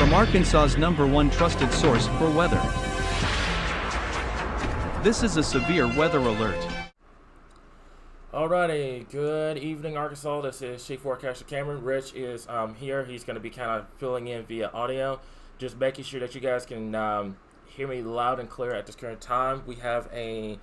from Arkansas's #1 trusted source for weather. This is a severe weather alert. Alrighty, good evening, Arkansas. This is Chief Forecaster Cameron. Rich is here. He's going to be kind of filling in via audio, just making sure that you guys can hear me loud and clear at this current time. We have a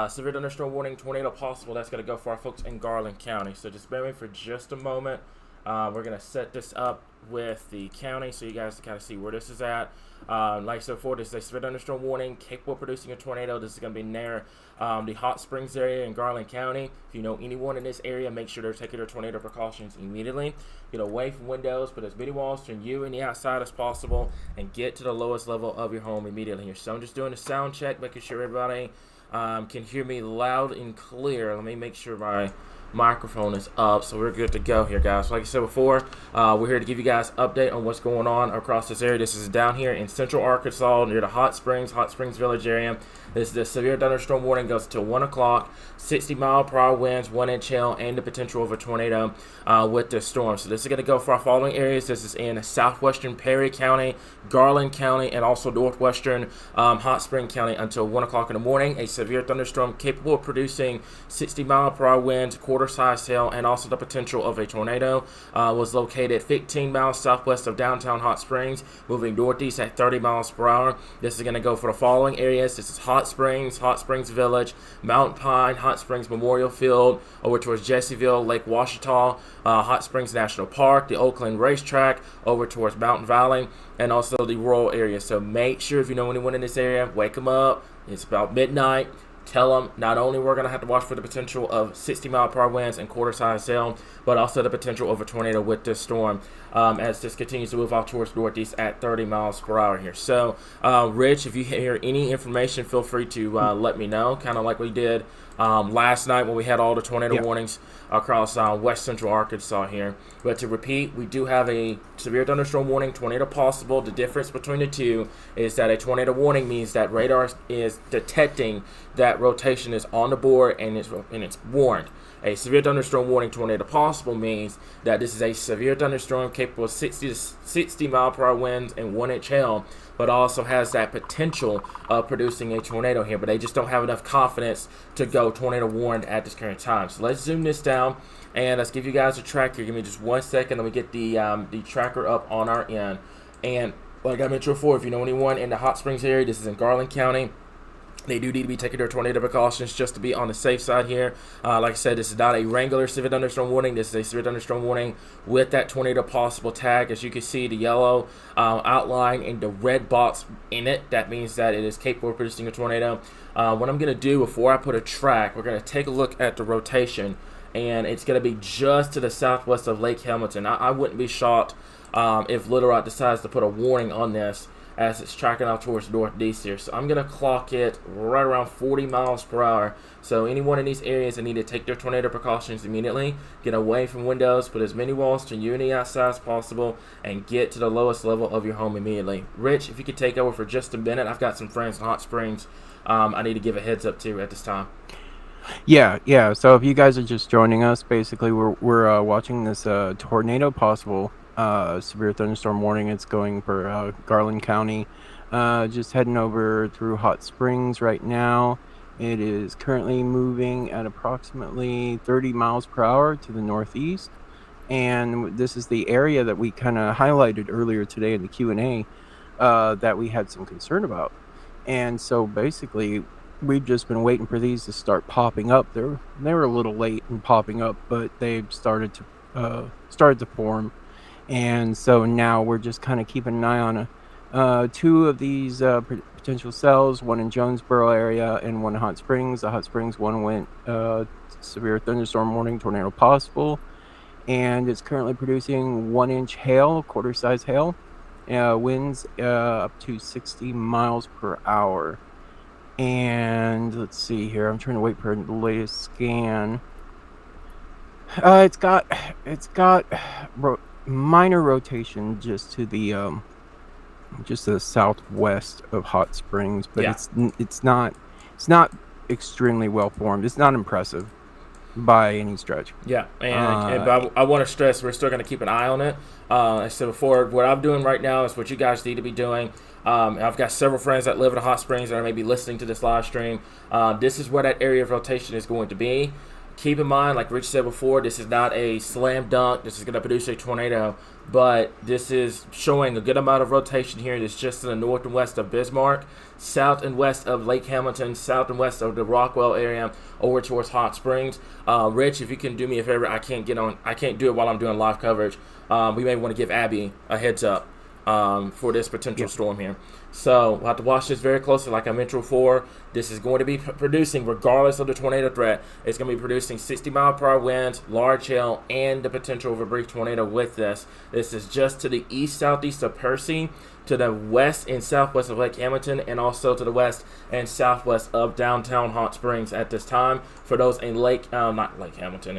severe thunderstorm warning, tornado possible. That's going to go for our folks in Garland County. So just bear with me for just a moment. We're going to set this up with the county so you guys can kind of see where this is at. Like I said before, this is a severe thunderstorm warning capable of producing a tornado. This is going to be near the Hot Springs area in Garland County. If you know anyone in this area, make sure they're taking their tornado precautions immediately. Get away from windows, put as many walls between you and the outside as possible, and get to the lowest level of your home immediately here. So I'm just doing a sound check, making sure everybody can hear me loud and clear. Let me make sure my microphone is up, so we're good to go here, guys. Like I said before, we're here to give you guys an update on what's going on across this area. This is down here in central Arkansas near the Hot Springs Village area. This is the severe thunderstorm warning, goes till 1 o'clock, 60-mile-per-hour winds, 1-inch hail, and the potential of a tornado with this storm. So this is going to go for our following areas. This is in southwestern Perry County, Garland County, and also northwestern Hot Spring County until 1 o'clock in the morning. A severe thunderstorm capable of producing 60-mile-per-hour winds, quarter-size hail, and also the potential of a tornado was located 15 miles southwest of downtown Hot Springs, moving northeast at 30 miles per hour. This is going to go for the following areas. This is Hot Springs Village, Mountain Pine, Hot Springs Memorial Field, over towards Jesseville, Lake Washita, Hot Springs National Park, the Oakland Racetrack, over towards Mountain Valley, and also the rural area. So make sure if you know anyone in this area, wake them up. It's about midnight. Tell them not only we're going to have to watch for the potential of 60-mile-per-hour winds and quarter-size hail, but also the potential of a tornado with this storm as this continues to move off towards northeast at 30 miles per hour here. So, Rich, if you hear any information, feel free to let me know, kind of like we did last night when we had all the tornado warnings across west central Arkansas here. But to repeat, we do have a severe thunderstorm warning, tornado possible. The difference between the two is that a tornado warning means that radar is detecting that rotation is on the board and it's warned. A severe thunderstorm warning, tornado possible means that this is a severe thunderstorm capable of 60 mile per hour winds and 1-inch hail, but also has that potential of producing a tornado here. But they just don't have enough confidence to go tornado warned at this current time. So let's zoom this down and let's give you guys a tracker. Give me just 1 second. Let me get the tracker up on our end. And like I mentioned before, if you know anyone in the Hot Springs area, this is in Garland County. They do need to be taking their tornado precautions just to be on the safe side here. Like I said, this is not a regular severe thunderstorm warning. This is a severe thunderstorm warning with that tornado possible tag. As you can see, the yellow outline and the red box in it, that means that it is capable of producing a tornado. What I'm going to do before I put a track, we're going to take a look at the rotation, and it's going to be just to the southwest of Lake Hamilton. I wouldn't be shocked if Little Rock decides to put a warning on this as it's tracking out towards northeast here. So I'm going to clock it right around 40 miles per hour. So anyone in these areas that need to take their tornado precautions immediately, get away from windows, put as many walls to you and the outside as possible, and get to the lowest level of your home immediately. Rich, if you could take over for just a minute, I've got some friends in Hot Springs I need to give a heads up to at this time. Yeah. So if you guys are just joining us, basically we're watching this tornado possible severe thunderstorm warning. It's going for Garland County. Just heading over through Hot Springs right now. It is currently moving at approximately 30 miles per hour to the northeast. And this is the area that we kind of highlighted earlier today in the Q&A that we had some concern about. And so basically, we've just been waiting for these to start popping up. They were a little late in popping up, but they've started to form. And so now we're just kind of keeping an eye on two of these potential cells, one in Jonesboro area and one in Hot Springs. The Hot Springs one went severe thunderstorm warning, tornado possible, and it's currently producing 1-inch hail, quarter-size hail, winds up to 60 miles per hour. And let's see here, I'm trying to wait for the latest scan. It's got minor rotation just to the southwest of Hot Springs, but it's not extremely well formed. It's not impressive. by any stretch. Yeah, but I want to stress we're still going to keep an eye on it. So before, what I'm doing right now is what you guys need to be doing. I've got several friends that live in Hot Springs that are maybe listening to this live stream. This is where that area of rotation is going to be. Keep in mind, like Rich said before, this is not a slam dunk. This is going to produce a tornado, but this is showing a good amount of rotation here. It's just to the north and west of Bismarck, south and west of Lake Hamilton, south and west of the Rockwell area, over towards Hot Springs. Rich, if you can do me a favor, I can't do it while I'm doing live coverage. We may want to give Abby a heads up for this potential storm here. So we'll have to watch this very closely. Like I mentioned before, this is going to be producing, regardless of the tornado threat, it's going to be producing 60-mile-per-hour winds, large hail, and the potential of a brief tornado with this. This is just to the east-southeast of Percy, to the west and southwest of Lake Hamilton, and also to the west and southwest of downtown Hot Springs at this time. For those in Lake Hamilton,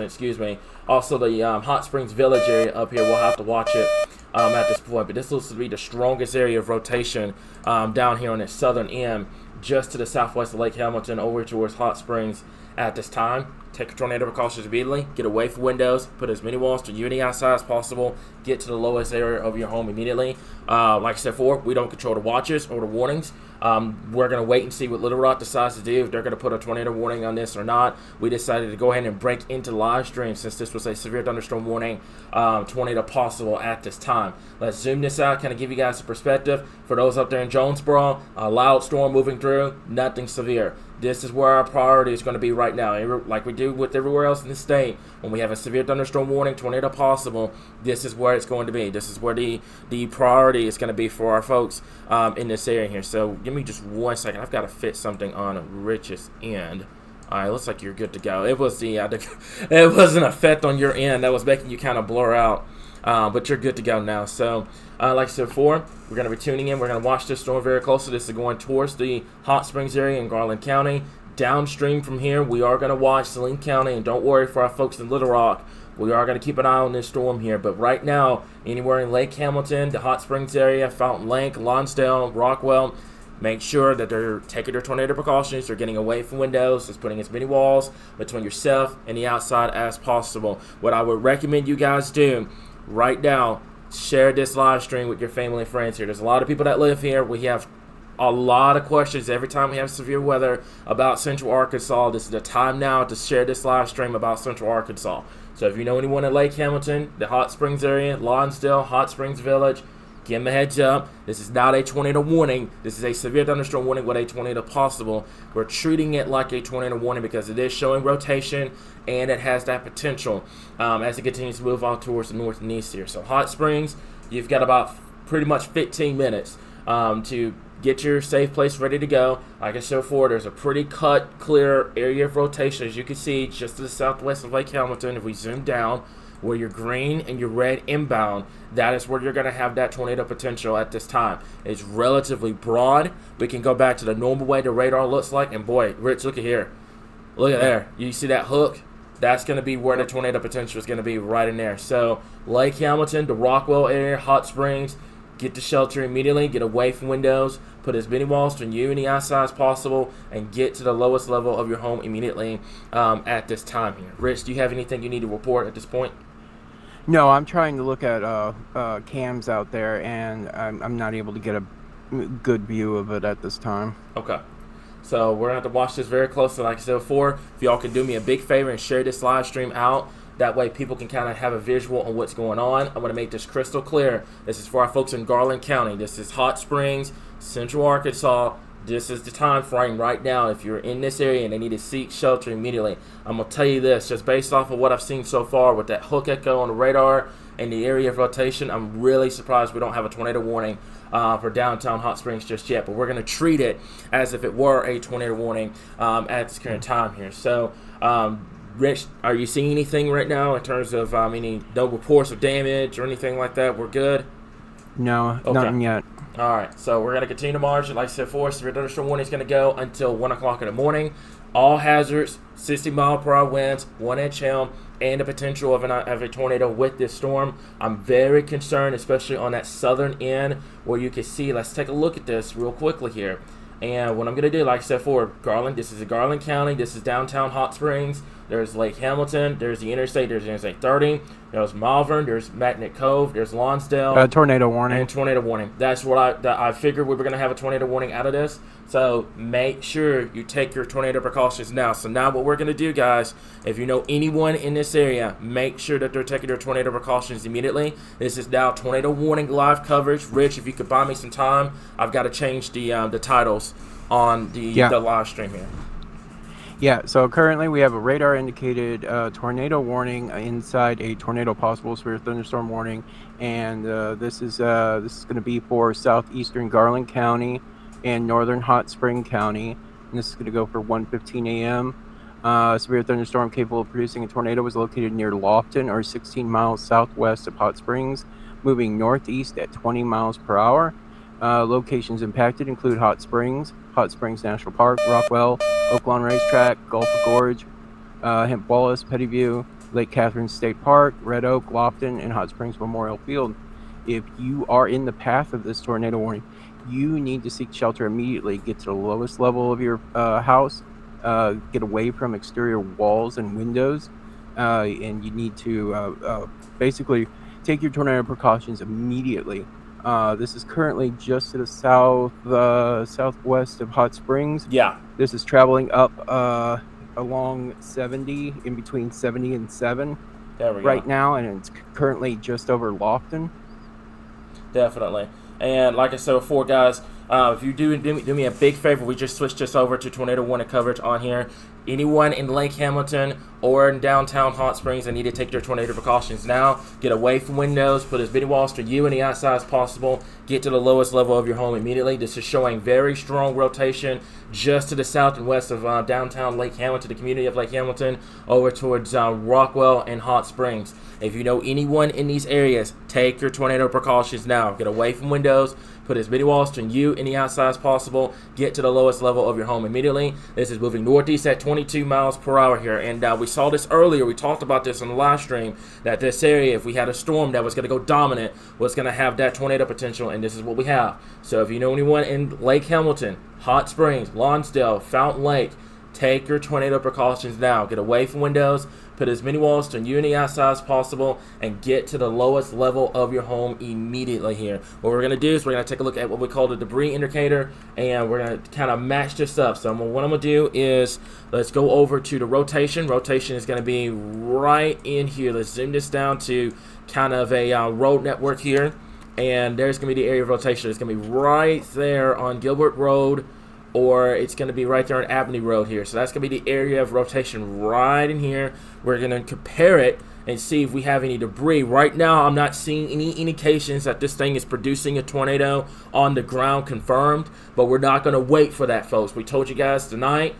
excuse me. Also the Hot Springs Village area up here, we'll have to watch it at this point. But this looks to be the strongest area of rotation down here on the southern end, just to the southwest of Lake Hamilton, over towards Hot Springs at this time. Take your tornado precautions immediately. Get away from windows. Put as many walls to unity outside as possible. Get to the lowest area of your home immediately. Like I said before, we don't control the watches or the warnings. We're going to wait and see what Little Rock decides to do, if they're going to put a tornado warning on this or not. We decided to go ahead and break into live stream since this was a severe thunderstorm warning, tornado possible at this time. Let's zoom this out, kind of give you guys a perspective. For those up there in Jonesboro, a loud storm moving through, nothing severe. This is where our priority is going to be right now. Like we do with everywhere else in the state, when we have a severe thunderstorm warning, tornado possible, this is where it's going to be. This is where the priority is going to be for our folks in this area here. So give me just 1 second. I've got to fit something on Rich's end. All right, looks like you're good to go. It was it was an effect on your end that was making you kind of blur out, but you're good to go now. So like I said before, we're going to be tuning in. We're going to watch this storm very closely. This is going towards the Hot Springs area in Garland County. Downstream from here, we are going to watch Saline County, and don't worry for our folks in Little Rock. We are going to keep an eye on this storm here. But right now, anywhere in Lake Hamilton, the Hot Springs area, Fountain Lake, Lonsdale, Rockwell, make sure that they're taking their tornado precautions. They're getting away from windows. Just putting as many walls between yourself and the outside as possible. What I would recommend you guys do right now, share this live stream with your family and friends here. There's a lot of people that live here. We have a lot of questions every time we have severe weather about Central Arkansas. This is the time now to share this live stream about Central Arkansas. So if you know anyone in Lake Hamilton, the Hot Springs area, Lonsdale, Hot Springs Village, give them a heads up. This is not a tornado warning. This is a severe thunderstorm warning with a tornado possible. We're treating it like a tornado warning because it is showing rotation and it has that potential as it continues to move on towards the north and east here. So Hot Springs, you've got about pretty much 15 minutes to get your safe place ready to go. Like I said before, there's a pretty clear area of rotation, as you can see, just to the southwest of Lake Hamilton. If we zoom down, where your green and your red inbound, that is where you're going to have that tornado potential at this time. It's relatively broad. We can go back to the normal way the radar looks like, and boy, Rich, look at here. Look at there. You see that hook? That's going to be where the tornado potential is going to be, right in there. So Lake Hamilton, the Rockwell area, Hot Springs, get to shelter immediately, get away from windows, put as many walls between you and the outside as possible, and get to the lowest level of your home immediately at this time here. Rich, do you have anything you need to report at this point? No, I'm trying to look at cams out there, and I'm not able to get a good view of it at this time. Okay. So we're going to have to watch this very closely. Like I said before, if y'all can do me a big favor and share this live stream out, that way people can kind of have a visual on what's going on. I'm going to make this crystal clear. This is for our folks in Garland County. This is Hot Springs, Central Arkansas. This is the time frame right now. If you're in this area and they need to seek shelter immediately, I'm going to tell you this, just based off of what I've seen so far with that hook echo on the radar and the area of rotation, I'm really surprised we don't have a tornado warning for downtown Hot Springs just yet. But we're going to treat it as if it were a tornado warning at this current time here. So, Rich, are you seeing anything right now in terms of any no reports of damage or anything like that? We're good? No, okay. Nothing yet. All right, so we're going to continue to monitor. Like I said before, severe thunderstorm warning is going to go until 1 o'clock in the morning. All hazards, 60-mile-per-hour winds, 1-inch hail, and the potential of a tornado with this storm. I'm very concerned, especially on that southern end where you can see. Let's take a look at this real quickly here. And what I'm going to do, like I said before, Garland, this is Garland County. This is downtown Hot Springs. There's Lake Hamilton. There's the interstate. There's Interstate 30. There's Malvern. There's Magnet Cove. There's Lonsdale. Tornado warning. And tornado warning. That's what I figured we were going to have a tornado warning out of this. So make sure you take your tornado precautions now. So now what we're going to do, guys, if you know anyone in this area, make sure that they're taking their tornado precautions immediately. This is now tornado warning live coverage. Rich, if you could buy me some time, I've got to change the titles on the live stream here. Yeah, so currently we have a radar indicated tornado warning inside a tornado possible severe thunderstorm warning, and this is going to be for southeastern Garland County and northern Hot Spring County, and this is going to go for 1:15 a.m. Severe thunderstorm capable of producing a tornado was located near Lofton, or 16 miles southwest of Hot Springs, moving northeast at 20 miles per hour. Locations impacted include Hot Springs National Park, Rockwell, Oaklawn Racetrack, Gulf Gorge, Hemp Wallace, Pettyview, Lake Catherine State Park, Red Oak, Lofton, and Hot Springs Memorial Field. If you are in the path of this tornado warning, you need to seek shelter immediately. Get to the lowest level of your house, get away from exterior walls and windows, and you need to basically take your tornado precautions immediately. This is currently just to the southwest of Hot Springs. Yeah. This is traveling up along 70, in between 70 and 7 right now, and it's currently just over Lofton. Definitely. And like I said before, guys, if you do me a big favor, we just switched this over to tornado warning coverage on here. Anyone in Lake Hamilton or in downtown Hot Springs that need to take their tornado precautions now, get away from windows, put as many walls to you and the outside as possible, get to the lowest level of your home immediately. This is showing very strong rotation just to the south and west of downtown Lake Hamilton, the community of Lake Hamilton, over towards Rockwell and Hot Springs. If you know anyone in these areas, take your tornado precautions now. Get away from windows, put as many walls to you and the outside as possible, get to the lowest level of your home immediately. This is moving northeast at 22 miles per hour here, and we saw this earlier. We talked about this on the live stream, that this area, if we had a storm that was going to go dominant, was going to have that tornado potential, and this is what we have. So if you know anyone in Lake Hamilton, Hot Springs, Lonsdale, Fountain Lake, take your tornado precautions now. Get away from windows, put as many walls to you and the outside as possible, and get to the lowest level of your home immediately here. What we're going to do is we're going to take a look at what we call the debris indicator, and we're going to kind of match this up. So what I'm going to do is let's go over to the rotation. Rotation is going to be right in here. Let's zoom this down to kind of a road network here, and there's going to be the area of rotation. It's going to be right there on Gilbert Road, or it's going to be right there on Avenue Road here. So that's going to be the area of rotation right in here. We're going to compare it and see if we have any debris. Right now, I'm not seeing any indications that this thing is producing a tornado on the ground confirmed, but we're not going to wait for that, folks. We told you guys tonight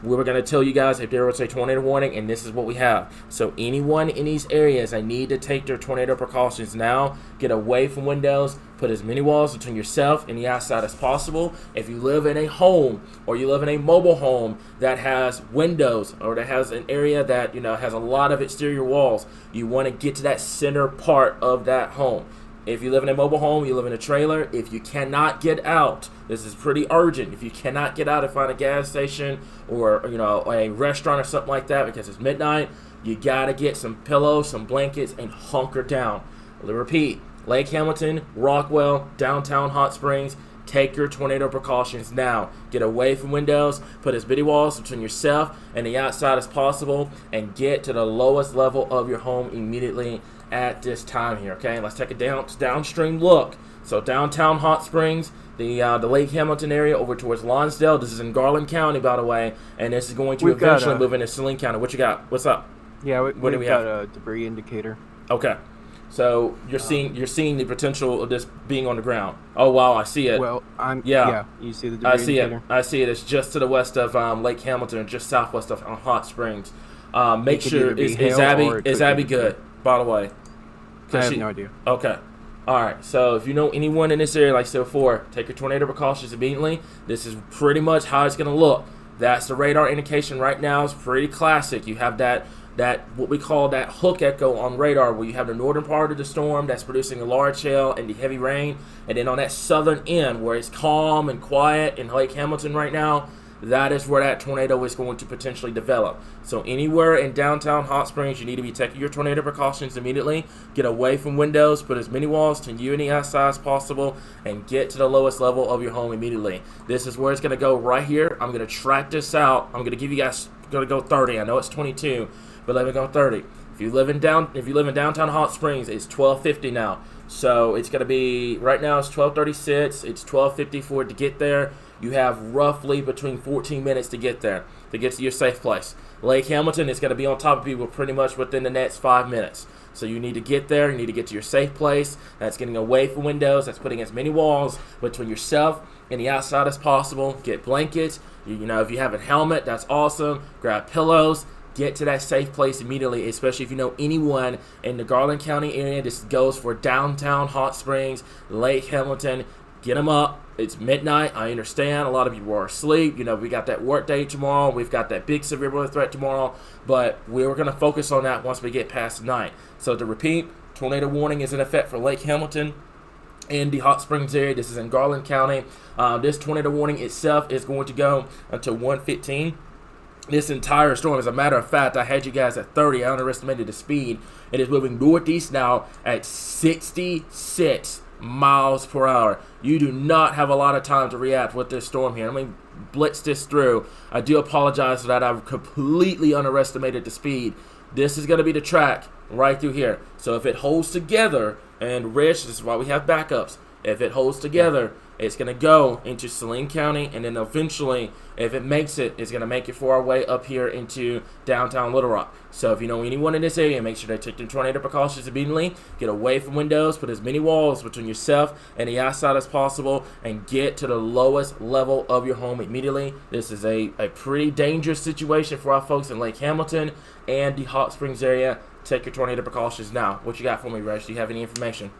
we were going to tell you guys if there was a tornado warning, and this is what we have. So anyone in these areas, I need to take their tornado precautions now. Get away from windows. Put as many walls between yourself and the outside as possible. If you live in a home or you live in a mobile home that has windows or that has an area that has a lot of exterior walls, you want to get to that center part of that home. If you live in a mobile home, you live in a trailer, if you cannot get out, this is pretty urgent. If you cannot get out and find a gas station or a restaurant or something like that because it's midnight, you got to get some pillows, some blankets, and hunker down. Let me repeat. Lake Hamilton, Rockwell, downtown Hot Springs, take your tornado precautions now. Get away from windows, put as many walls between yourself and the outside as possible, and get to the lowest level of your home immediately at this time here, okay? Let's take a downstream look. So downtown Hot Springs, the Lake Hamilton area over towards Lonsdale. This is in Garland County, by the way, and this is going to eventually move into Saline County. What you got? What's up? Yeah, what do we got have? A debris indicator. Okay. So you're seeing the potential of this being on the ground. Oh wow, I see it. Well, you see the debris indicator? I see it. It's just to the west of Lake Hamilton, just southwest of Hot Springs. Make sure is Abby good? By the way, I have no idea. Okay. All right. So if you know anyone in this area, like I said before, take your tornado precautions immediately. This is pretty much how it's going to look. That's the radar indication right now. It's pretty classic. You have that that what we call that hook echo on radar, where you have the northern part of the storm that's producing a large hail and the heavy rain, and then on that southern end where it's calm and quiet in Lake Hamilton right now, that is where that tornado is going to potentially develop. So anywhere in downtown Hot Springs, you need to be taking your tornado precautions immediately. Get away from windows, put as many walls to you and the outside as possible, and get to the lowest level of your home immediately. This is where it's going to go right here. I'm going to track this out. I'm going to give you guys, going to go 30. I know it's 22, but let me go 30. If you live in downtown Hot Springs, it's 12:50 now. So it's going to be, right now it's 12:36. It's 12:50 for it to get there. You have roughly between 14 minutes to get there, to get to your safe place. Lake Hamilton is going to be on top of people pretty much within the next 5 minutes. So you need to get there. You need to get to your safe place. That's getting away from windows. That's putting as many walls between yourself and the outside as possible. Get blankets. You know, if you have a helmet, that's awesome. Grab pillows. Get to that safe place immediately, especially if you know anyone in the Garland County area. This goes for downtown Hot Springs, Lake Hamilton. Get them up. It's midnight. I understand. A lot of people are asleep. You know, we got that work day tomorrow. We've got that big severe weather threat tomorrow. But we're going to focus on that once we get past tonight. So to repeat, tornado warning is in effect for Lake Hamilton and the Hot Springs area. This is in Garland County. This tornado warning itself is going to go until 1:15. This entire storm, as a matter of fact, I had you guys at 30. I underestimated the speed. It is moving northeast now at 66 miles per hour. You do not have a lot of time to react with this storm here. Let me blitz this through. I do apologize for that. I've completely underestimated the speed. This is going to be the track right through here. So if it holds together, and Rich, this is why we have backups. If it holds together, it's going to go into Saline County, and then eventually, if it makes it, it's going to make it for our way up here into downtown Little Rock. So if you know anyone in this area, make sure they take their tornado precautions immediately. Get away from windows, put as many walls between yourself and the outside as possible, and get to the lowest level of your home immediately. This is a pretty dangerous situation for our folks in Lake Hamilton and the Hot Springs area. Take your tornado precautions now. What you got for me, Resh? Do you have any information?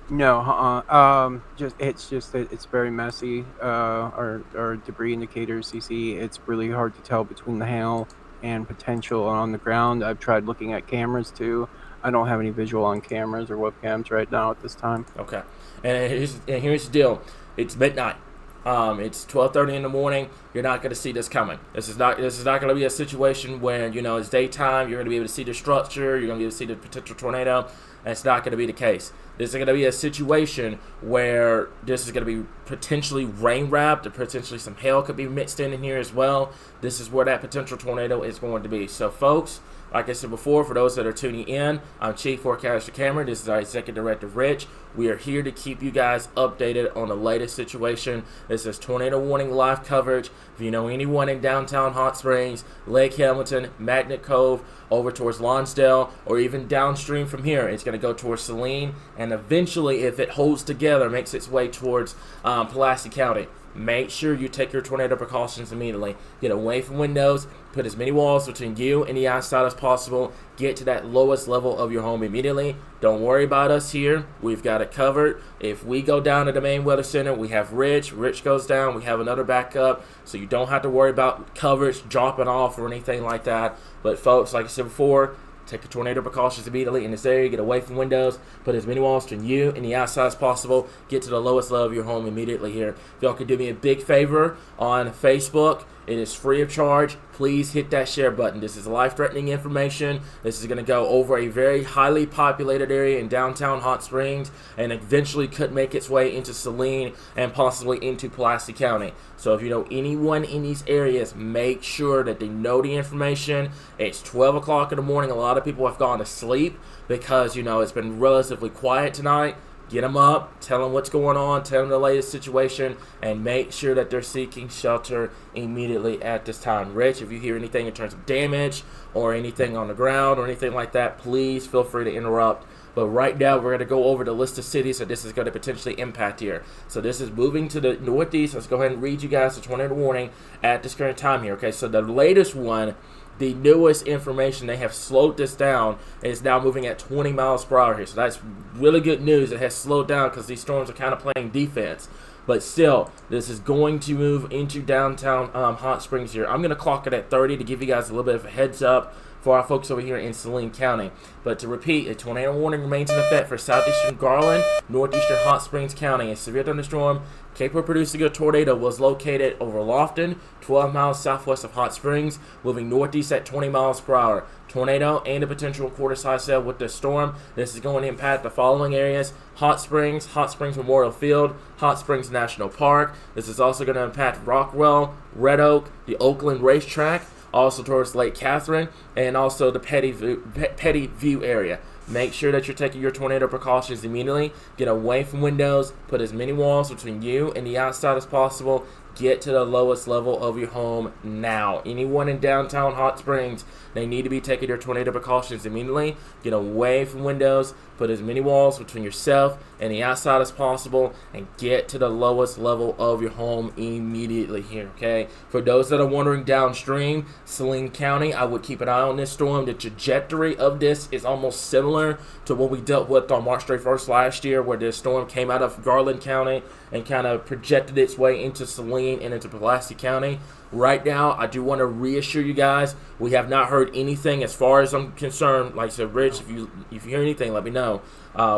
No, it's very messy. Our debris indicators, CC, it's really hard to tell between the hail and potential on the ground. I've tried looking at cameras too. I don't have any visual on cameras or webcams right now at this time. Okay, and here's the deal. It's midnight. It's 12:30 in the morning. You're not going to see this coming. This is not going to be a situation where, you know, it's daytime. You're going to be able to see the structure. You're going to be able to see the potential tornado. That's not going to be the case. This is going to be a situation where this is going to be potentially rain wrapped, or potentially some hail could be mixed in here as well. This is where that potential tornado is going to be. So, folks, like I said before, for those that are tuning in, I'm Chief Forecaster Cameron. This is our Executive Director, Rich. We are here to keep you guys updated on the latest situation. This is tornado warning live coverage. If you know anyone in downtown Hot Springs, Lake Hamilton, Magnet Cove, over towards Lonsdale, or even downstream from here, it's going to go towards Saline, and eventually, if it holds together, makes its way towards Pulaski County. Make sure you take your tornado precautions immediately. Get away from windows. Put as many walls between you and the outside as possible. Get to that lowest level of your home immediately. Don't worry about us here. We've got it covered. If we go down to the main weather center, we have Rich. Rich goes down. We have another backup. So you don't have to worry about coverage dropping off or anything like that. But folks, like I said before, take your tornado precautions immediately in this area. Get away from windows. Put as many walls between you and the outside as possible. Get to the lowest level of your home immediately here. If y'all could do me a big favor on Facebook, it is free of charge. Please hit that share button. This is life-threatening information. This is going to go over a very highly populated area in downtown Hot Springs, and eventually could make its way into Saline and possibly into Pulaski County. So if you know anyone in these areas, make sure that they know the information. It's 12 o'clock in the morning. A lot of people have gone to sleep because, you know, it's been relatively quiet tonight. Get them up, tell them what's going on, tell them the latest situation, and make sure that they're seeking shelter immediately at this time. Rich, if you hear anything in terms of damage or anything on the ground or anything like that, please feel free to interrupt. But right now, we're going to go over the list of cities that this is going to potentially impact here. So this is moving to the northeast. Let's go ahead and read you guys the tornado warning at this current time here. Okay, so the latest one, the newest information, they have slowed this down, and it's now moving at 20 miles per hour here. So that's really good news. It has slowed down because these storms are kind of playing defense. but still, this is going to move into downtown Hot Springs here. I'm going to clock it at 30 to give you guys a little bit of a heads up for our folks over here in Saline County. But to repeat, a tornado warning remains in effect for southeastern Garland, northeastern Hot Springs County. A severe thunderstorm capable of producing a tornado was located over Lofton, 12 miles southwest of Hot Springs, moving northeast at 20 miles per hour. Tornado and a potential quarter-size cell with this storm. This is going to impact the following areas: Hot Springs Memorial Field, Hot Springs National Park. This is also going to impact Rockwell, Red Oak, the Oakland Racetrack, also towards Lake Catherine, and also the Petty View area. Make sure that you're taking your tornado precautions immediately. Get away from windows. Put as many walls between you and the outside as possible. Get to the lowest level of your home now. Anyone in downtown Hot Springs, they need to be taking their tornado precautions immediately. Get away from windows. Put as many walls between yourself and the outside as possible, and get to the lowest level of your home immediately here, okay? For those that are wandering downstream, Saline County, I would keep an eye on this storm. The trajectory of this is almost similar to what we dealt with on March 31st last year, where this storm came out of Garland County and kind of projected its way into Saline and into Pulaski County. Right now, I do want to reassure you guys, we have not heard anything as far as I'm concerned. Like I said, Rich, if you hear anything, let me know.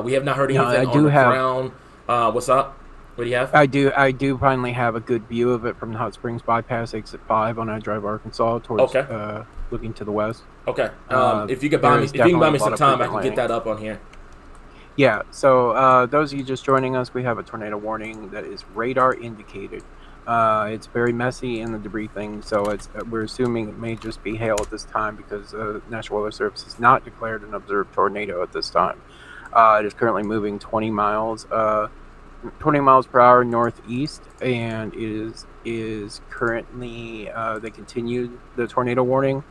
We have not heard anything on the ground. What's up? What do you have? I do finally have a good view of it from the Hot Springs bypass exit 5 on I Drive Arkansas towards looking to the west. Okay. If you could buy me some time, I can get that up on here. Yeah. So those of you just joining us, we have a tornado warning that is radar indicated. It's very messy in the debris thing, so we're assuming it may just be hail at this time because National Weather Service has not declared an observed tornado at this time. It is currently moving 20 miles per hour northeast, and it is currently they continued the tornado warning.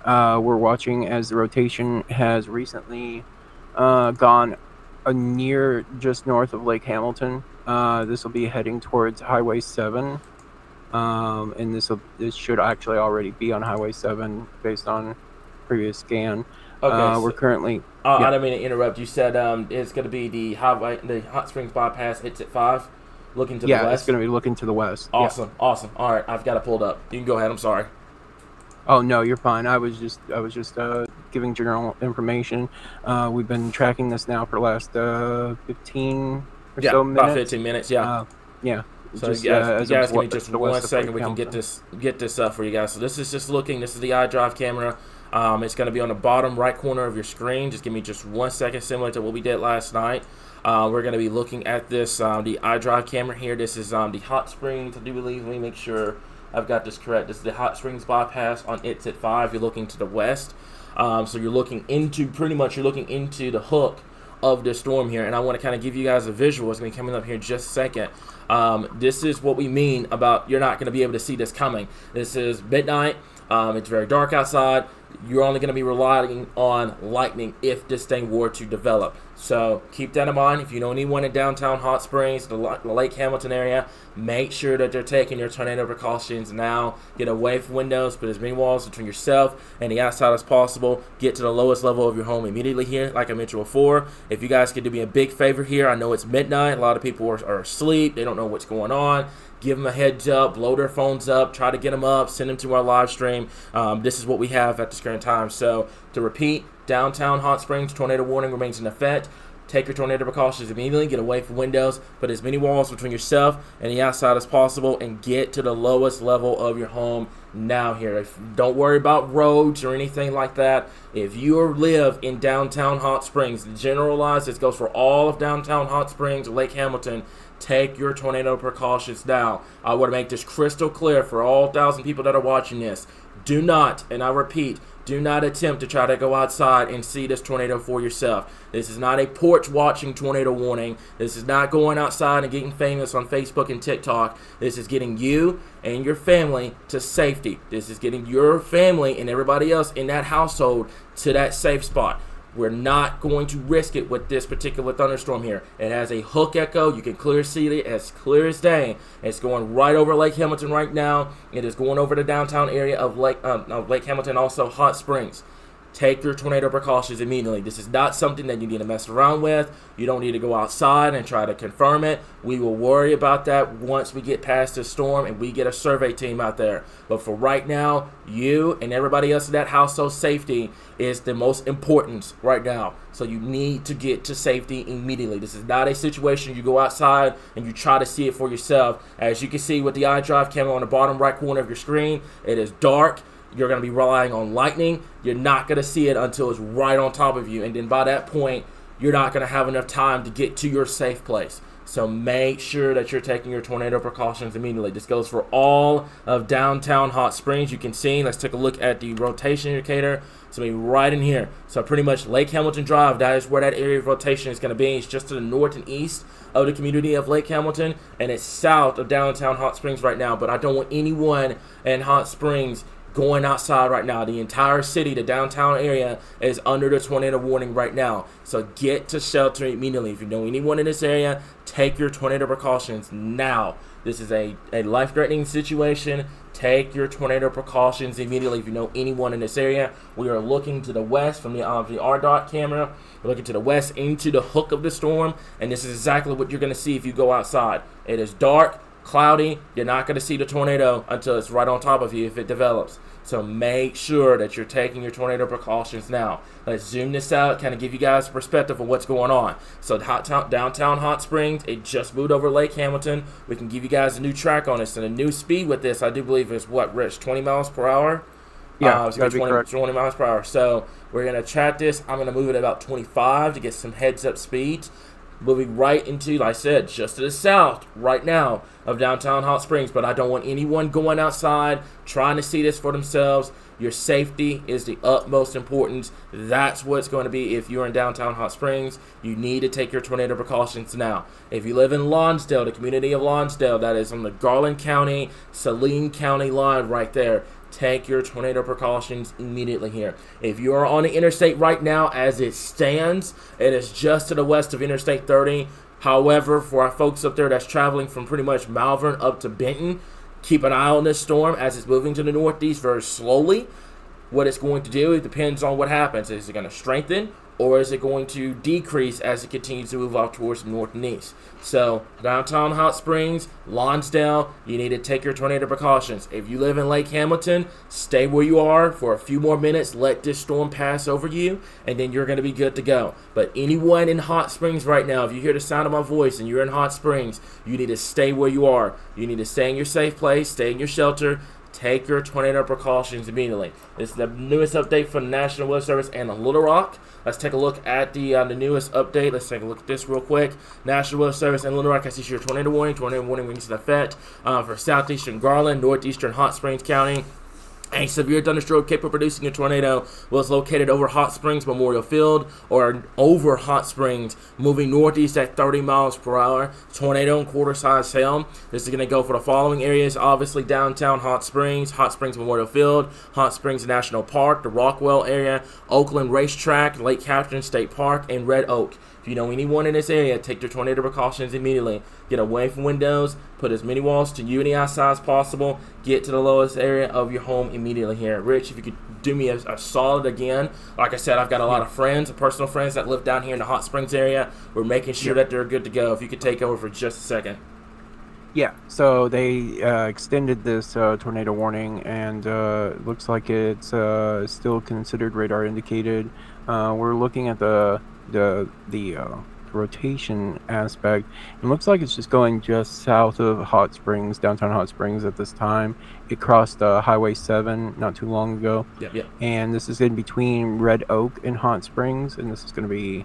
We're watching as the rotation has recently gone near just north of Lake Hamilton. This will be heading towards Highway 7, and this should actually already be on Highway 7 based on previous scan. Okay, we're currently. I don't mean to interrupt. You said it's going to be the Hot Springs bypass hits at 5, looking to the west. Yeah, it's going to be looking to the west. Awesome. All right, I've got it pulled up. You can go ahead. I'm sorry. Oh no, you're fine. I was just giving general information. We've been tracking this now for the last 15 or so minutes. About 15 minutes. Yeah. Yeah. So you guys give me just 1 second. We can get this up for you guys. So this is just looking. This is the iDrive camera. It's going to be on the bottom right corner of your screen. Just give me just 1 second, similar to what we did last night. We're going to be looking at this, the iDrive camera here. This is the Hot Springs. I do believe, let me make sure I've got this correct. This is the Hot Springs bypass on it's at 5. You're looking to the west. So you're looking into, the hook of this storm here. And I want to kind of give you guys a visual. It's going to be coming up here in just a second. This is what we mean about you're not going to be able to see this coming. This is midnight. It's very dark outside. You're only going to be relying on lightning if this thing were to develop. So keep that in mind. If you know anyone in downtown Hot Springs, the Lake Hamilton area, make sure that they're taking your tornado precautions now. Get away from windows. Put as many walls between yourself and the outside as possible. Get to the lowest level of your home immediately here, like I mentioned before. If you guys could do me a big favor here, I know it's midnight. A lot of people are asleep. They don't know what's going on. Give them a heads up, blow their phones up, try to get them up, send them to our live stream. This is what we have at this current time. So to repeat, downtown Hot Springs, tornado warning remains in effect. Take your tornado precautions immediately. Get away from windows. Put as many walls between yourself and the outside as possible, and get to the lowest level of your home now here. Don't worry about roads or anything like that. If you live in downtown Hot Springs, generalized, this goes for all of downtown Hot Springs, Lake Hamilton. Take your tornado precautions now. I want to make this crystal clear for all 1,000 people that are watching this. Do not, and I repeat, do not attempt to try to go outside and see this tornado for yourself. This is not a porch watching tornado warning. This is not going outside and getting famous on Facebook and TikTok. This is getting you and your family to safety. This is getting your family and everybody else in that household to that safe spot. We're not going to risk it with this particular thunderstorm here. It has a hook echo. You can clearly see it as clear as day. It's going right over Lake Hamilton right now. It is going over the downtown area of Lake Hamilton, also Hot Springs. take your tornado precautions immediately. This is not something that you need to mess around with. You don't need to go outside and try to confirm it. We will worry about that once we get past this storm and we get a survey team out there. But for right now, you and everybody else in that household safety is the most important right now. So you need to get to safety immediately. This is not a situation you go outside and you try to see it for yourself. As you can see with the iDrive camera on the bottom right corner of your screen, it is dark. You're going to be relying on lightning. You're not going to see it until it's right on top of you. And then by that point, you're not going to have enough time to get to your safe place. So make sure that you're taking your tornado precautions immediately. This goes for all of downtown Hot Springs. You can see, let's take a look at the rotation indicator. It's going to be right in here. So pretty much Lake Hamilton Drive, that is where that area of rotation is going to be. It's just to the north and east of the community of Lake Hamilton, and it's south of downtown Hot Springs right now. But I don't want anyone in Hot Springs going outside right now. The entire city, the downtown area, is under the tornado warning right now. So get to shelter immediately. If you know anyone in this area, take your tornado precautions now. This is a life-threatening situation. Take your tornado precautions immediately if you know anyone in this area. We are looking to the west from the RDOT camera. We're looking to the west into the hook of the storm, and this is exactly what you're going to see if you go outside. It is dark, cloudy. You're not going to see the tornado until it's right on top of you if it develops. So make sure that you're taking your tornado precautions now. Let's zoom this out, kind of give you guys a perspective of what's going on. So downtown Hot Springs, it just moved over Lake Hamilton. We can give you guys a new track on this, and a new speed with this, I do believe, is what, Rich, 20 miles per hour? Yeah, it's going to be 20 miles per hour. So we're going to track this. I'm going to move it about 25 to get some heads-up speeds. Moving right into, like I said, just to the south right now of downtown Hot Springs. But I don't want anyone going outside trying to see this for themselves. Your safety is the utmost importance. That's what it's going to be if you're in downtown Hot Springs. You need to take your tornado precautions now. If you live in Lonsdale, the community of Lonsdale, that is on the Garland County, Saline County line right there, take your tornado precautions immediately here. If you are on the interstate right now, as it stands, it is just to the west of Interstate 30. However, for our folks up there that's traveling from pretty much Malvern up to Benton, keep an eye on this storm as it's moving to the northeast very slowly. What it's going to do, it depends on what happens. Is it going to strengthen, or is it going to decrease as it continues to move off towards the north and east? So downtown Hot Springs, Lonsdale, you need to take your tornado precautions. If you live in Lake Hamilton, stay where you are for a few more minutes. Let this storm pass over you, and then you're going to be good to go. But anyone in Hot Springs right now, if you hear the sound of my voice and you're in Hot Springs, you need to stay where you are. You need to stay in your safe place, stay in your shelter. Take your tornado precautions immediately. This is the newest update from the National Weather Service and Little Rock. Let's take a look at the newest update. Let's take a look at this real quick. National Weather Service and Little Rock has issued a tornado warning. Tornado warning rings in effect for southeastern Garland, northeastern Hot Springs County. A severe thunderstorm capable of producing a tornado was located over Hot Springs Memorial Field, or over Hot Springs, moving northeast at 30 miles per hour. Tornado and quarter-size hail. This is going to go for the following areas. Obviously, downtown Hot Springs Memorial Field, Hot Springs National Park, the Rockwell area, Oakland Racetrack, Lake Catherine State Park, and Red Oak. If you know anyone in this area, take your tornado precautions immediately. Get away from windows, put as many walls to you and the outside as possible, get to the lowest area of your home immediately here. Rich, if you could do me a solid again. Like I said, I've got a lot of friends, personal friends that live down here in the Hot Springs area. We're making sure that they're good to go. If you could take over for just a second. Yeah, so they extended this tornado warning, and it looks like it's still considered radar indicated. We're looking at the rotation aspect. It looks like it's just going just south of Hot Springs, downtown Hot Springs at this time. It crossed Highway 7 not too long ago. Yep. And this is in between Red Oak and Hot Springs, and this is going to be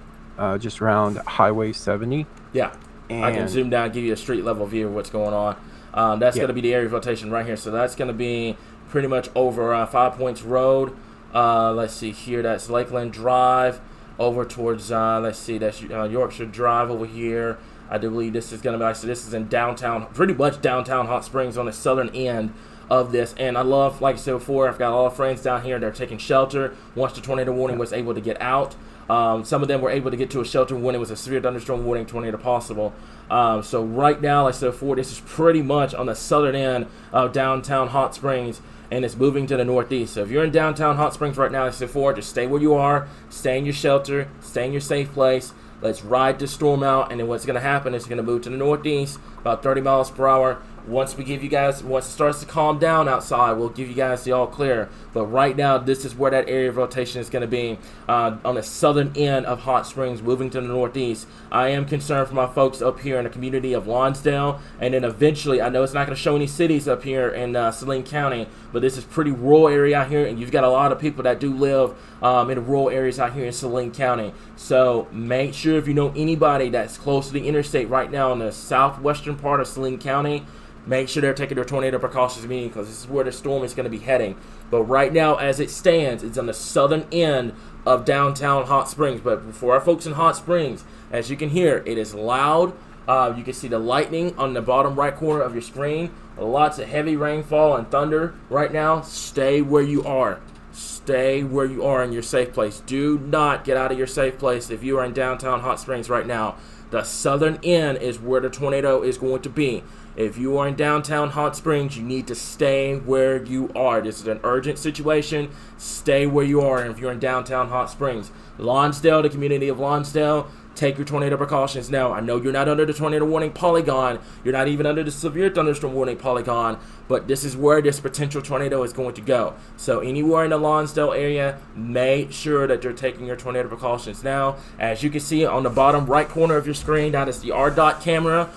just around Highway 70. Yeah. And I can zoom down and give you a street level view of what's going on. That's going to be the area of rotation right here. So that's going to be pretty much over 5 Points Road. Let's see here. That's Lakeland Drive. Over towards, let's see, that's Yorkshire Drive over here. I do believe this is going to be, so this is in downtown, pretty much downtown Hot Springs on the southern end of this. And I love, like I said before, I've got a lot of friends down here that are taking shelter once the tornado warning was able to get out. Some of them were able to get to a shelter when it was a severe thunderstorm warning tornado possible. So right now, like I said before, this is pretty much on the southern end of downtown Hot Springs. and it's moving to the northeast. So if you're in downtown Hot Springs right now, like I said before, just stay where you are, stay in your shelter, stay in your safe place. Let's ride this storm out, and then what's going to happen is it's going to move to the northeast, about 30 miles per hour. Once it starts to calm down outside, we'll give you guys the all clear. But right now, this is where that area of rotation is going to be on the southern end of Hot Springs, moving to the northeast. I am concerned for my folks up here in the community of Lonsdale, and then eventually, I know it's not going to show any cities up here in Saline County, but this is pretty rural area out here, and you've got a lot of people that do live in the rural areas out here in Saline County. So make sure if you know anybody that's close to the interstate right now in the southwestern part of Saline County, make sure they're taking their tornado precautions immediately, because this is where the storm is going to be heading. But right now, as it stands, it's on the southern end of downtown Hot Springs. But for our folks in Hot Springs, as you can hear, it is loud. You can see the lightning on the bottom right corner of your screen. Lots of heavy rainfall and thunder right now. Stay where you are. Stay where you are in your safe place. Do not get out of your safe place if you are in downtown Hot Springs right now. The southern end is where the tornado is going to be. If you are in downtown Hot Springs, you need to stay where you are. This is an urgent situation. Stay where you are if you're in downtown Hot Springs. Lonsdale, the community of Lonsdale, take your tornado precautions now. I know you're not under the tornado warning polygon. You're not even under the severe thunderstorm warning polygon, but this is where this potential tornado is going to go. So anywhere in the Lonsdale area, make sure that you're taking your tornado precautions now. As you can see on the bottom right corner of your screen, that is the RDOT camera.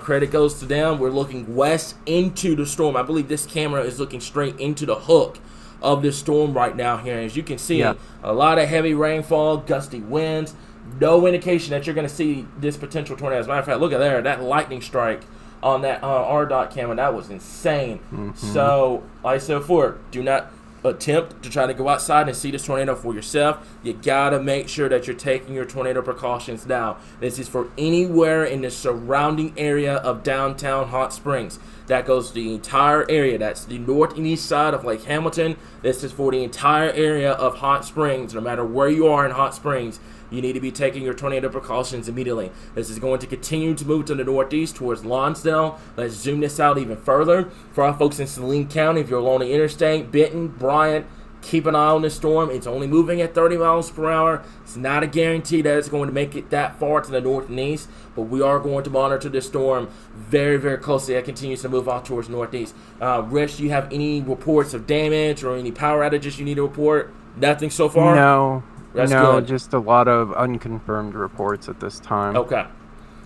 Credit goes to them. We're looking west into the storm. I believe this camera is looking straight into the hook of this storm right now here. As you can see, a lot of heavy rainfall, gusty winds. No indication that you're going to see this potential tornado. As a matter of fact, look at there, that lightning strike on that RDOT camera, that was insane. So, like I said before, do not attempt to try to go outside and see this tornado for yourself. You got to make sure that you're taking your tornado precautions now. This is for anywhere in the surrounding area of downtown Hot Springs. That goes the entire area. That's the north and east side of Lake Hamilton. This is for the entire area of Hot Springs. No matter where you are in Hot Springs, you need to be taking your tornado precautions immediately. This is going to continue to move to the northeast towards Lonsdale. Let's zoom this out even further. For our folks in Saline County, if you're along the interstate, Benton, Bryant, keep an eye on this storm. It's only moving at 30 miles per hour. It's not a guarantee that it's going to make it that far to the north and east, but we are going to monitor this storm very, very closely. It continues to move out towards northeast. Rich, do you have any reports of damage or any power outages you need to report? Nothing so far? No. That's no, good. Just a lot of unconfirmed reports at this time. Okay.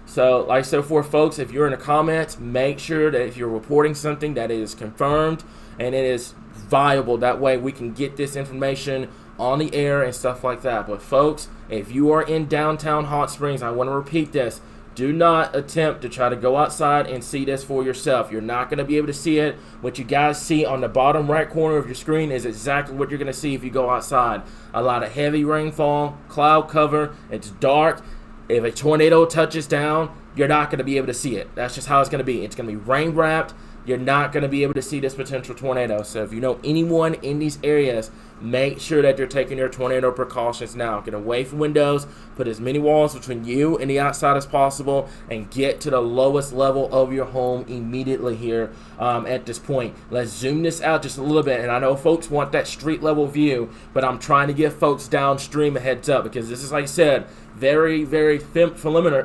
So, like I said before, folks, if you're in the comments, make sure that if you're reporting something that is confirmed and it is viable, that way we can get this information on the air and stuff like that. But, folks, if you are in downtown Hot Springs, I want to repeat this. Do not attempt to try to go outside and see this for yourself. You're not going to be able to see it. What you guys see on the bottom right corner of your screen is exactly what you're going to see if you go outside. A lot of heavy rainfall, cloud cover, it's dark. If a tornado touches down, you're not going to be able to see it. That's just how it's going to be. It's going to be rain wrapped. You're not going to be able to see this potential tornado. So if you know anyone in these areas, make sure that you're taking your tornado precautions now. Get away from windows, put as many walls between you and the outside as possible, and get to the lowest level of your home immediately here at this point. Let's zoom this out just a little bit. And I know folks want that street level view, but I'm trying to give folks downstream a heads up, because this is, like I said, very, very familiar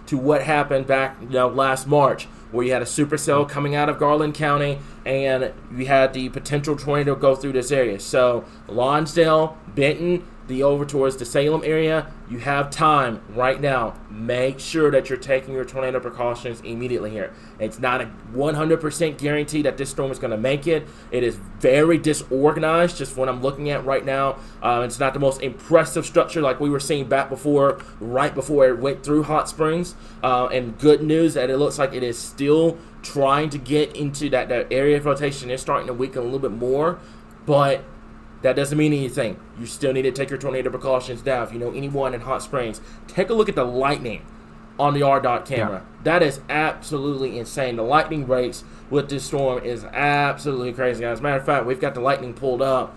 to what happened back last March, where you had a supercell coming out of Garland County, and you had the potential tornado go through this area. So Lonsdale, Benton, over towards the Salem area, you have time right now. Make sure that you're taking your tornado precautions immediately here. It's not a 100% guarantee that this storm is going to make it. It is very disorganized, just what I'm looking at right now. It's not the most impressive structure like we were seeing back before, right before it went through Hot Springs. And good news that it looks like it is still trying to get into that area of rotation. It's starting to weaken a little bit more, but that doesn't mean anything. You still need to take your tornado precautions now. If you know anyone in Hot Springs, take a look at the lightning on the RDOT camera. Yeah. That is absolutely insane. The lightning rates with this storm is absolutely crazy. As a matter of fact, we've got the lightning pulled up.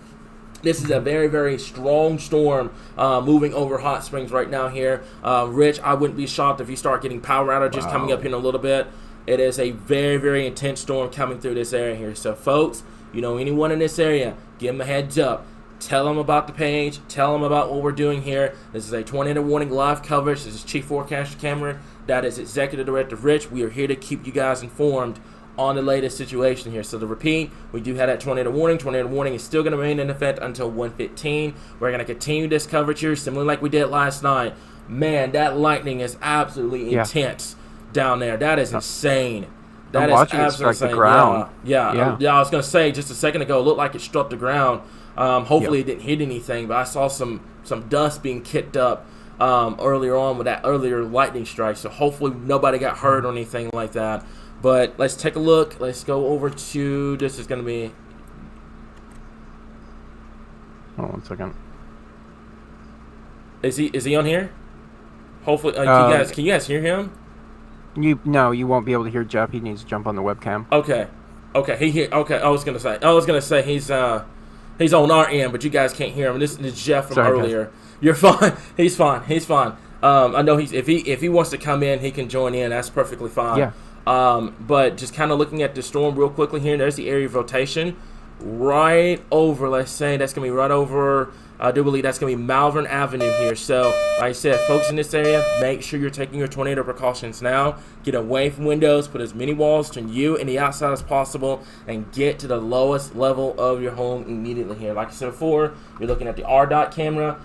This is a very, very strong storm moving over Hot Springs right now here. Rich, I wouldn't be shocked if you start getting power outages coming up in a little bit. It is a very, very intense storm coming through this area here. So, folks, you know anyone in this area, give them a heads up. Tell them about the page. Tell them about what we're doing here. This is a tornado warning live coverage. This is Chief Forecaster Cameron. That is Executive Director Rich. We are here to keep you guys informed on the latest situation here. So to repeat, we do have that tornado warning. Tornado warning is still going to remain in effect until 1:15. We're going to continue this coverage here, similar like we did last night. Man, that lightning is absolutely intense down there. That is insane. That is absolutely insane. The ground. Yeah. I was going to say just a second ago, it looked like it struck the ground. Hopefully it didn't hit anything, but I saw some dust being kicked up earlier on with that earlier lightning strike. So hopefully nobody got hurt or anything like that. But let's take a look. Let's go over to, this is going to be. Hold on 1 second. Is he on here? Hopefully, can you guys hear him? No, you won't be able to hear Jeff. He needs to jump on the webcam. Okay, he here. Okay, I was gonna say he's on our end, but you guys can't hear him. This is Jeff from earlier. Guys. You're fine. He's fine. I know if he wants to come in, he can join in. That's perfectly fine. Yeah. But just kind of looking at the storm real quickly here. There's the area of rotation right over. Let's say that's gonna be right over. I do believe that's going to be Malvern Avenue here. So, like I said, folks in this area, make sure you're taking your tornado precautions now. Get away from windows, put as many walls to you and the outside as possible, and get to the lowest level of your home immediately here. Like I said before, you're looking at the RDOT camera.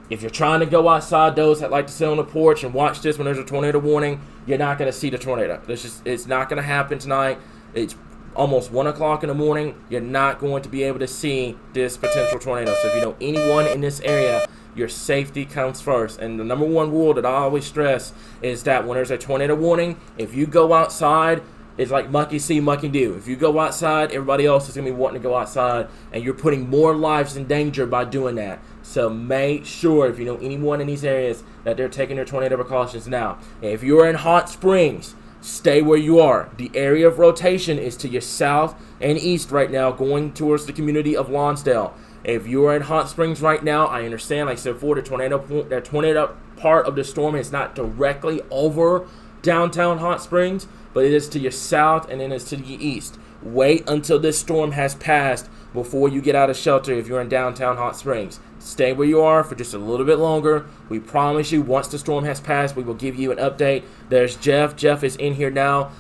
If you're trying to go outside, those that like to sit on the porch and watch this when there's a tornado warning, you're not going to see the tornado. It's not going to happen tonight. It's almost 1 o'clock in the morning. You're not going to be able to see this potential tornado. So if you know anyone in this area, your safety comes first. And the number one rule that I always stress is that when there's a tornado warning, if you go outside, it's like mucky see, mucky do. If you go outside, everybody else is going to be wanting to go outside, and you're putting more lives in danger by doing that. So make sure, if you know anyone in these areas, that they're taking their tornado precautions now. If you're in Hot Springs, stay where you are. The area of rotation is to your south and east right now, going towards the community of Lonsdale. If you are in Hot Springs right now, I understand, like I said before, the tornado part of the storm is not directly over downtown Hot Springs, but it is to your south and then it's to the east. Wait until this storm has passed before you get out of shelter if you're in downtown Hot Springs. Stay where you are for just a little bit longer. We promise you, once the storm has passed, we will give you an update. There's Jeff. Jeff is in here now.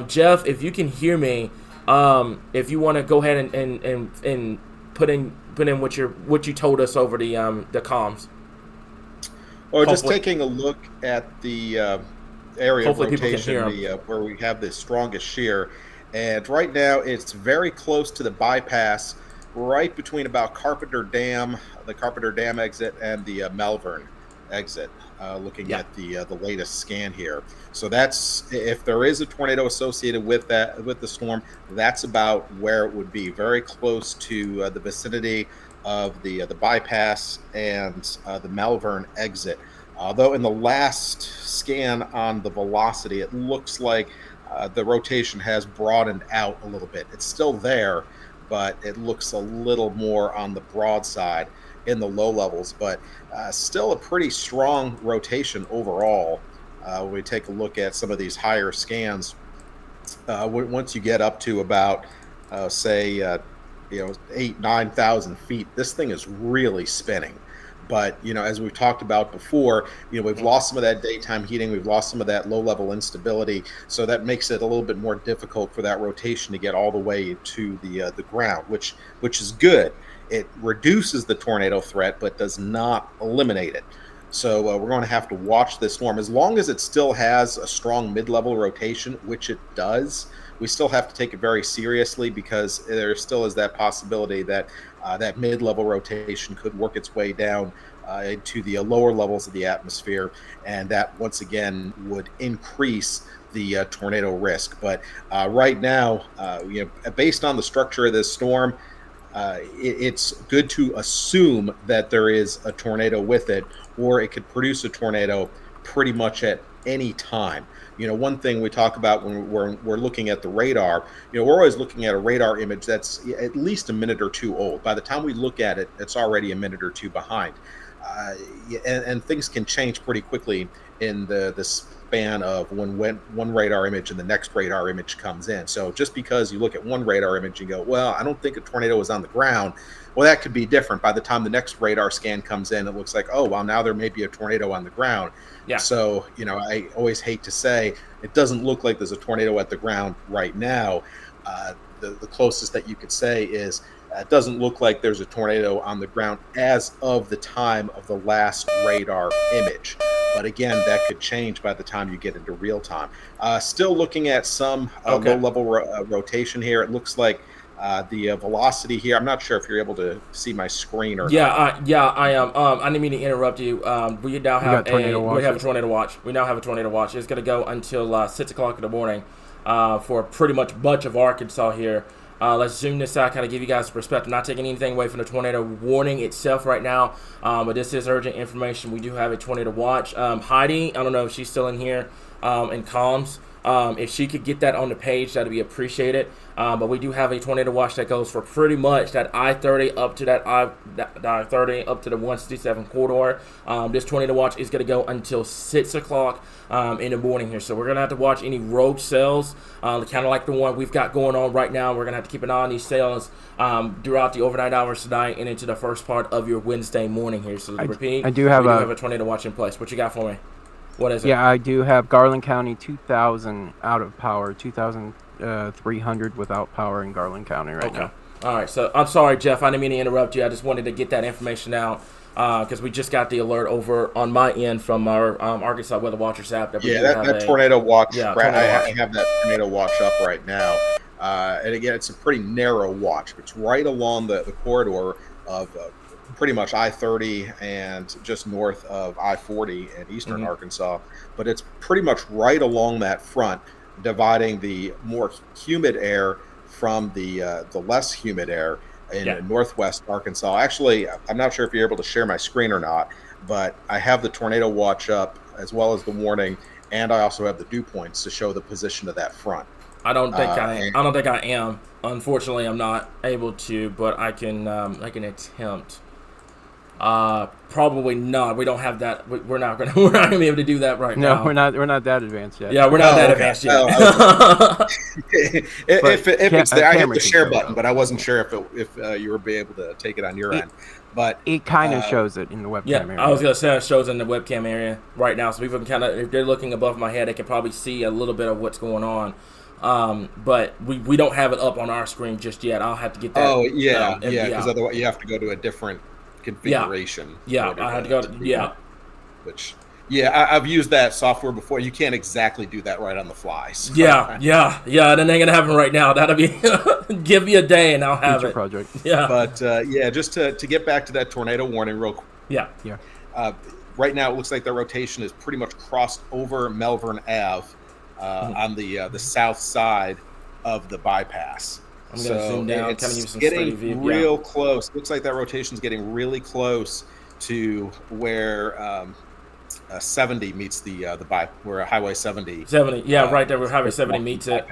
Jeff, if you can hear me, if you want to go ahead and put in what you told us over the comms. Or just taking a look at the area of rotation, where we have the strongest shear, and right now it's very close to the bypass, right between about Carpenter Dam, the Carpenter Dam exit, and the Malvern exit. Looking at the latest scan here, so that's, if there is a tornado associated with the storm, that's about where it would be, very close to the vicinity of the bypass and the Malvern exit. Though in the last scan on the velocity, it looks like the rotation has broadened out a little bit. It's still there, but it looks a little more on the broad side in the low levels, but still a pretty strong rotation overall. When we take a look at some of these higher scans, once you get up to about say 8,000-9,000 feet, this thing is really spinning. But as we've talked about before, we've lost some of that daytime heating, we've lost some of that low level instability, so that makes it a little bit more difficult for that rotation to get all the way to the ground, which is good. It reduces the tornado threat, but does not eliminate it. So we're going to have to watch this storm. As long as it still has a strong mid-level rotation, which it does, we still have to take it very seriously, because there still is that possibility that that mid-level rotation could work its way down to the lower levels of the atmosphere, and that once again would increase the tornado risk. But right now, based on the structure of this storm, it's good to assume that there is a tornado with it, or it could produce a tornado pretty much at any time. One thing we talk about when we're looking at the radar, we're always looking at a radar image that's at least a minute or two old. By the time we look at it, it's already a minute or two behind. and things can change pretty quickly in the span of when one radar image and the next radar image comes in. So just because you look at one radar image and go, well, I don't think a tornado is on the ground, well, that could be different. By the time the next radar scan comes in, it looks like, oh, well, now there may be a tornado on the ground. Yeah. So, I always hate to say it doesn't look like there's a tornado at the ground right now. The closest that you could say is it doesn't look like there's a tornado on the ground as of the time of the last radar image. But again, that could change by the time you get into real time. Still looking at some low-level rotation here. It looks like the velocity here. I'm not sure if you're able to see my screen or not. I am. I didn't mean to interrupt you. We now have a tornado watch. We now have a tornado watch. It's going to go until 6 o'clock in the morning for pretty much of Arkansas here. Let's zoom this out, kind of give you guys a perspective. Not taking anything away from the tornado warning itself right now, but this is urgent information. We do have a tornado watch. Heidi, I don't know if she's still in here in comms. If she could get that on the page, that'd be appreciated. But we do have a tornado watch that goes for pretty much that I-30 up to the I-30 up to the 167 corridor. This tornado watch is going to go until 6 o'clock in the morning here. So we're going to have to watch any rogue cells, kind of like the one we've got going on right now. We're going to have to keep an eye on these cells throughout the overnight hours tonight and into the first part of your Wednesday morning here. So to repeat, I do have we do have a tornado watch in place. What you got for me? What is it? Yeah, I do have Garland County 2,000 out of power, 2,300 without power in Garland County right now. All right, so I'm sorry, Jeff. I didn't mean to interrupt you. I just wanted to get that information out because we just got the alert over on my end from our Arkansas Weather Watchers app. That tornado watch. Yeah, I have that tornado watch up right now. And again, it's a pretty narrow watch. It's right along the corridor of pretty much I-30 and just north of I-40 in eastern Arkansas. But it's pretty much right along that front, dividing the more humid air from the less humid air in northwest Arkansas. Actually, I'm not sure if you're able to share my screen or not, but I have the tornado watch up as well as the warning, and I also have the dew points to show the position of that front. I don't think I am. Unfortunately, I'm not able to, but I can attempt. Probably not. We don't have that. We're not gonna be able to do that right now. No, we're not that advanced yet. Yeah, we're not that advanced yet. If it's there, I hit the share button, but I wasn't sure if you were able to take it on your end. But it kind of shows it in the webcam area. I was gonna say it shows in the webcam area right now, so people can kind of, if they're looking above my head, they can probably see a little bit of what's going on. But we don't have it up on our screen just yet. I'll have to get that. Oh yeah, because otherwise you have to go to a different configuration. Yeah, I had to go to Which I've used that software before. You can't exactly do that right on the fly. So. Yeah. That ain't gonna happen right now. That'll be give me a day and I'll have Future it. Project. Yeah. But just to get back to that tornado warning real quick. Yeah. Right now, it looks like the rotation is pretty much crossed over Melbourne Ave on the south side of the bypass. I'm going to zoom down, kind of use some getting real close. Looks like that rotation is getting really close to where 70 meets where Highway 70. 70, right there where Highway 70 meets it.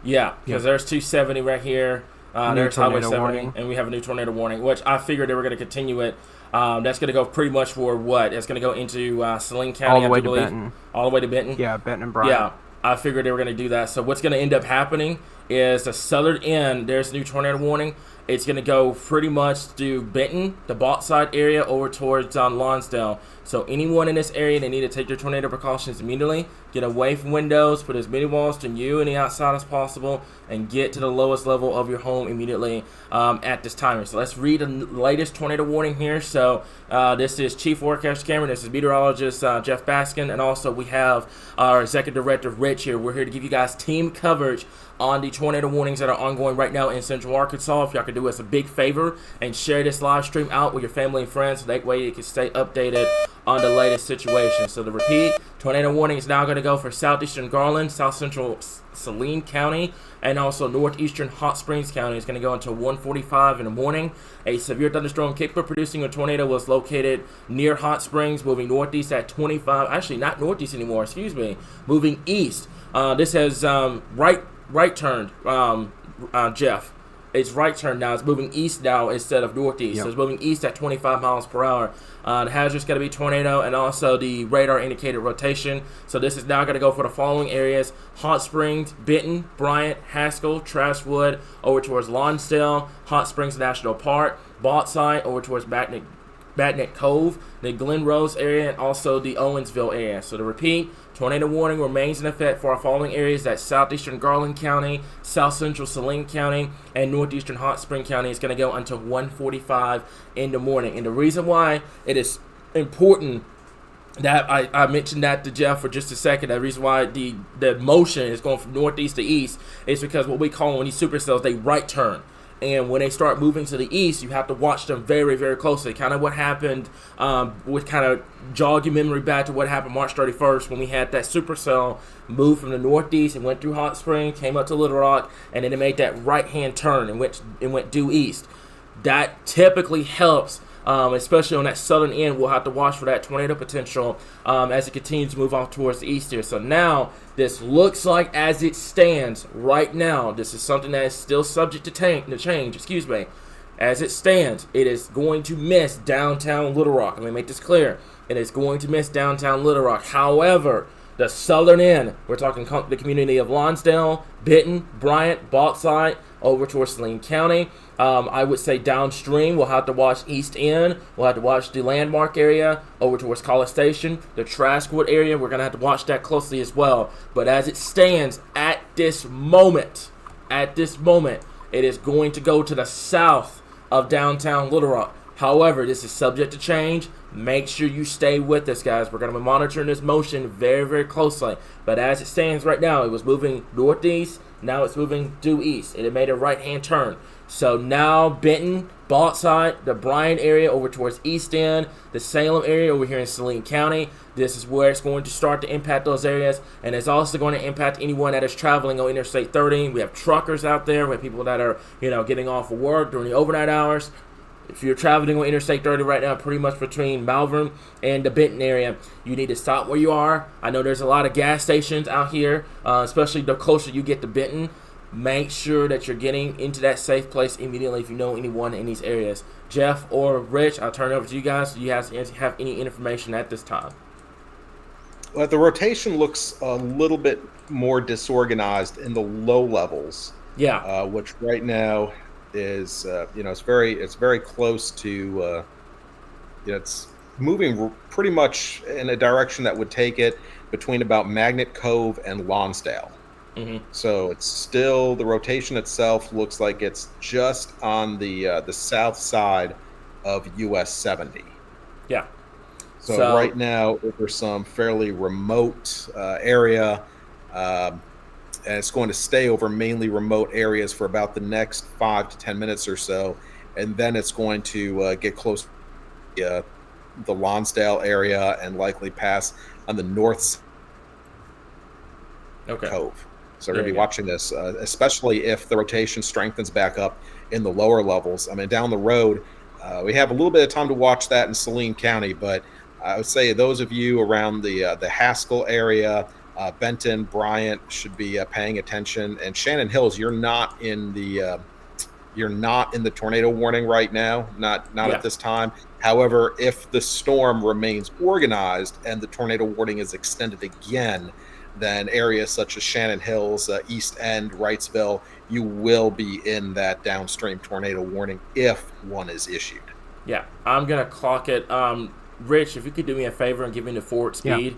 Yeah, because there's 270 right here. There's Highway 70, warning. And we have a new tornado warning, which I figured they were going to continue it. That's going to go pretty much for what? It's going to go into Saline County, all the way to Benton. All the way to Benton? Yeah, Benton and Bryant. Yeah, I figured they were going to do that. So what's going to end up happening is the southern end, there's a new tornado warning. It's going to go pretty much to Benton, the Bauxite area, over towards Lonsdale. So anyone in this area, they need to take their tornado precautions immediately. Get away from windows, put as many walls to you and the outside as possible, and get to the lowest level of your home immediately at this time. So let's read the latest tornado warning here. So this is Chief Forecaster Cameron, this is meteorologist Jeff Baskin, and also we have our Executive Director Rich here. We're here to give you guys team coverage on the tornado warnings that are ongoing right now in Central Arkansas. If y'all could do us a big favor and share this live stream out with your family and friends, so that way you can stay updated on the latest situation. So to repeat, tornado warning is now going to go for southeastern Garland, south central Saline County, and also northeastern Hot Springs County. It's going to go until 1:45 in the morning. A severe thunderstorm capable of producing a tornado was located near Hot Springs, moving northeast at 25. Actually, not northeast anymore. Excuse me. Moving east. This has right turned, Jeff. It's right turn now. It's moving east now instead of northeast. Yep. So it's moving east at 25 miles per hour. The hazard's going to be tornado and also the radar indicated rotation. So this is now going to go for the following areas: Hot Springs, Benton, Bryant, Haskell, Trashwood, over towards Lonsdale, Hot Springs National Park, Bauxite, over towards Batnet Cove, the Glen Rose area, and also the Owensville area. So to repeat, tornado warning remains in effect for our following areas: that's southeastern Garland County, south central Saline County, and northeastern Hot Spring County. It's going to go until 1:45 in the morning. And the reason why it is important that I mentioned that to Jeff for just a second, the reason why the motion is going from northeast to east is because what we call, when these supercells, they right turn. And when they start moving to the east, you have to watch them very, very closely. Kind of what happened, would kind of jog your memory back to what happened March 31st when we had that supercell move from the northeast and went through Hot Springs, came up to Little Rock, and then it made that right-hand turn and went due east. That typically helps, especially on that southern end. We'll have to watch for that tornado potential as it continues to move off towards the east here. So now, this looks like, as it stands right now, this is something that is still subject to change. As it stands, it is going to miss downtown Little Rock. Let me make this clear. It is going to miss downtown Little Rock. However, the southern end, we're talking the community of Lonsdale, Benton, Bryant, Bauxite, over towards Saline County. I would say downstream, we'll have to watch East End. We'll have to watch the Landmark area over towards College Station. The Trashwood area, we're going to have to watch that closely as well. But as it stands at this moment, it is going to go to the south of downtown Little Rock. However, this is subject to change. Make sure you stay with us, guys. We're going to be monitoring this motion very, very closely. But as it stands right now, it was moving northeast. Now it's moving due east. It made a right-hand turn. So now Benton, Bauxite, the Bryan area over towards East End, the Salem area over here in Saline County. This is where it's going to start to impact those areas. And it's also going to impact anyone that is traveling on Interstate 30. We have truckers out there. We have people that are, getting off of work during the overnight hours. If you're traveling on Interstate 30 right now, pretty much between Malvern and the Benton area, you need to stop where you are. I know there's a lot of gas stations out here, especially the closer you get to Benton. Make sure that you're getting into that safe place immediately if you know anyone in these areas. Jeff or Rich, I'll turn it over to you guys. Do you guys have any information at this time? Well, the rotation looks a little bit more disorganized in the low levels. Yeah. Which right now is it's very close to it's moving pretty much in a direction that would take it between about Magnet Cove and Lonsdale. Mm-hmm. So it's still, the rotation itself looks like it's just on the south side of US 70. Yeah. So right now over some fairly remote area. And it's going to stay over mainly remote areas for about the next 5 to 10 minutes or so. And then it's going to get close to the Lonsdale area and likely pass on the north Cove. So we're going to be watching this, especially if the rotation strengthens back up in the lower levels. I mean, down the road, we have a little bit of time to watch that in Saline County. But I would say those of you around the Haskell area, Benton, Bryant should be paying attention, and Shannon Hills, you're not in the tornado warning right now, not at this time. However, if the storm remains organized and the tornado warning is extended again, then areas such as Shannon Hills, East End, Wrightsville, you will be in that downstream tornado warning if one is issued. Yeah, I'm gonna clock it. Rich, if you could do me a favor and give me the forward speed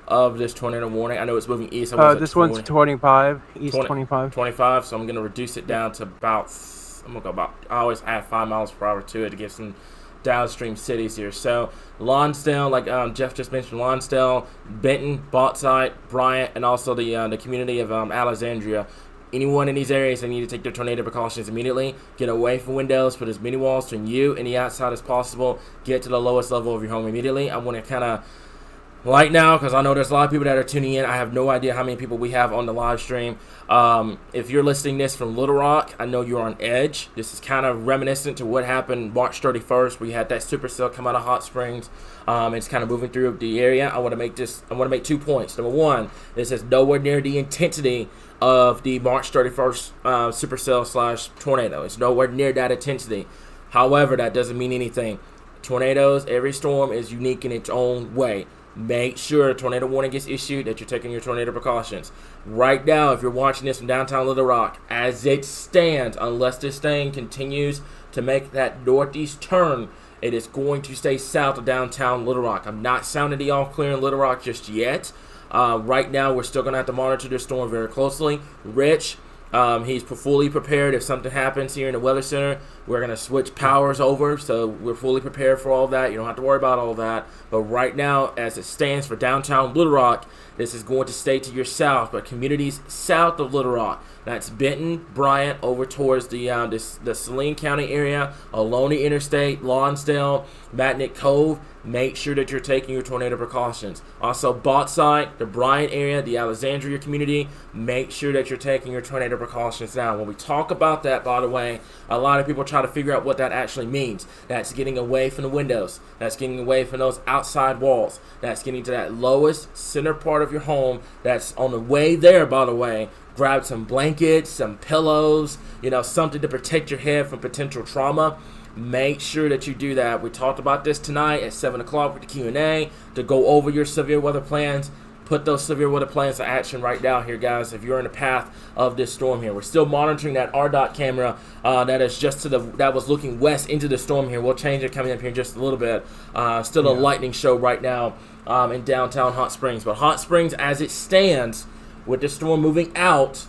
of this tornado warning. I know it's moving east. This one's 25, east 25. 25, so I'm going to reduce it down to about, I always add 5 miles per hour to it to get some downstream cities here. So Lonsdale, like Jeff just mentioned, Lonsdale, Benton, Bauxite, Bryant, and also the community of Alexandria. Anyone in these areas, they need to take their tornado precautions immediately. Get away from windows, put as many walls between you and the outside as possible. Get to the lowest level of your home immediately. I want to kind of right now, because I know there's a lot of people that are tuning in. I have no idea how many people we have on the live stream. If you're listening this from Little Rock, I know you're on edge. This is kind of reminiscent to what happened March 31st. We had that supercell come out of Hot Springs. It's kind of moving through the area. I want to make 2 points. Number one, this is nowhere near the intensity of the March 31st supercell / tornado. It's nowhere near that intensity. However, that doesn't mean anything. Tornadoes, every storm is unique in its own way. Make sure a tornado warning gets issued, that you're taking your tornado precautions. Right now, if you're watching this from downtown Little Rock, as it stands, unless this thing continues to make that northeast turn, it is going to stay south of downtown Little Rock. I'm not sounding the all clear in Little Rock just yet. Right now, we're still going to have to monitor this storm very closely. Rich, he's fully prepared if something happens here in the Weather Center. We're going to switch powers over, so we're fully prepared for all that. You don't have to worry about all that. But right now, as it stands for downtown Little Rock, this is going to stay to your south, but communities south of Little Rock, that's Benton, Bryant, over towards the Saline County area, Ohlone Interstate, Lonsdale, Matnick Cove. Make sure that you're taking your tornado precautions. Also, Bauxite, the Bryant area, the Alexandria community, make sure that you're taking your tornado precautions now. When we talk about that, by the way, a lot of people try to figure out what that actually means. That's getting away from the windows. That's getting away from those outside walls. That's getting to that lowest center part of your home. That's on the way there, by the way. Grab some blankets, some pillows, something to protect your head from potential trauma. Make sure that you do that. We talked about this tonight at 7 o'clock with the Q&A to go over your severe weather plans. Put those severe weather plans to action right now here, guys, if you're in the path of this storm here. We're still monitoring that RDOT camera that is just that was looking west into the storm here. We'll change it coming up here in just a little bit. Still a lightning show right now in downtown Hot Springs. But Hot Springs, as it stands, with the storm moving out,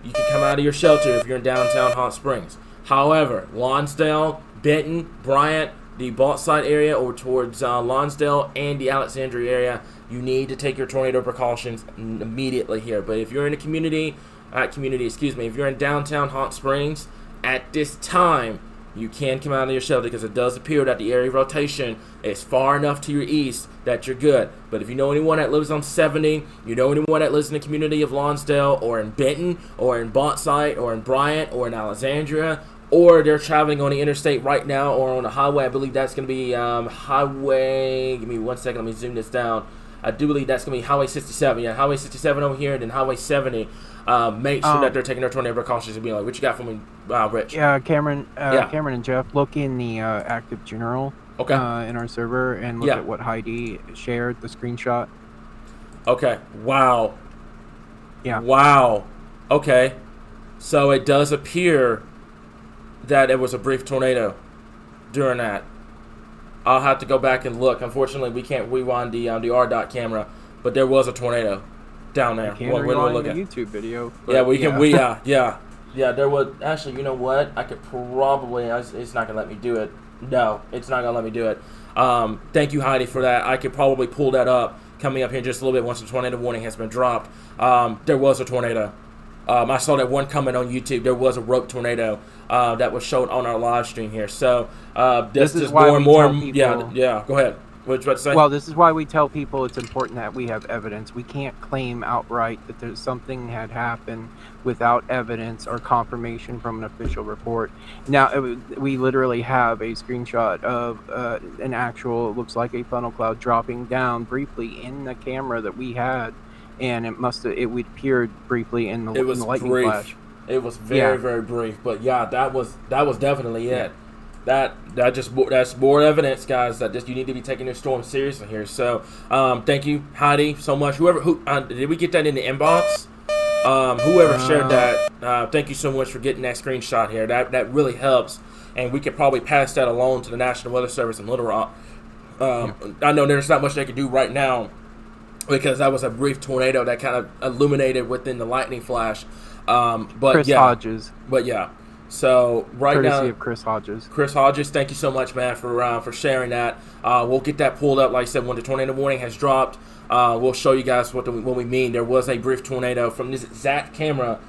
you can come out of your shelter if you're in downtown Hot Springs. However, Lonsdale, Benton, Bryant, the Bauxite area over towards Lonsdale and the Alexandria area, you need to take your tornado precautions immediately here. But if you're in a if you're in downtown Hot Springs at this time, you can come out of your shelter because it does appear that the area of rotation is far enough to your east that you're good. But if you know anyone that lives on 70, you know anyone that lives in the community of Lonsdale or in Benton or in Bauxite or in Bryant or in Alexandria, or they're traveling on the interstate right now or on the highway, I believe that's going to be highway, give me 1 second, let me zoom this down. I do believe that's going to be Highway 67. Yeah, Highway 67 over here, and then Highway 70. Make sure that they're taking their tornado precautions and being like, what you got for me, Rich? Yeah, Cameron and Jeff, look in the Active General in our server and look at what Heidi shared, the screenshot. Okay. Wow. Yeah. Wow. Okay. So it does appear that it was a brief tornado during that. I'll have to go back and look. Unfortunately, we can't rewind the RDOT camera, but there was a tornado down there. You can rewind the YouTube video. Yeah, we can. Yeah. There was actually. You know what? I could probably. It's not gonna let me do it. No, it's not gonna let me do it. Thank you, Heidi, for that. I could probably pull that up coming up here in just a little bit once the tornado warning has been dropped. There was a tornado. I saw that one comment on YouTube. There was a rope tornado that was shown on our live stream here. So this is more and more. Yeah. Go ahead. What you about to say? Well, this is why we tell people it's important that we have evidence. We can't claim outright that there's something had happened without evidence or confirmation from an official report. Now, we literally have a screenshot of an actual, looks like a funnel cloud dropping down briefly in the camera that we had. And it appeared briefly in the lightning flash. It was very brief, but yeah, that was definitely it. That's more evidence, guys, that you need to be taking this storm seriously here. So, thank you, Heidi, so much. Did we get that in the inbox? Whoever shared that, thank you so much for getting that screenshot here. That really helps, and we could probably pass that along to the National Weather Service in Little Rock. I know there's not much they can do right now, because that was a brief tornado that kind of illuminated within the lightning flash. But Chris Hodges. But yeah. So courtesy of Chris Hodges. Chris Hodges, thank you so much, man, for sharing that. We'll get that pulled up. Like I said, when the tornado warning has dropped, we'll show you guys what we mean. There was a brief tornado from this exact camera.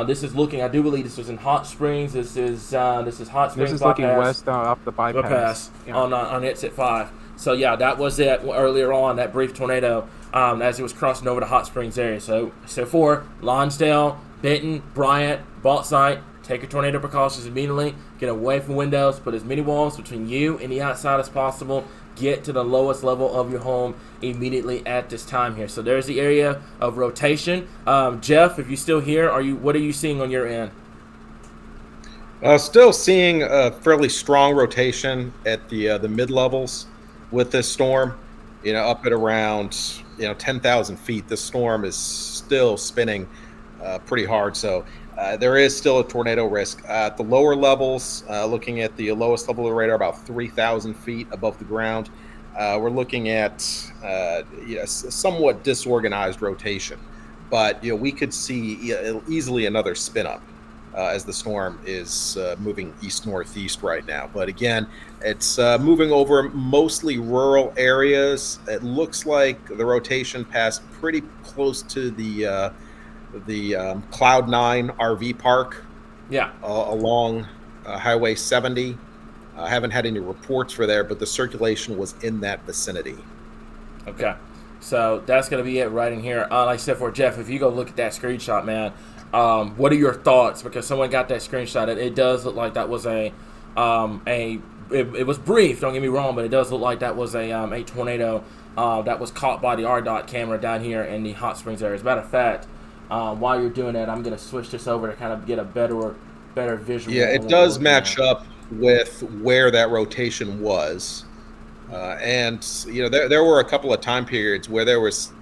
This is looking. I do believe this was in Hot Springs. This is Hot Springs. This is looking west off the bypass. On Exit 5. So yeah, that was it earlier on, that brief tornado as it was crossing over the Hot Springs area. So for Lonsdale, Benton, Bryant, Bauxite, take your tornado precautions immediately. Get away from windows. Put as many walls between you and the outside as possible. Get to the lowest level of your home immediately at this time here. So there's the area of rotation. Jeff, if you're still here, what are you seeing on your end? Still seeing a fairly strong rotation at the mid levels with this storm. Up at around 10,000 feet. This storm is still spinning pretty hard. So there is still a tornado risk at the lower levels. Looking at the lowest level of the radar, about 3,000 feet above the ground, we're looking at somewhat disorganized rotation, but we could see easily another spin up as the storm is moving east northeast right now. But again, it's moving over mostly rural areas. It looks like the rotation passed pretty close to the Cloud9 RV park. Yeah. Along Highway 70. I haven't had any reports for there, but the circulation was in that vicinity. Okay. So that's going to be it right in here. Like I said, for Jeff, if you go look at that screenshot, man, what are your thoughts? Because someone got that screenshot. It does look like that was it was brief, don't get me wrong, but it does look like that was a tornado that was caught by the RDOT camera down here in the Hot Springs area. As a matter of fact, while you're doing that, I'm going to switch this over to kind of get a better visual. Yeah, it does match up with where that rotation was. And there were a couple of time periods where there was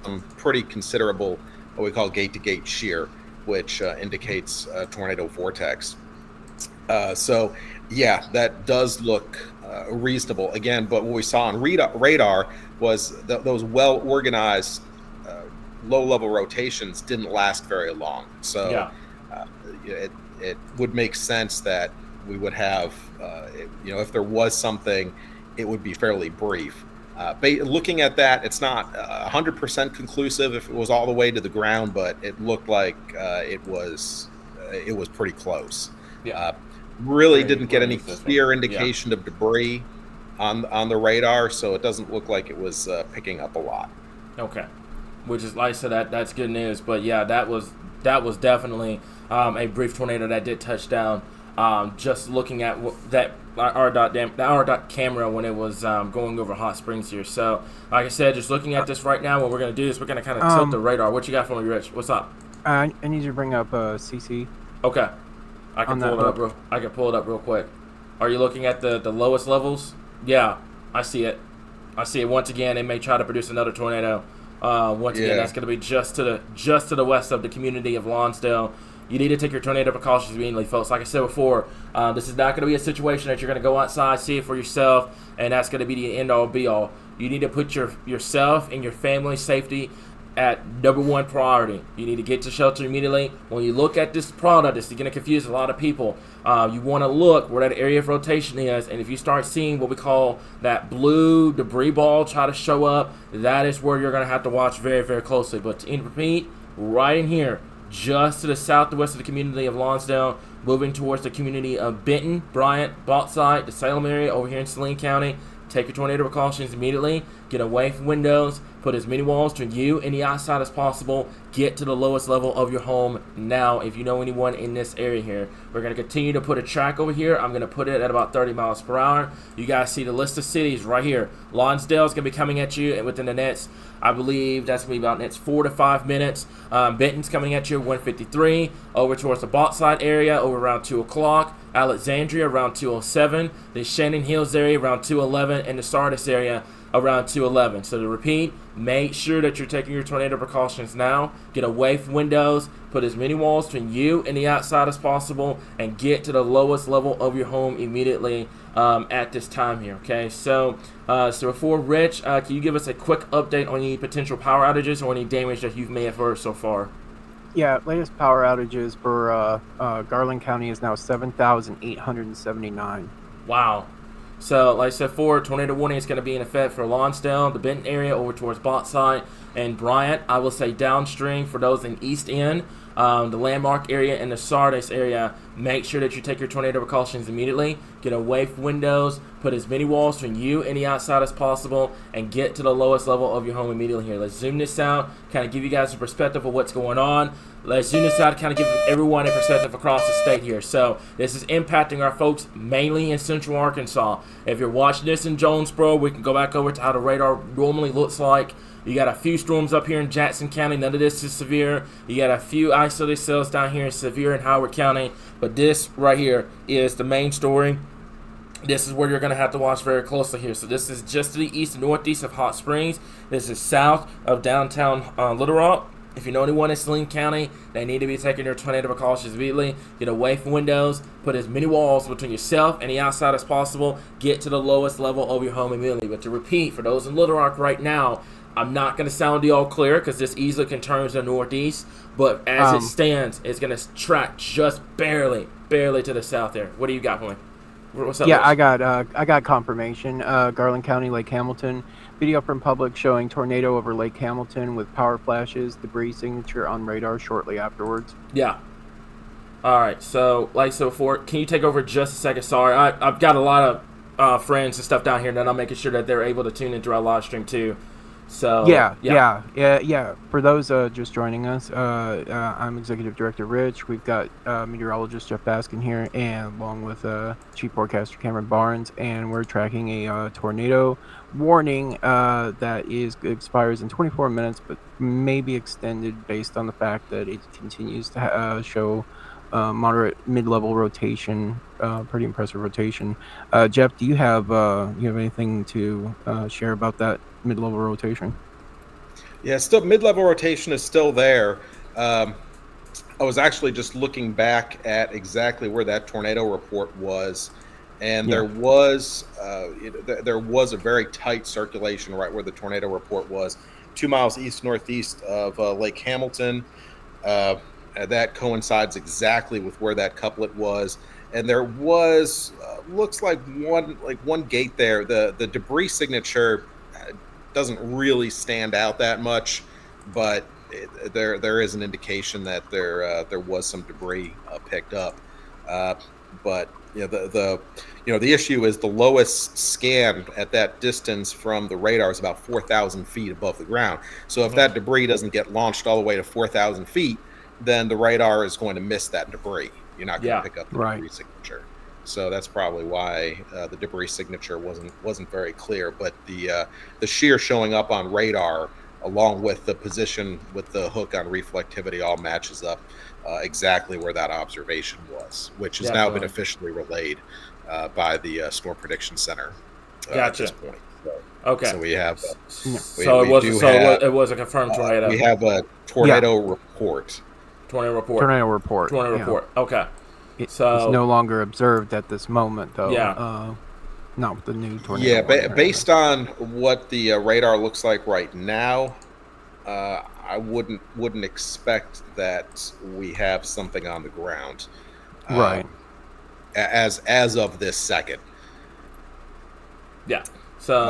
some pretty considerable what we call gate-to-gate shear, which indicates a tornado vortex. So yeah, that does look reasonable. Again, but what we saw on radar was those well-organized low-level rotations didn't last very long. So yeah. It would make sense that we would have, if there was something, it would be fairly brief. Looking at that, it's not 100% conclusive if it was all the way to the ground, but it looked like it was pretty close. Yeah. Really didn't get any clear indication of debris on the radar, so it doesn't look like it was picking up a lot. Okay, which is, like I said, that's good news. But yeah, that was definitely a brief tornado that did touch down. Just looking at that RDOT camera when it was going over Hot Springs here. So, like I said, just looking at this right now, what we're going to do is we're going to kind of tilt the radar. What you got for me, Rich? What's up? I need you to bring up CC. Okay. I can pull it up real quick. Are you looking at the lowest levels? Yeah, I see it. Once again, it may try to produce another tornado. Again, that's going to be just to the west of the community of Lonsdale. You need to take your tornado precautions immediately, folks. Like I said before, this is not going to be a situation that you're going to go outside, see it for yourself, and that's going to be the end-all, be-all. You need to put yourself and your family's safety at number one priority. You need to get to shelter immediately. When you look at this product, it's going to confuse a lot of people. You want to look where that area of rotation is, and if you start seeing what we call that blue debris ball try to show up, that is where you're going to have to watch very, very closely. But to repeat, right in here, just to the southwest of the community of Lonsdale, moving towards the community of Benton, Bryant, Bauxite, the Salem area over here in Saline County. Take your tornado precautions immediately. Get away from windows. Put as many walls between you and the outside as possible. Get to the lowest level of your home now if you know anyone in this area here. We're going to continue to put a track over here. I'm going to put it at about 30 miles per hour. You guys see the list of cities right here. Lonsdale is going to be coming at you within the next, I believe that's going to be about next 4 to 5 minutes. Benton's coming at you at 153. Over towards the Bauxite area over around 2 o'clock. Alexandria around 2:07, the Shannon Hills area around 2:11, and the Sardis area around 2:11. So to repeat, make sure that you're taking your tornado precautions now. Get away from windows, put as many walls between you and the outside as possible, and get to the lowest level of your home immediately at this time here. Okay, so before Rich, can you give us a quick update on any potential power outages or any damage that you may have heard so far? Yeah, latest power outages for Garland County is now 7,879. Wow. So, like I said before, tornado warning is going to be in effect for Lonsdale, the Benton area, over towards Bauxite and Bryant. I will say downstream for those in East End, the Landmark area and the Sardis area make sure that you take your tornado precautions immediately. Get away from windows, put as many walls between you and the outside as possible, and get to the lowest level of your home immediately here. Let's zoom this out, kind of give you guys a perspective of what's going on. Let's zoom this out, kind of give everyone a perspective across the state here. So this is impacting our folks mainly in central Arkansas. If you're watching this in Jonesboro, we can go back over to how the radar normally looks like. You got a few storms up here in Jackson County. None of this is severe. You got a few isolated cells down here in severe in Howard County. But this right here is the main story. This is where you're going to have to watch very closely here. So this is just to the east and northeast of Hot Springs. This is south of downtown Little Rock. If you know anyone in Saline County, they need to be taking their tornado precautions immediately. Get away from windows. Put as many walls between yourself and the outside as possible. Get to the lowest level of your home immediately. But to repeat, for those in Little Rock right now, I'm not going to sound you all clear because this easily can turn to the northeast. But as it stands, it's going to track just barely to the south there. What do you got for me? What's up, Yeah, Rich? I got confirmation. Garland County, Lake Hamilton. Video from public showing tornado over Lake Hamilton with power flashes, debris signature on radar shortly afterwards. Yeah. All right. So, like so before, can you take over just a second? Sorry, I've got a lot of friends and stuff down here, and I'm making sure that they're able to tune into our live stream too. So Yeah. For those just joining us, I'm Executive Director Rich. We've got meteorologist Jeff Baskin here, and along with Chief Forecaster Cameron Barnes, and we're tracking a tornado warning that expires in 24 minutes, but may be extended based on the fact that it continues to show moderate mid-level rotation, pretty impressive rotation. Jeff, do you have anything to share about that mid-level rotation? Yeah, still mid-level rotation is still there. I was actually just looking back at exactly where that tornado report was, and there was a very tight circulation right where the tornado report was, 2 miles east-northeast of Lake Hamilton. That coincides exactly with where that couplet was, and there was looks like one gate there. The debris signature doesn't really stand out that much, but there is an indication that there was some debris picked up. But the issue is the lowest scan at that distance from the radar is about 4,000 feet above the ground. So if that debris doesn't get launched all the way to 4,000 feet, then the radar is going to miss that debris. You're not going to pick up the debris signature. So that's probably why the debris signature wasn't very clear. But the shear showing up on radar, along with the position with the hook on reflectivity, all matches up exactly where that observation was, which has now been officially relayed by the Storm Prediction Center at this point. Okay. So we have. It was a confirmed tornado. We have a tornado report. Tornado report. Tornado report. Okay. It's no longer observed at this moment, though. Yeah. Not with the new tornado. Yeah, based on what the radar looks like right now, I wouldn't expect that we have something on the ground. Right. As of this second. Yeah. So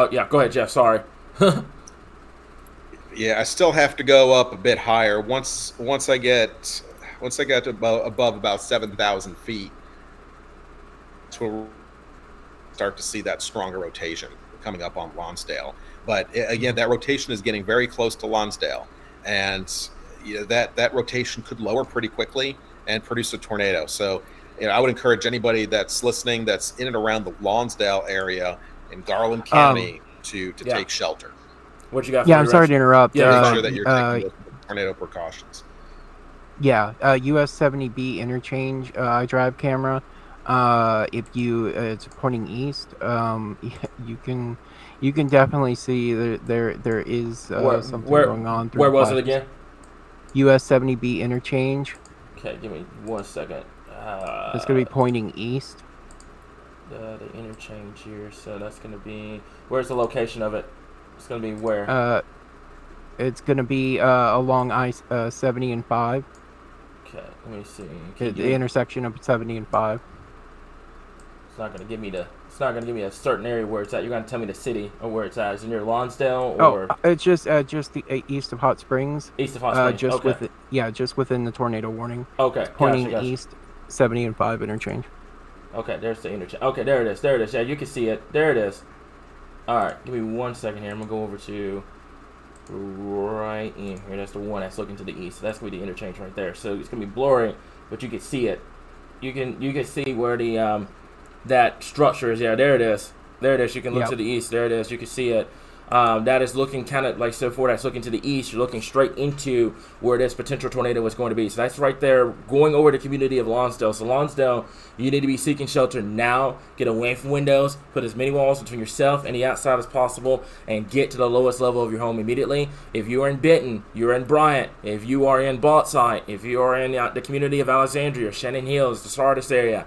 go ahead, Jeff. Sorry. Yeah, I still have to go up a bit higher. Once I get to above about 7,000 feet, to start to see that stronger rotation coming up on Lonsdale. But again, that rotation is getting very close to Lonsdale, and that rotation could lower pretty quickly and produce a tornado. So I would encourage anybody that's listening that's in and around the Lonsdale area in Garland County to take shelter. What you got? I'm sorry to interrupt. Make sure that you're taking tornado precautions. Yeah, US 70B interchange iDrive camera. If it's pointing east, you can definitely see there is something going on. Where was it again? US 70B interchange. Okay, give me 1 second. It's gonna be pointing east. The interchange here, so that's gonna be. Where's the location of it? It's gonna be where? It's gonna be along I-70 and 5. Okay, let me see. The intersection of 70 and 5. It's not gonna give me a certain area where it's at. You're gonna tell me the city or where it's at. Is it near Lonsdale or? Oh, it's just the east of Hot Springs. East of Hot Springs. Just within the tornado warning. Okay. It's pointing east. 70 and 5 interchange. Okay, there's the interchange. Okay, there it is. There it is. Yeah, you can see it. There it is. All right, give me 1 second here. I'm gonna go over to right in here. That's the one that's looking to the east. So that's gonna be the interchange right there. So it's gonna be blurry, but you can see it. You can see where the that structure is. Yeah, there it is. There it is. You can look Yep. to the east. There it is. You can see it. That is looking kind of like so for that's looking to the east. You're looking straight into where this potential tornado is going to be. So that's right there going over the community of Lonsdale. So Lonsdale, you need to be seeking shelter now. Get away from windows. Put as many walls between yourself and the outside as possible, and get to the lowest level of your home immediately. If you are in Benton, you're in Bryant. If you are in Bauxite, if you are in the community of Alexandria, Shannon Hills, the Sardis area,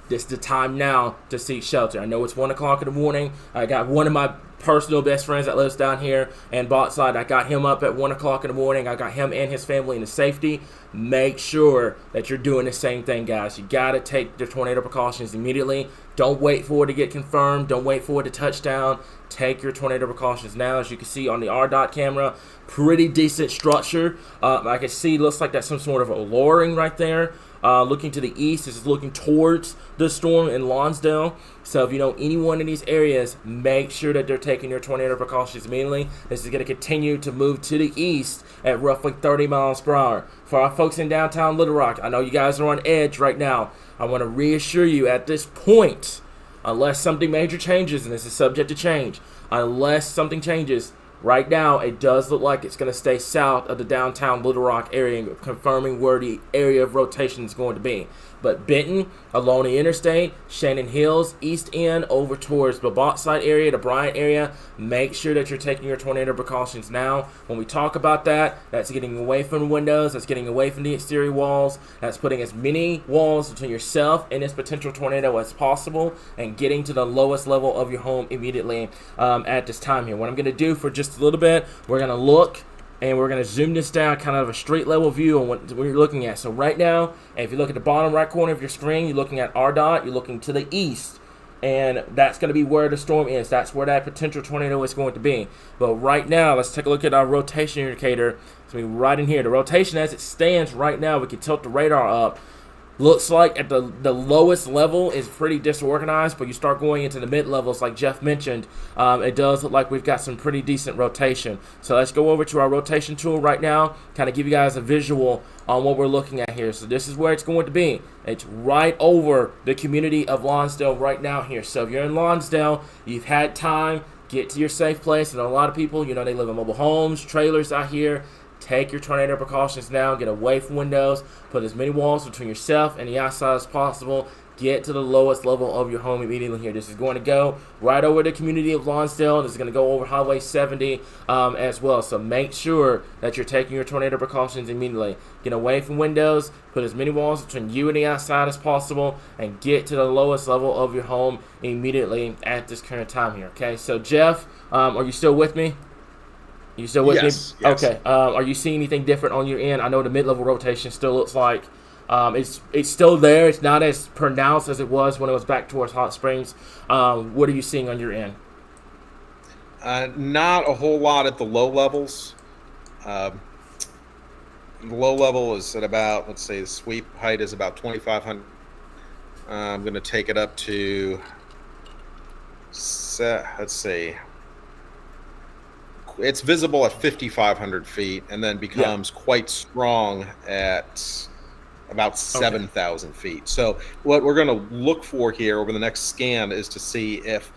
this is the time now to seek shelter. I know it's 1 o'clock in the morning. I got one of my personal best friends that lives down here in Bauxite. I got him up at 1 o'clock in the morning. I got him and his family into safety. Make sure that you're doing the same thing, guys. You got to take the tornado precautions immediately. Don't wait for it to get confirmed. Don't wait for it to touch down. Take your tornado precautions now. As you can see on the RDOT camera, pretty decent structure. I can see, looks like that's some sort of a lowering right there. Looking to the east, this is looking towards the storm in Lonsdale. So if you know anyone in these areas, make sure that they're taking their tornado precautions immediately. This is going to continue to move to the east at roughly 30 miles per hour. For our folks in downtown Little Rock, I know you guys are on edge right now. I want to reassure you at this point, unless something major changes, and this is subject to change, unless something changes, right now, it does look like it's going to stay south of the downtown Little Rock area, confirming where the area of rotation is going to be. But Benton, along the interstate, Shannon Hills, East End, over towards the Bauxite area, the Bryant area, make sure that you're taking your tornado precautions now. When we talk about that, that's getting away from the windows, that's getting away from the exterior walls, that's putting as many walls between yourself and this potential tornado as possible, and getting to the lowest level of your home immediately at this time here. What I'm going to do for just a little bit, we're going to look and we're going to zoom this down, kind of a street level view on what you're looking at. So right now, if you look at the bottom right corner of your screen, you're looking at RDOT, you're looking to the east, and that's going to be where the storm is. That's where that potential tornado is going to be. But right now, let's take a look at our rotation indicator. So right in here, the rotation as it stands right now, we can tilt the radar up. Looks like at the lowest level is pretty disorganized, but you start going into the mid levels like Jeff mentioned, it does look like we've got some pretty decent rotation. So let's go over to our rotation tool right now, kind of give you guys a visual on what we're looking at here. So this is where it's going to be. It's right over the community of Lonsdale right now here. So if you're in Lonsdale, you've had time, get to your safe place. And a lot of people, you know, they live in mobile homes, trailers out here. Take your tornado precautions now. Get away from windows. Put as many walls between yourself and the outside as possible. Get to the lowest level of your home immediately here. This is going to go right over the community of Lonsdale. This is going to go over Highway 70 as well. So make sure that you're taking your tornado precautions immediately. Get away from windows. Put as many walls between you and the outside as possible. And get to the lowest level of your home immediately at this current time here. Okay, so Jeff, are you still with me? You still with me? Yes. Okay. Are you seeing anything different on your end? I know the mid-level rotation still looks like it's still there. It's not as pronounced as it was when it was back towards Hot Springs. What are you seeing on your end? Not a whole lot at the low levels. The low level is at about, let's say the sweep height is about 2,500. I'm going to take it up to, let's see. It's visible at 5,500 feet and then becomes quite strong at about 7,000 feet. So what we're going to look for here over the next scan is to see if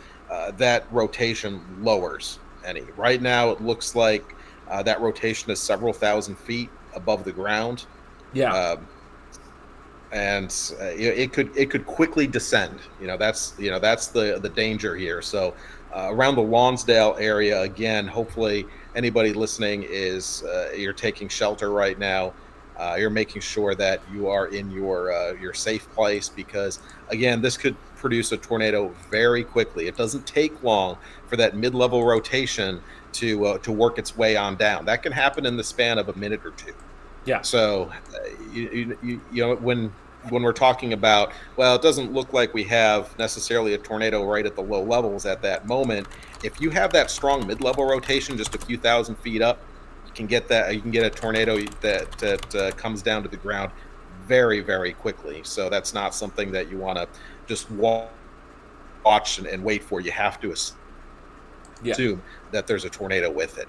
that rotation lowers any. Right now it looks like that rotation is several thousand feet above the ground. And it could quickly descend. That's the danger here. So around the Lonsdale area, again, hopefully anybody listening is you're taking shelter right now. You're making sure that you are in your safe place, because again, this could produce a tornado very quickly. It doesn't take long for that mid-level rotation to work its way on down. That can happen in the span of a minute or two. Yeah. So you know, when we're talking about, well, it doesn't look like we have necessarily a tornado right at the low levels at that moment. If you have that strong mid-level rotation just a few thousand feet up, you can get a tornado that comes down to the ground very, very quickly. So that's not something that you want to just watch and wait for. You have to assume that there's a tornado with it.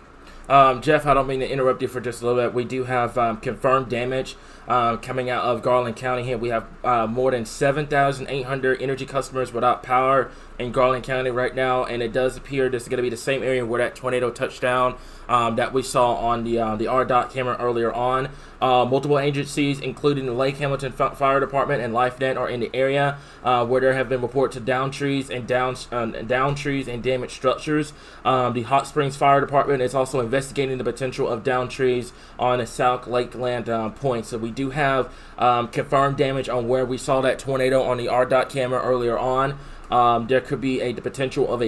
Jeff, I don't mean to interrupt you for just a little bit. We do have confirmed damage coming out of Garland County here. We have more than 7,800 energy customers without power in Garland County right now, and it does appear this is going to be the same area where that tornado touched down that we saw on the RDOT camera earlier on. Multiple agencies, including the Lake Hamilton Fire Department and LifeNet, are in the area where there have been reports of down trees and down trees and damaged structures. The Hot Springs Fire Department is also investigating the potential of down trees on the South Lakeland point. So we do have confirmed damage on where we saw that tornado on the RDOT camera earlier on. There could be the potential of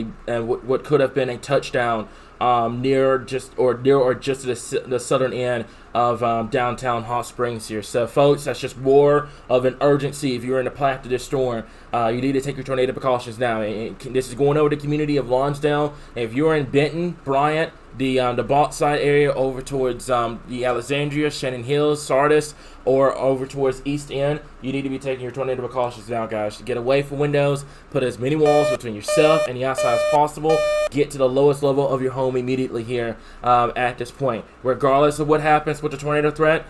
what could have been a touchdown near or just to the southern end of downtown Hot Springs here. So, folks, that's just more of an urgency. If you're in the path of this storm, you need to take your tornado precautions now. This is going over the community of Lonsdale. If you're in Benton, Bryant, the Bauxite area over towards the Alexandria, Shannon Hills, Sardis, or over towards East End, you need to be taking your tornado precautions now, guys. Get away from windows, put as many walls between yourself and the outside as possible. Get to the lowest level of your home immediately here at this point. Regardless of what happens with the tornado threat,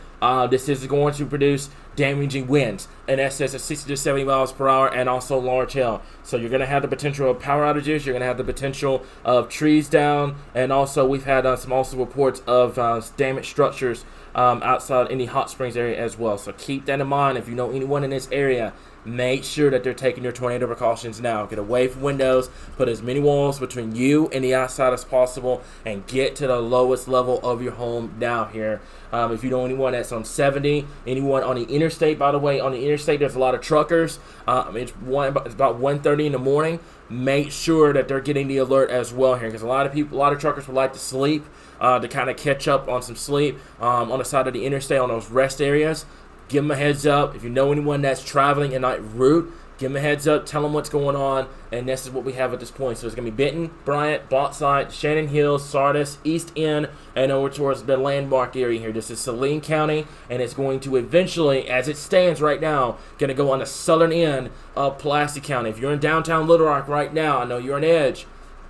this is going to produce damaging winds in excess of 60 to 70 miles per hour and also large hail. So you're going to have the potential of power outages. You're going to have the potential of trees down. And also we've had some reports of damaged structures outside in the Hot Springs area as well. So keep that in mind. If you know anyone in this area, make sure that they're taking their tornado precautions now. Get away from windows, put as many walls between you and the outside as possible, and get to the lowest level of your home now here. If you know anyone that's on 70, anyone on the interstate, by the way, on the interstate there's a lot of truckers. It's about 1:30 in the morning. Make sure that they're getting the alert as well here, because a lot of truckers would like to sleep to kind of catch up on some sleep on the side of the interstate on those rest areas. Give them a heads up. If you know anyone that's traveling in that route, give them a heads up. Tell them what's going on. And this is what we have at this point. So it's going to be Benton, Bryant, Bauxite, Shannon Hills, Sardis, East End, and over towards the Landmark area here. This is Saline County, and it's going to eventually, as it stands right now, going to go on the southern end of Pulaski County. If you're in downtown Little Rock right now, I know you're on edge.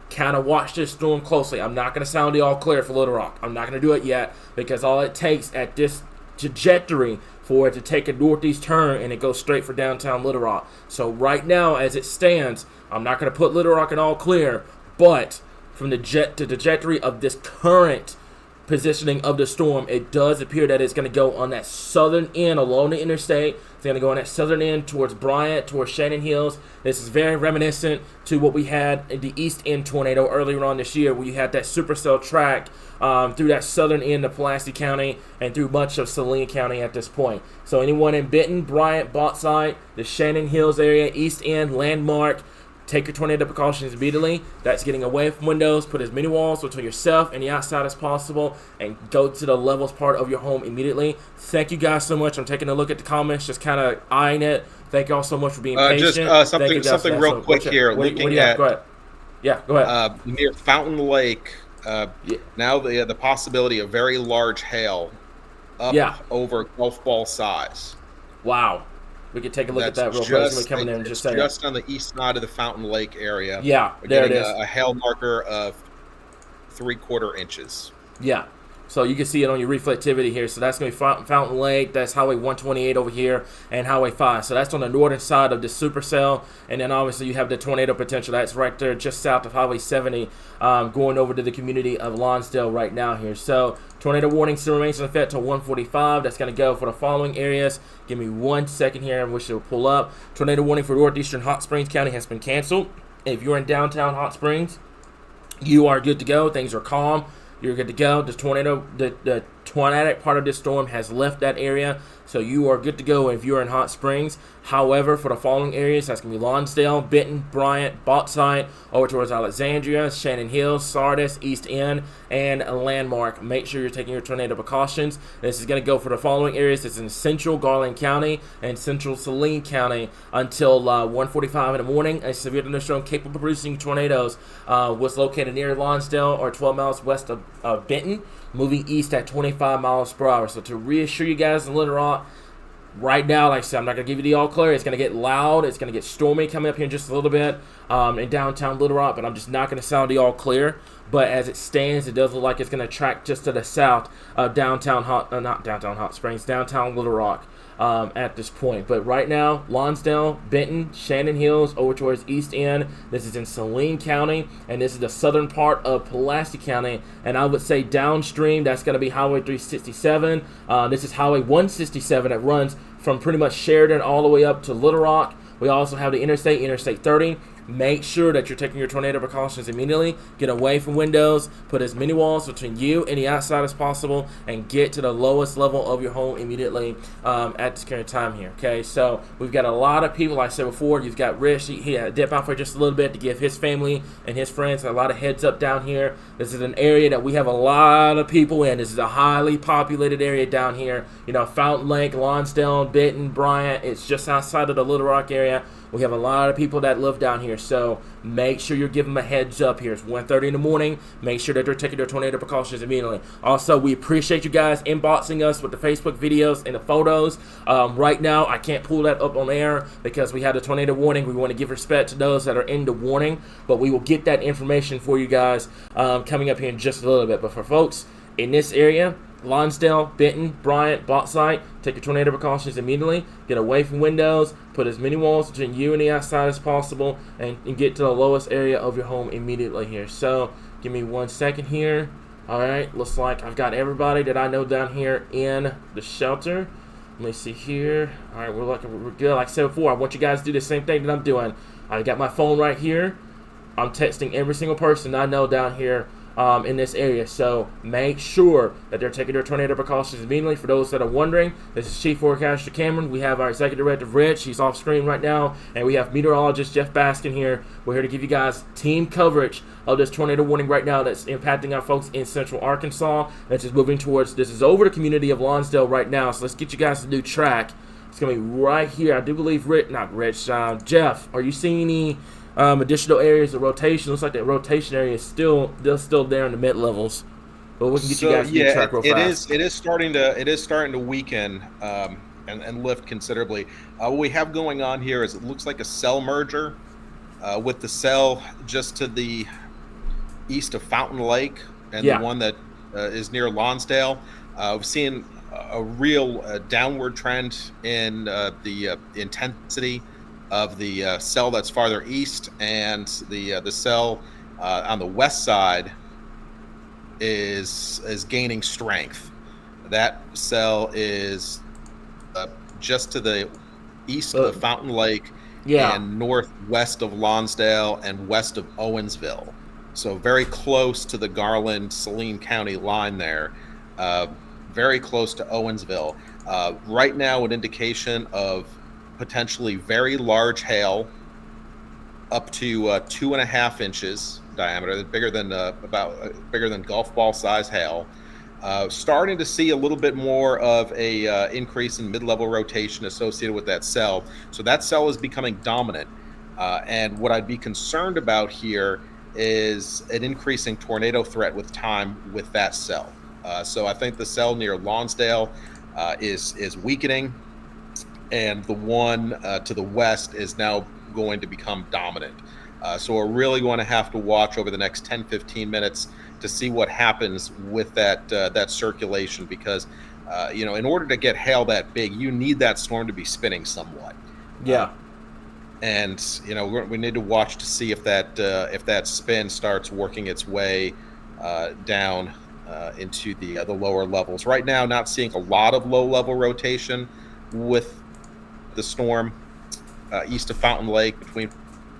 Kind of watch this storm closely. I'm not going to sound the all clear for Little Rock. I'm not going to do it yet, because all it takes at this trajectory for it to take a northeast turn and it goes straight for downtown Little Rock. So right now, as it stands, I'm not going to put Little Rock in all clear, but from the trajectory of this current positioning of the storm, it does appear that it's going to go on that southern end along the interstate. It's going to go on that southern end towards Bryant, towards Shannon Hills. This is very reminiscent to what we had in the East End tornado earlier on this year, where you had that supercell track through that southern end of Pulaski County and through much of Saline County at this point. So anyone in Benton, Bryant, Bauxite, the Shannon Hills area, East End, Landmark, take your tornado precautions immediately. That's getting away from windows. Put as many walls between yourself and the outside as possible, and go to the levels part of your home immediately. Thank you guys so much. I'm taking a look at the comments, just kind of eyeing it. Thank you all so much for being patient. Something real quick here. Looking at, go ahead. Yeah, go ahead. Near Fountain Lake, now the possibility of very large hail up over golf ball size. Wow. We could take a look at that real quick. Coming in and just saying. Just on the east side of the Fountain Lake area. Yeah, there it is. A hail marker of 3/4 inches. Yeah. So you can see it on your reflectivity here. So that's going to be Fountain Lake. That's Highway 128 over here and Highway 5. So that's on the northern side of the supercell. And then obviously you have the tornado potential. That's right there just south of Highway 70 going over to the community of Lonsdale right now here. So tornado warning still remains in effect till 1:45. That's going to go for the following areas. Give me 1 second here. I wish it would pull up. Tornado warning for northeastern Hot Springs County has been canceled. If you're in downtown Hot Springs, you are good to go. Things are calm. You're good to go. The tornadic part of this storm has left that area, so you are good to go if you're in Hot Springs. However, for the following areas, that's going to be Lonsdale, Benton, Bryant, Bauxite, over towards Alexandria, Shannon Hills, Sardis, East End, and Landmark. Make sure you're taking your tornado precautions. This is going to go for the following areas. It's in central Garland County and central Saline County until 1:45 in the morning. A severe thunderstorm capable of producing tornadoes was located near Lonsdale or 12 miles west of Benton, moving east at 25 miles per hour. So to reassure you guys in Little Rock, right now, like I said, I'm not going to give you the all clear. It's going to get loud. It's going to get stormy coming up here in just a little bit in downtown Little Rock, but I'm just not going to sound the all clear. But as it stands, it does look like it's going to track just to the south of downtown Hot Springs, downtown Little Rock at this point. But right now, Lonsdale, Benton, Shannon Hills, over towards East End. This is in Saline County, and this is the southern part of Pulaski County. And I would say downstream, that's going to be Highway 367. This is Highway 167 that runs from pretty much Sheridan all the way up to Little Rock. We also have the Interstate 30. Make sure that you're taking your tornado precautions immediately. Get away from windows. Put as many walls between you and the outside as possible, and get to the lowest level of your home immediately at this current time here. Okay, so we've got a lot of people. Like I said before, you've got Rich. He had to dip out for just a little bit to give his family and his friends a lot of heads up down here. This is an area that we have a lot of people in. This is a highly populated area down here. You know, Fountain Lake, Lonsdale, Benton, Bryant. It's just outside of the Little Rock area. We have a lot of people that live down here, so make sure you're giving them a heads up here. It's 1:30 in the morning. Make sure that they're taking their tornado precautions immediately. Also, we appreciate you guys inboxing us with the Facebook videos and the photos. Right now, I can't pull that up on air because we had a tornado warning. We want to give respect to those that are in the warning, but we will get that information for you guys coming up here in just a little bit. But for folks in this area, Lonsdale, Benton, Bryant, Bauxite, take your tornado precautions immediately. Get away from windows. Put as many walls between you and the outside as possible, and get to the lowest area of your home immediately here. So give me 1 second here. All right, looks like I've got everybody that I know down here in the shelter. Let me see here. All right, we're good. Like I said before, I want you guys to do the same thing that I'm doing. I got my phone right here. I'm texting every single person I know down here in this area. So make sure that they're taking their tornado precautions immediately. For those that are wondering, this is Chief Forecaster Cameron. We have our Executive Director Rich. He's off screen right now. And we have meteorologist Jeff Baskin here. We're here to give you guys team coverage of this tornado warning right now that's impacting our folks in central Arkansas. This is moving towards, this is over the community of Lonsdale right now. So let's get you guys a new track. It's going to be right here. I do believe Jeff, are you seeing any additional areas of rotation? Looks like that rotation area is still there in the mid levels, but we can get you guys to track real fast. It is starting to weaken and lift considerably. What we have going on here is it looks like a cell merger with the cell just to the east of Fountain Lake and the one that is near Lonsdale. We've seen a real downward trend in the intensity of the cell that's farther east, and the cell on the west side is gaining strength. That cell is just to the east of Fountain Lake and northwest of Lonsdale and west of Owensville. So very close to the Garland-Saline County line there, very close to Owensville. Right now, an indication of potentially very large hail up to 2.5 inches diameter, bigger than golf ball size hail. Starting to see a little bit more of a increase in mid-level rotation associated with that cell. So that cell is becoming dominant. And what I'd be concerned about here is an increasing tornado threat with time with that cell. So I think the cell near Lonsdale is weakening, and the one to the west is now going to become dominant. So we're really going to have to watch over the next 10-15 minutes to see what happens with that circulation, because in order to get hail that big, you need that storm to be spinning somewhat. And we need to watch to see if that spin starts working its way down into the lower levels. Right now, not seeing a lot of low level rotation with the storm east of Fountain Lake, between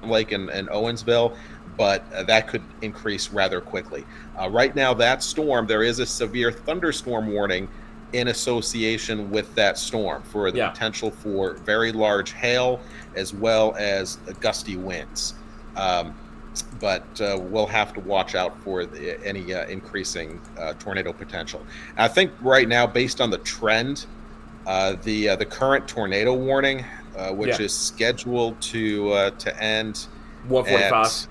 Lake and Owensville, but that could increase rather quickly. Right now, that storm, there is a severe thunderstorm warning in association with that storm for the potential for very large hail as well as gusty winds. But we'll have to watch out for any increasing tornado potential. And I think right now, based on the trend, the current tornado warning, which is scheduled to end 1:45.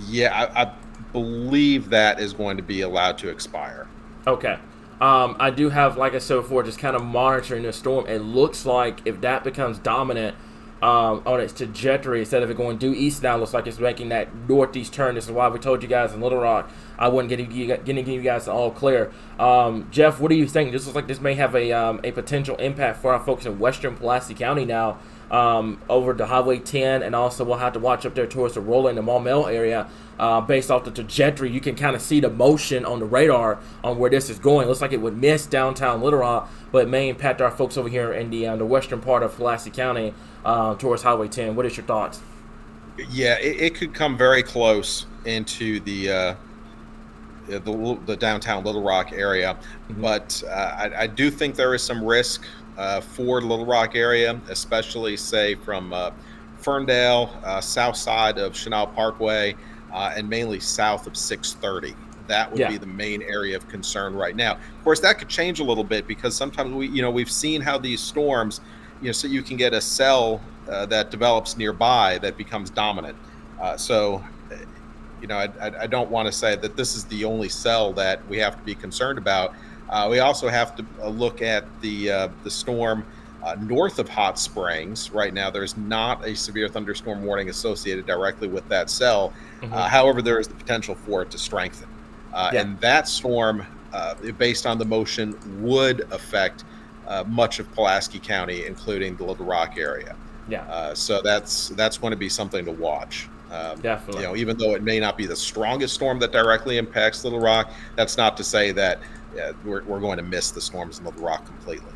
I believe that is going to be allowed to expire. Okay. I do have, like I said before, just kind of monitoring the storm. It looks like if that becomes dominant on its trajectory, instead of it going due east now, looks like it's making that northeast turn. This is why we told you guys in Little Rock I wasn't getting you guys all clear. Jeff, what do you think? This looks like this may have a potential impact for our folks in western Pulaski County now, over to Highway 10, and also we'll have to watch up there towards the Rolling and Maumelle area. Based off the trajectory, you can kind of see the motion on the radar on where this is going. It looks like it would miss downtown Little Rock, but it may impact our folks over here in the western part of Pulaski County towards Highway 10. What is your thoughts? Yeah, it could come very close into the downtown Little Rock area, but I do think there is some risk for Little Rock area, especially say from Ferndale, south side of Chenal Parkway, and mainly south of 630. That would be the main area of concern right now. Of course, that could change a little bit because sometimes we've seen how these storms, so you can get a cell that develops nearby that becomes dominant. I don't want to say that this is the only cell that we have to be concerned about. We also have to look at the storm north of Hot Springs. Right now, there's not a severe thunderstorm warning associated directly with that cell. However, there is the potential for it to strengthen. And that storm, based on the motion, would affect much of Pulaski County, including the Little Rock area. So that's going to be something to watch. Definitely. Even though it may not be the strongest storm that directly impacts Little Rock, that's not to say that we're going to miss the storms in Little Rock completely.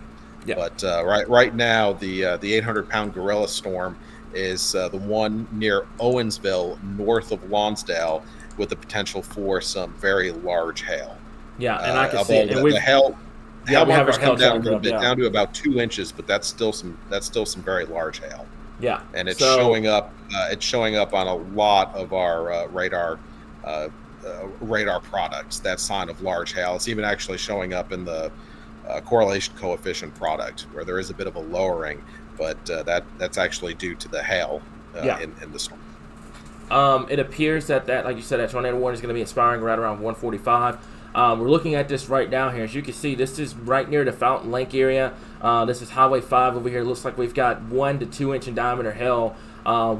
But right now, the 800-pound gorilla storm is the one near Owensville, north of Lonsdale, with the potential for some very large hail. And I can see it. The hail markers come down a little bit, down to about 2 inches, but that's still some very large hail. And it's showing up. It's showing up on a lot of our radar products. That sign of large hail. It's even actually showing up in the correlation coefficient product, where there is a bit of a lowering, but that's actually due to the hail in the storm. It appears that like you said, that tornado warning is going to be expiring right around 1:45. We're looking at this right now here. As you can see, this is right near the Fountain Lake area. This is Highway 5 over here. It looks like we've got 1 to 2 inch in diameter hail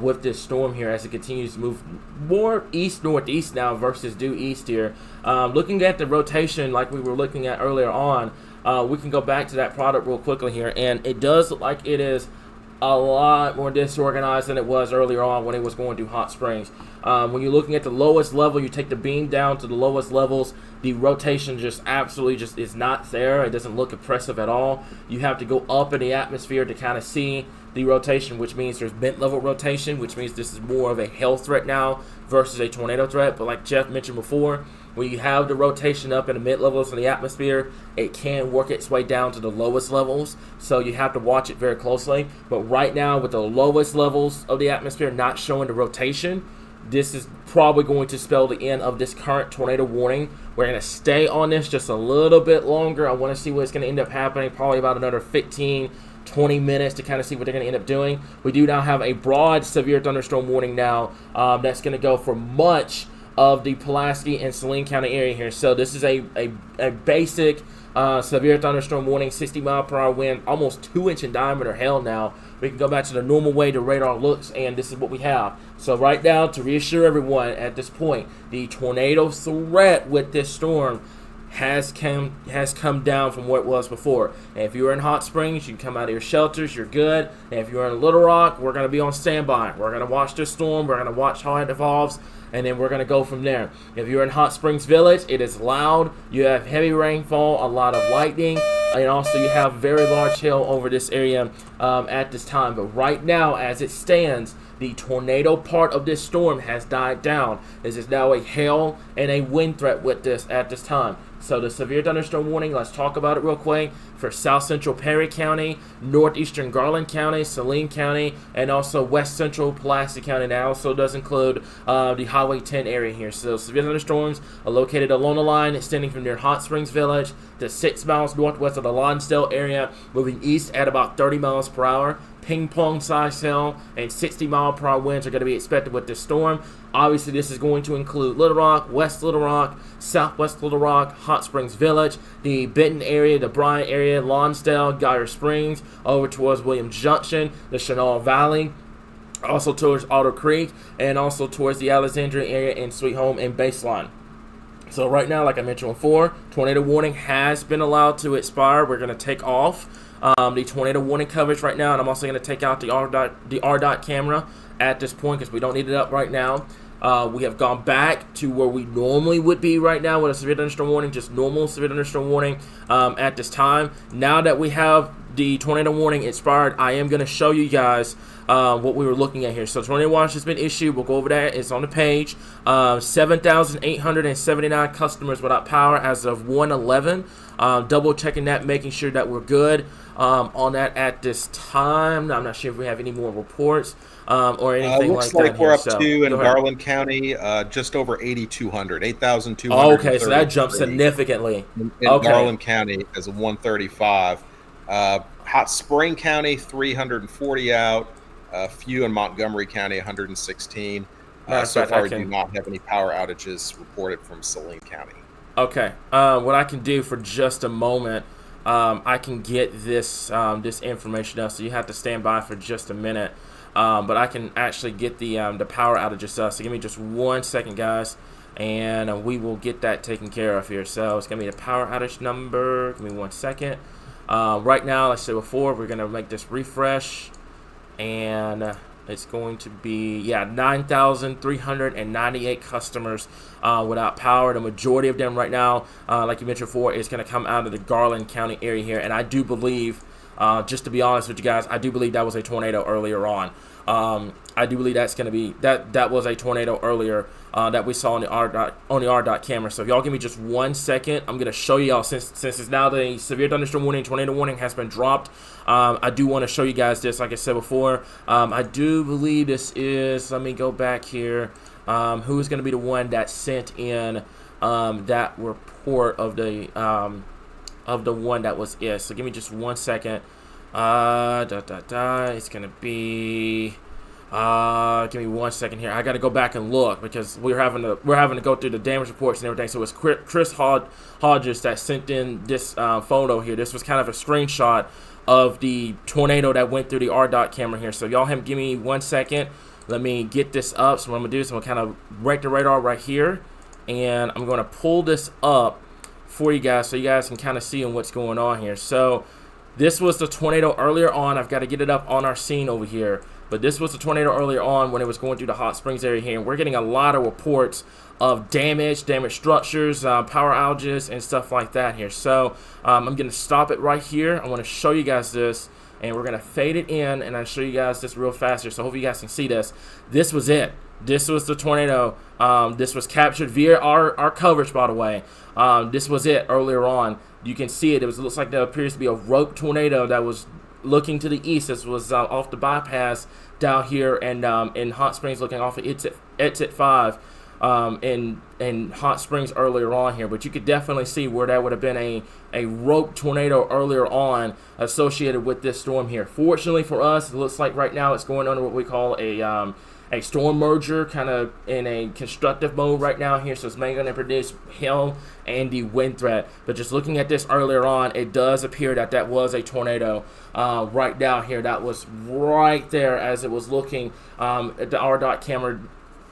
with this storm here as it continues to move more east-northeast now versus due east here. Looking at the rotation like we were looking at earlier on, we can go back to that product real quickly here, and it does look like it is a lot more disorganized than it was earlier on when it was going to Hot Springs. When you're looking at the lowest level, you take the beam down to the lowest levels, the rotation just absolutely is not there. It doesn't look impressive at all. You have to go up in the atmosphere to kind of see the rotation, which means there's bent level rotation, which means this is more of a hail threat now versus a tornado threat. But like Jeff mentioned before, when you have the rotation up in the mid levels of the atmosphere, it can work its way down to the lowest levels, so you have to watch it very closely. But right now, with the lowest levels of the atmosphere not showing the rotation, this is probably going to spell the end of this current tornado warning. We're going to stay on this just a little bit longer. I want to see what's going to end up happening, probably about another 15 20 minutes to kind of see what they're going to end up doing. We do now have a broad severe thunderstorm warning now that's going to go for much of the Pulaski and Saline County area here. So this is a basic severe thunderstorm warning, 60-mile-per-hour wind, almost 2-inch in diameter hail now. We can go back to the normal way the radar looks, and this is what we have. So right now, to reassure everyone at this point, the tornado threat with this storm has come down from what it was before. And if you're in Hot Springs, you can come out of your shelters, you're good. And if you're in Little Rock, we're going to be on standby. We're going to watch this storm, we're going to watch how it evolves, and then we're going to go from there. If you're in Hot Springs Village, it is loud, you have heavy rainfall, a lot of lightning, and also you have very large hail over this area at this time. But right now, as it stands, the tornado part of this storm has died down. This is now a hail and a wind threat with this at this time. So the severe thunderstorm warning, let's talk about it real quick, for south central Perry County, northeastern Garland County, Saline County, and also west central Pulaski County. That also does include the Highway 10 area here. So severe thunderstorms are located along the line extending from near Hot Springs Village to 6 miles northwest of the Lonsdale area, moving east at about 30 miles per hour. ping pong size hail and 60-mile-per-hour winds are going to be expected with this storm. Obviously, this is going to include Little Rock, West Little Rock, Southwest Little Rock, Hot Springs Village, the Benton area, the Bryan area, Lonsdale, Geyer Springs, over towards Williams Junction, the Chenal Valley, also towards Otter Creek, and also towards the Alexandria area and Sweet Home and Baseline. So right now, like I mentioned before, tornado warning has been allowed to expire. We're going to take off the tornado warning coverage right now, and I'm also going to take out the RDOT camera at this point because we don't need it up right now. We have gone back to where we normally would be right now with a severe thunderstorm warning, just normal severe thunderstorm warning at this time. Now that we have the tornado warning expired, I am going to show you guys what we were looking at here. So tornado watch has been issued. We'll go over that. It's on the page. 7,879 customers without power as of 1/11. Double checking that, making sure that we're good on that at this time. I'm not sure if we have any more reports or anything looks like like that. we're here. up to in Garland County just over 8,200, 8,200. Oh, okay, so that jumped significantly. In Okay. Garland County as of 135. Hot Spring County 340 out. A few in Montgomery County 116. So far, we do not have any power outages reported from Saline County. Okay. What I can do for just a moment, I can get this this information up. So you have to stand by for just a minute. But I can actually get the power outages up. So give me just 1 second, guys, and we will get that taken care of here. So it's gonna be the power outage number. Give me 1 second. Right now, like I said before, we're gonna make this refresh, and it's going to be 9,398 customers without power. The majority of them right now, like you mentioned before, is going to come out of the Garland County area here. And I do believe, just to be honest with you guys, I do believe that was a tornado earlier on. I do believe that's going to be that was a tornado earlier that we saw on the RDOT camera. So if y'all give me just 1 second, I'm going to show y'all, since it's now the severe thunderstorm warning, tornado warning has been dropped. I do want to show you guys this, like I said before. I do believe this is, let me go back here, who is going to be the one that sent in that report of the one that was it. So give me just 1 second. It's going to be... give me 1 second here. I got to go back and look because we're having to go through the damage reports and everything. So it's Chris Hodges that sent in this photo here. This was kind of a screenshot of the tornado that went through the RDOT camera here. So y'all give me 1 second. Let me get this up. So what I'm gonna do is I'm gonna kind of break the radar right here, and I'm gonna pull this up for you guys so you guys can kind of see what's going on here. So this was the tornado earlier on. I've got to get it up on our scene over here. But this was the tornado earlier on when it was going through the Hot Springs area here. And we're getting a lot of reports of damaged structures, power outages, and stuff like that here. So I'm going to stop it right here. I want to show you guys this. And we're going to fade it in. And I'll show you guys this real fast here. So hopefully you guys can see this. This was it. This was the tornado. This was captured via our coverage, by the way. This was it earlier on. You can see it. It looks like there appears to be a rogue tornado that was looking to the east. This was off the bypass down here and in Hot Springs, looking off of exit 5 in Hot Springs earlier on here. But you could definitely see where that would have been a rogue tornado earlier on associated with this storm here. Fortunately for us, it looks like right now it's going under what we call a storm merger, kind of in a constructive mode right now here. So it's mainly going to produce hail and the wind threat. But just looking at this earlier on, it does appear that was a tornado right down here. That was right there as it was looking at the RDOT camera.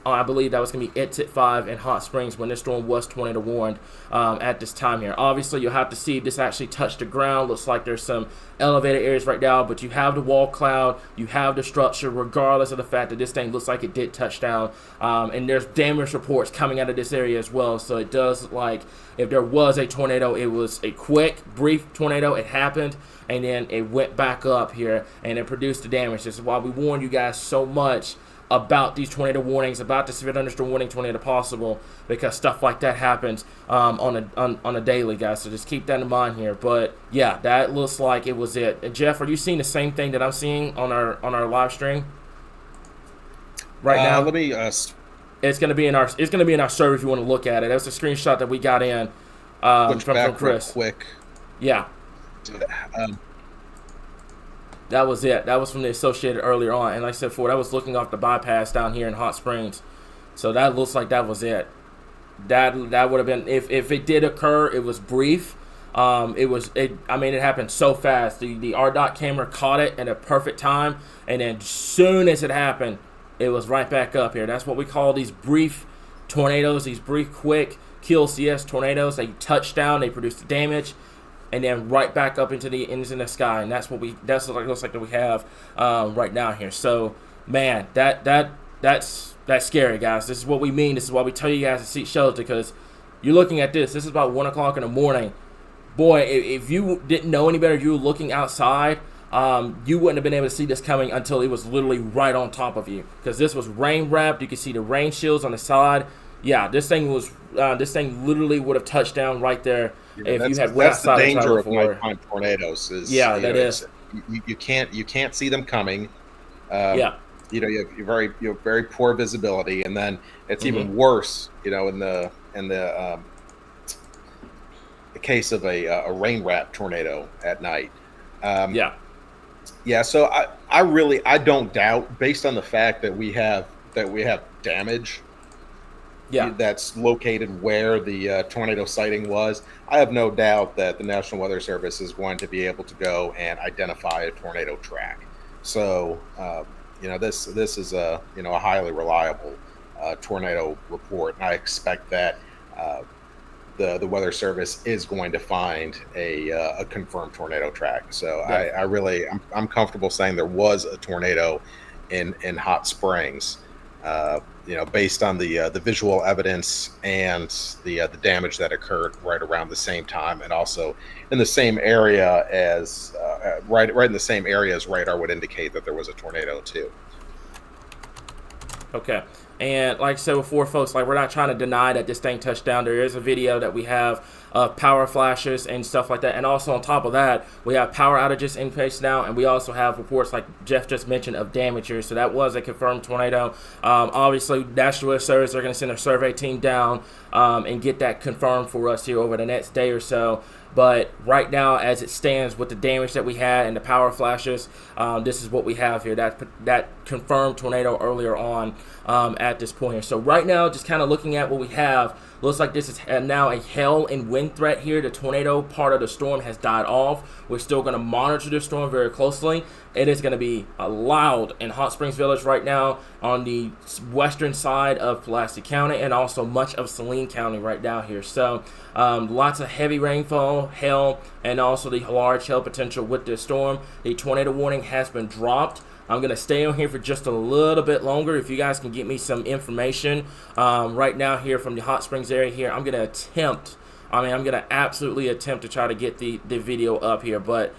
I believe that was going to be exit 5 in Hot Springs when this storm was tornado warned at this time here. Obviously, you'll have to see if this actually touched the ground. Looks like there's some elevated areas right now, but you have the wall cloud, you have the structure, regardless of the fact that this thing looks like it did touch down. And there's damage reports coming out of this area as well. So it does look like if there was a tornado, it was a quick, brief tornado. It happened, and then it went back up here, and it produced the damage. This is why we warn you guys so much about these tornado warnings, about the severe thunderstorm warning, tornado possible, because stuff like that happens on a daily, guys. So just keep that in mind here. But yeah, that looks like it was it. And Jeff, are you seeing the same thing that I'm seeing on our live stream right now? Let me. It's gonna be in our server if you want to look at it. That's a screenshot that we got in from Chris. Real quick. Yeah. That was it. That was from the Associated earlier on. And like I said before, that was looking off the bypass down here in Hot Springs. So that looks like that was it. That would have been, if it did occur, it was brief. I mean, it happened so fast. The RDOT camera caught it at a perfect time, and then soon as it happened, it was right back up here. That's what we call these brief tornadoes, these brief, quick QLCS tornadoes. They touch down, they produce the damage, and then right back up into the sky. And that's what looks like that we have right now here. So, man, that's scary, guys. This is what we mean. This is why we tell you guys to seek shelter, because you're looking at this. This is about 1 o'clock in the morning. Boy, if you didn't know any better, if you were looking outside, you wouldn't have been able to see this coming until it was literally right on top of you, because this was rain wrapped. You could see the rain shields on the side. Yeah, this thing literally would have touched down right there if you had went outside. That's the danger of nighttime tornadoes. You can't see them coming. You have very poor visibility, and then it's even worse. In the case of a rain wrap tornado at night. So I don't doubt, based on the fact that we have damage that's located where the tornado sighting was. I have no doubt that the National Weather Service is going to be able to go and identify a tornado track. So this is a highly reliable tornado report, and I expect that the Weather Service is going to find a confirmed tornado track. So I'm comfortable saying there was a tornado in Hot Springs, based on the visual evidence and the damage that occurred right around the same time, and also in the same area as right in the same area as radar would indicate that there was a tornado too. Okay. And like I said before, folks, we're not trying to deny that this thing touched down. There is a video that we have of power flashes and stuff like that. And also on top of that, we have power outages in place now. And we also have reports, like Jeff just mentioned, of damage here. So that was a confirmed tornado. Obviously, National Weather Service are going to send a survey team down and get that confirmed for us here over the next day or so. But right now, as it stands, with the damage that we had and the power flashes, this is what we have here. That confirmed tornado earlier on at this point here. So right now, just kind of looking at what we have, looks like this is now a hail and wind threat here. The tornado part of the storm has died off. We're still going to monitor the storm very closely. It is going to be loud in Hot Springs Village right now on the western side of Pulaski County, and also much of Saline County right now here. So lots of heavy rainfall, hail, and also the large hail potential with this storm. The tornado warning has been dropped. I'm going to stay on here for just a little bit longer. If you guys can get me some information right now here from the Hot Springs area here, I'm going to absolutely attempt to try to get the video up here. But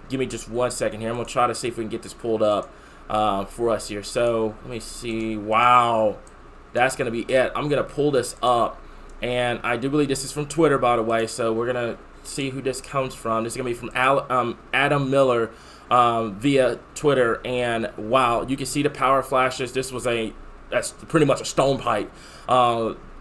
give me just 1 second here. I'm going to try to see if we can get this pulled up for us here. So let me see. Wow. That's going to be it. I'm going to pull this up. And I do believe this is from Twitter, by the way. So we're going to see who this comes from. This is going to be from Adam Miller via Twitter. And wow, you can see the power flashes. That's pretty much a stone pipe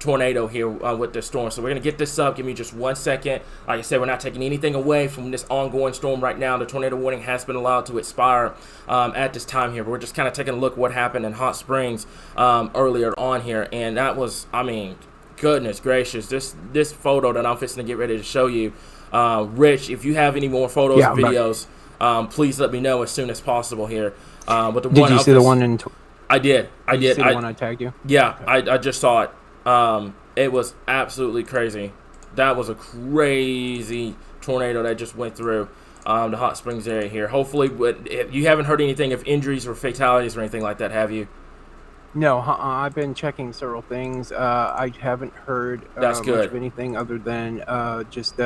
tornado here with this storm. So we're going to get this up. Give me just 1 second. Like I said, we're not taking anything away from this ongoing storm right now. The tornado warning has been allowed to expire at this time here. But we're just kind of taking a look at what happened in Hot Springs earlier on here. And that was, goodness gracious, this photo that I'm fixing to get ready to show you. Rich, if you have any more photos or videos, please let me know as soon as possible here. But the did you see the one in... I did. Did you see the one I tagged you? Yeah, I just saw it. It was absolutely crazy. That was a crazy tornado that just went through the Hot Springs area here. Hopefully, you haven't heard anything of injuries or fatalities or anything like that, have you? No, I've been checking several things. I haven't heard That's much good. of anything other than just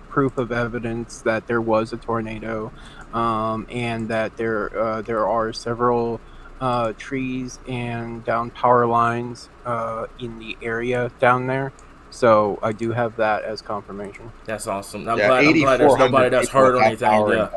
proof of evidence that there was a tornado, and that there are several trees and down power lines in the area down there. So I do have that as confirmation. That's awesome. I'm glad there's nobody that's hurt or anything.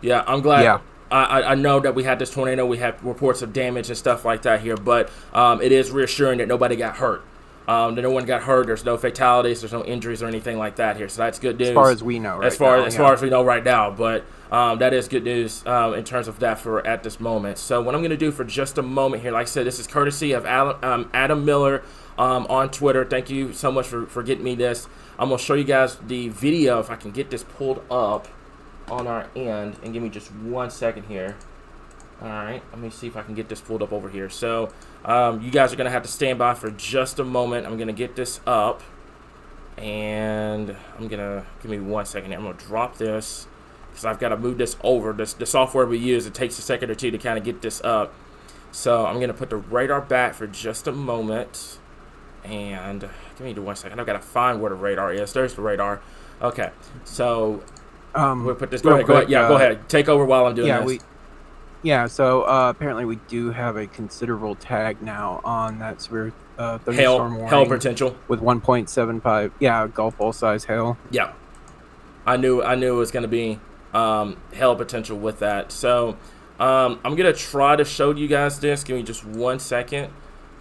Yeah, I'm glad. Yeah. I know that we had this tornado. We had reports of damage and stuff like that here, but it is reassuring that nobody got hurt. No one got hurt. There's no fatalities. There's no injuries or anything like that here. So that's good news. As far as we know, right as far now, as we know right now. But that is good news in terms of that for at this moment. So what I'm going to do for just a moment here, like I said, this is courtesy of Adam Miller on Twitter. Thank you so much for getting me this. I'm going to show you guys the video if I can get this pulled up on our end. And give me just 1 second here. All right, let me see if I can get this pulled up over here. So you guys are going to have to stand by for just a moment. I'm going to get this up. And I'm going to, give me 1 second here. I'm going to drop this because I've got to move this over. The software we use, it takes a second or two to kind of get this up. So I'm going to put the radar back for just a moment. And give me 1 second. I've got to find where the radar is. There's the radar. Okay, so we'll put this. Go ahead. Yeah, go ahead. Take over while I'm doing this. So apparently we do have a considerable tag now on that severe thunderstorm warning. Hail potential. With 1.75, golf ball size hail. Yeah. I knew it was going to be hail potential with that. So I'm going to try to show you guys this. Give me just 1 second.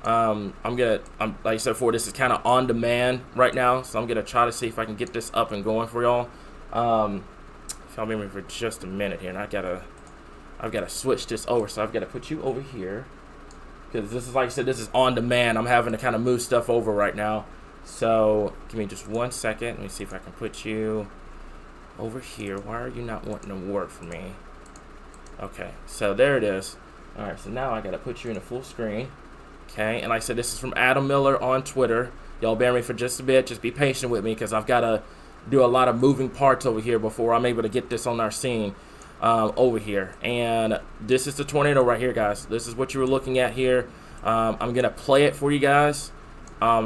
I'm like I said before, this is kind of on demand right now. So I'm going to try to see if I can get this up and going for y'all. If y'all remember for just a minute here, and I've got to switch this over, so I've got to put you over here because this is, like I said, this is on demand. I'm having to kind of move stuff over right now. So give me just 1 second. Let me see if I can put you over here. Why are you not wanting to work for me? Okay, so there it is. All right, so now I got to put you in a full screen. Okay, and like I said, this is from Adam Miller on Twitter. Y'all bear me for just a bit. Just be patient with me because I've got to do a lot of moving parts over here before I'm able to get this on our scene. Over here, and this is the tornado right here, guys. This is what you were looking at here. I'm gonna play it for you guys,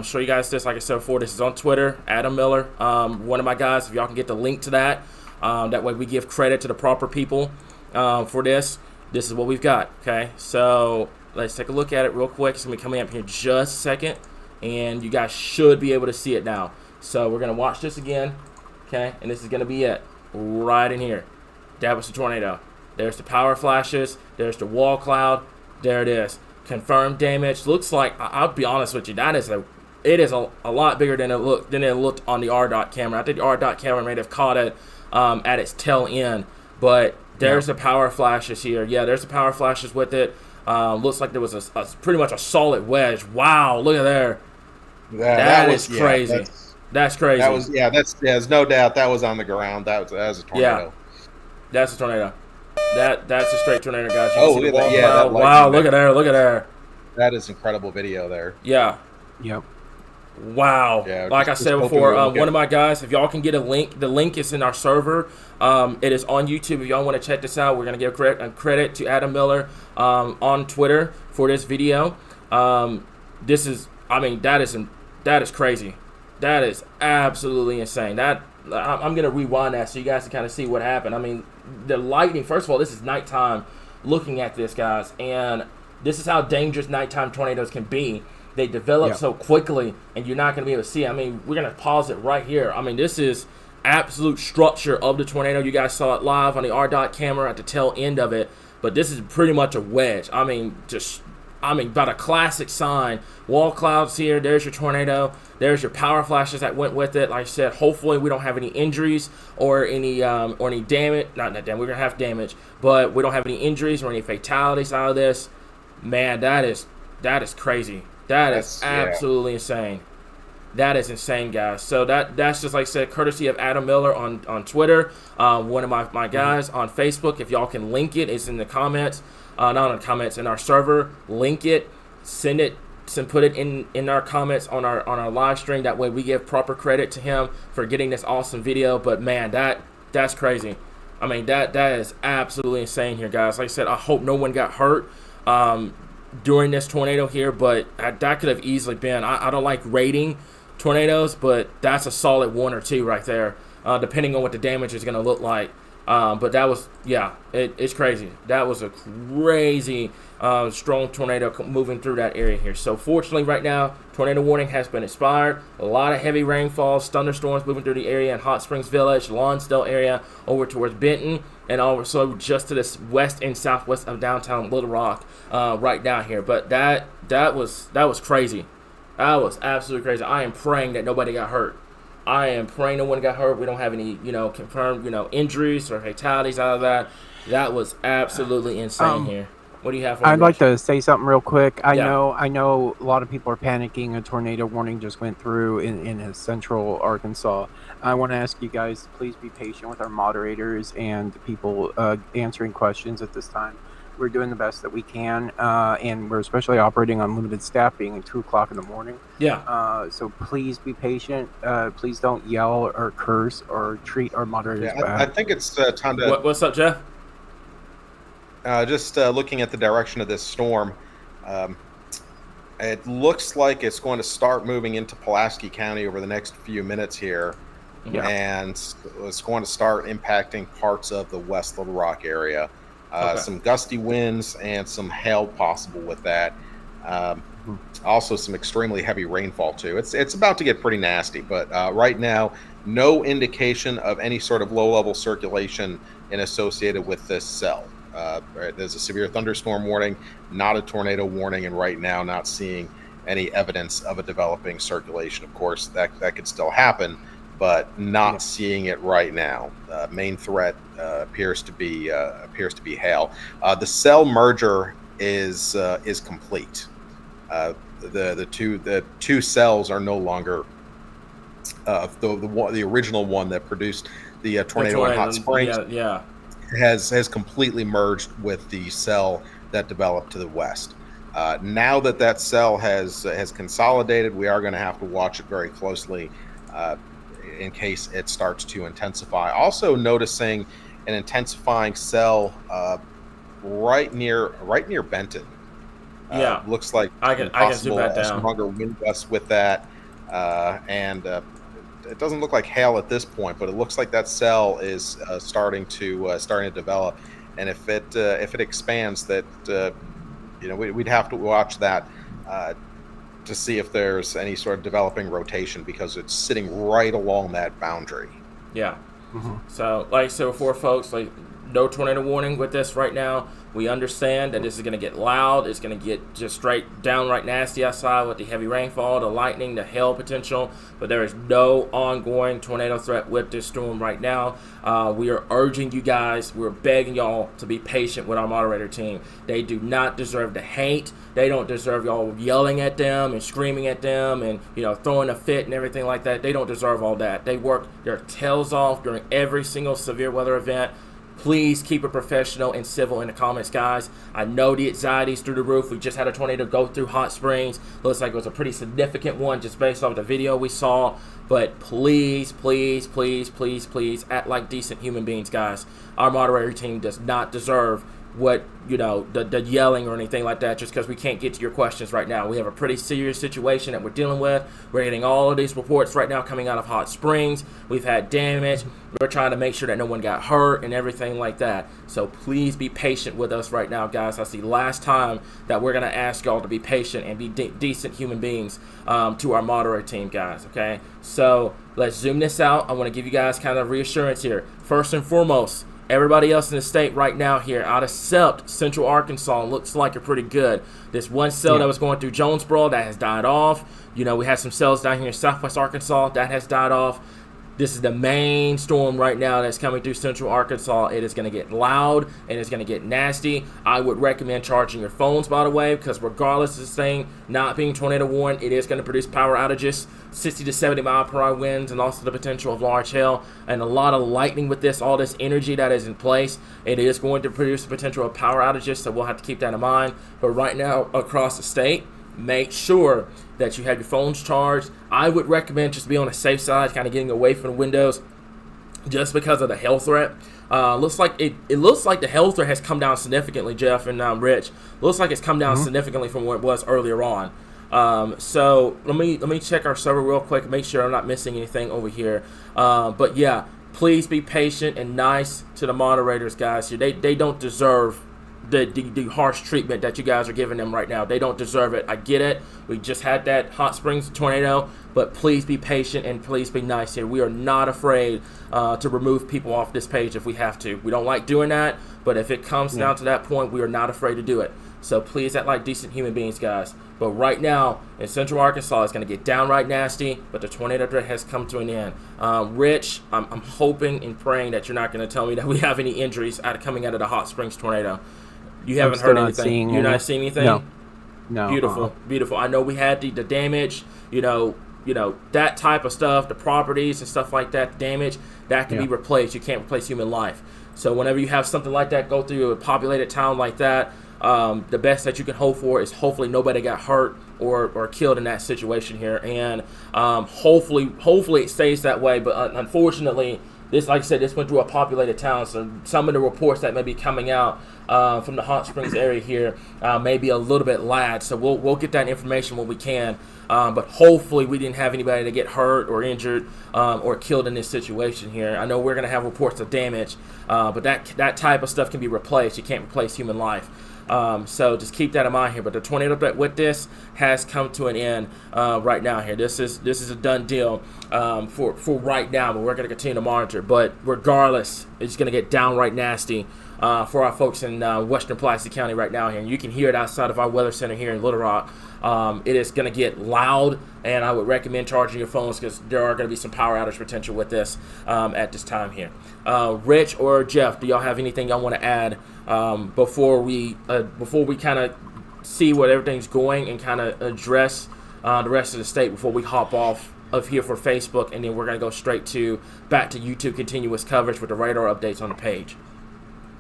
show you guys this. Like I said before, this is on Twitter, Adam Miller, one of my guys. If y'all can get the link to that, that way we give credit to the proper people for this. This is what we've got. Okay, so let's take a look at it real quick. It's gonna be coming up here in just a second, and you guys should be able to see it now. So we're gonna watch this again. Okay, and this is gonna be it right in here. That was the tornado. There's the power flashes. There's the wall cloud. There it is. Confirmed damage. Looks like, I'll be honest with you, it is a lot bigger than it looked on the RDOT camera. I think the RDOT camera may have caught it at its tail end. But there's the power flashes here. Yeah, there's the power flashes with it. Looks like there was a pretty much a solid wedge. Wow, look at there. That is crazy. That's crazy. There's no doubt that was on the ground. That was a tornado. Yeah. That's a tornado. That's a straight tornado, guys. Look at that. Wow, look at there. That is incredible video there. Yeah. Yep. Wow. Yeah, like I said before, one of my guys, if y'all can get a link, the link is in our server. It is on YouTube. If y'all want to check this out, we're going to give credit to Adam Miller on Twitter for this video. That is crazy. That is absolutely insane. I'm going to rewind that so you guys can kind of see what happened. I mean, the lightning, first of all, this is nighttime looking at this, guys, and this is how dangerous nighttime tornadoes can be. They develop so quickly, and you're not going to be able to see it. I mean, we're going to pause it right here. I mean, this is absolute structure of the tornado. You guys saw it live on the RDOT camera at the tail end of it, but this is pretty much a wedge. I mean, about a classic sign. Wall clouds here. There's your tornado. There's your power flashes that went with it. Like I said, hopefully we don't have any injuries or any damage. Not damage. We're gonna have damage, but we don't have any injuries or any fatalities out of this. Man, that is crazy. That's absolutely insane. That is insane, guys. So that's just, like I said, courtesy of Adam Miller on Twitter. One of my guys on Facebook. If y'all can link it, it's in the comments. Not in the comments, in our server. Link it, send it, put it in our comments on our live stream. That way we give proper credit to him for getting this awesome video. But man, that's crazy. I mean, that is absolutely insane here, guys. Like I said, I hope no one got hurt during this tornado here, but that could have easily been. I don't like rating tornadoes, but that's a solid 1 or 2 right there, depending on what the damage is going to look like. But that was, it's crazy. That was a crazy strong tornado moving through that area here. So fortunately right now, tornado warning has been expired. A lot of heavy rainfalls, thunderstorms moving through the area in Hot Springs Village, Lonsdale area, over towards Benton, and also just to the west and southwest of downtown Little Rock right down here. But that was crazy. That was absolutely crazy. I am praying that nobody got hurt. I am praying no one got hurt. We don't have any, confirmed, injuries or fatalities out of that. That was absolutely insane here. What do you have for me, I'd like Rich? to say something real quick. I Yeah. know a lot of people are panicking. A tornado warning just went through in central Arkansas. I want to ask you guys to please be patient with our moderators and people answering questions at this time. We're doing the best that we can, and we're especially operating on limited staff, being at 2 o'clock in the morning. Yeah. So please be patient. Please don't yell or curse or treat our moderators Yeah, bad. I think it's time to What's up, Jeff? just looking at the direction of this storm. It looks like it's going to start moving into Pulaski County over the next few minutes here, Yeah. and it's going to start impacting parts of the West Little Rock area. Okay. Some gusty winds and some hail possible with that. Also, some extremely heavy rainfall too. It's about to get pretty nasty, but right now, no indication of any sort of low-level circulation associated with this cell. There's a severe thunderstorm warning, not a tornado warning, and right now, not seeing any evidence of a developing circulation. Of course, that could still happen, but not seeing it right now. Main threat appears to be hail. The cell merger is complete. The two cells are no longer the original one that produced the tornado in Hot Springs. Yeah. Has completely merged with the cell that developed to the west. Now that cell has consolidated, we are going to have to watch it very closely in case it starts to intensify. Also noticing an intensifying cell right near Benton. Yeah. Looks like I can zoom that down. Stronger wind gusts with that, and it doesn't look like hail at this point, but it looks like that cell is starting to develop. And if it expands, that we'd have to watch that to see if there's any sort of developing rotation, because it's sitting right along that boundary. Yeah. So, like I said before, folks, no tornado warning with this right now. We understand that this is going to get loud. It's going to get just straight downright nasty outside with the heavy rainfall, the lightning, the hail potential. But there is no ongoing tornado threat with this storm right now. We are urging you guys, we're begging y'all to be patient with our moderator team. They do not deserve the hate. They don't deserve y'all yelling at them and screaming at them and throwing a fit and everything like that. They don't deserve all that. They work their tails off during every single severe weather event. Please keep it professional and civil in the comments, guys. I know the anxiety's through the roof. We just had a tornado go through Hot Springs. Looks like it was a pretty significant one just based off the video we saw. But please, please, please, please, please act like decent human beings, guys. Our moderator team does not deserve what the yelling or anything like that just because we can't get to your questions right now. We have a pretty serious situation that we're dealing with. We're getting all of these reports right now coming out of Hot Springs. We've had damage. We're trying to make sure that no one got hurt and everything like that. So please be patient with us right now, guys. That's the last time that we're going to ask y'all to be patient and be decent human beings to our moderator team, guys, okay? So let's zoom this out. I want to give you guys kind of reassurance here. First and foremost, everybody else in the state right now here, out except Central Arkansas, looks like it's pretty good. This one cell that was going through Jonesboro, that has died off. We had some cells down here in Southwest Arkansas, that has died off. This is the main storm right now that's coming through Central Arkansas. It is going to get loud and it's going to get nasty. I would recommend charging your phones, by the way, because regardless of this thing not being tornado warned, it is going to produce power outages, 60 to 70 mile per hour winds, and also the potential of large hail and a lot of lightning with this, all this energy that is in place. It is going to produce the potential of power outages, so we'll have to keep that in mind. But right now, across the state, make sure that you have your phones charged. I would recommend just be on the safe side, kind of getting away from the windows just because of the hail threat. Looks like it looks like the hail threat has come down significantly, Jeff and Rich. Looks like it's come down significantly from what it was earlier on. So let me check our server real quick and make sure I'm not missing anything over here. But yeah, please be patient and nice to the moderators, guys. They don't deserve the harsh treatment that you guys are giving them right now. They don't deserve it. I get it. We just had that Hot Springs tornado, but please be patient and please be nice here. We are not afraid to remove people off this page if we have to. We don't like doing that, but if it comes down to that point, we are not afraid to do it. So please act like decent human beings, guys. But right now, in Central Arkansas, it's going to get downright nasty, but the tornado threat has come to an end. Rich, I'm hoping and praying that you're not going to tell me that we have any injuries coming out of the Hot Springs tornado. You haven't heard anything? You're not seeing anything? No. Beautiful, beautiful. I know we had the damage, that type of stuff, the properties and stuff like that, damage, that can be replaced. You can't replace human life. So whenever you have something like that go through a populated town like that, the best that you can hope for is hopefully nobody got hurt or killed in that situation here. And hopefully it stays that way. But unfortunately, this, like I said, this went through a populated town. So some of the reports that may be coming out from the Hot Springs area here may be a little bit lagged. So we'll get that information when we can. But hopefully we didn't have anybody to get hurt or injured or killed in this situation here. I know we're going to have reports of damage, but that type of stuff can be replaced. You can't replace human life. So just keep that in mind here. But the tornado threat with this has come to an end right now here. This is a done deal for right now, but we're going to continue to monitor. But regardless, it's going to get downright nasty for our folks in western Pulaski County right now here. And you can hear it outside of our weather center here in Little Rock. It is going to get loud, and I would recommend charging your phones because there are going to be some power outage potential with this at this time here. Rich or Jeff, do y'all have anything y'all want to add before we kind of see what everything's going and kind of address the rest of the state before we hop off of here for Facebook, and then we're going to go straight back to YouTube continuous coverage with the radar updates on the page.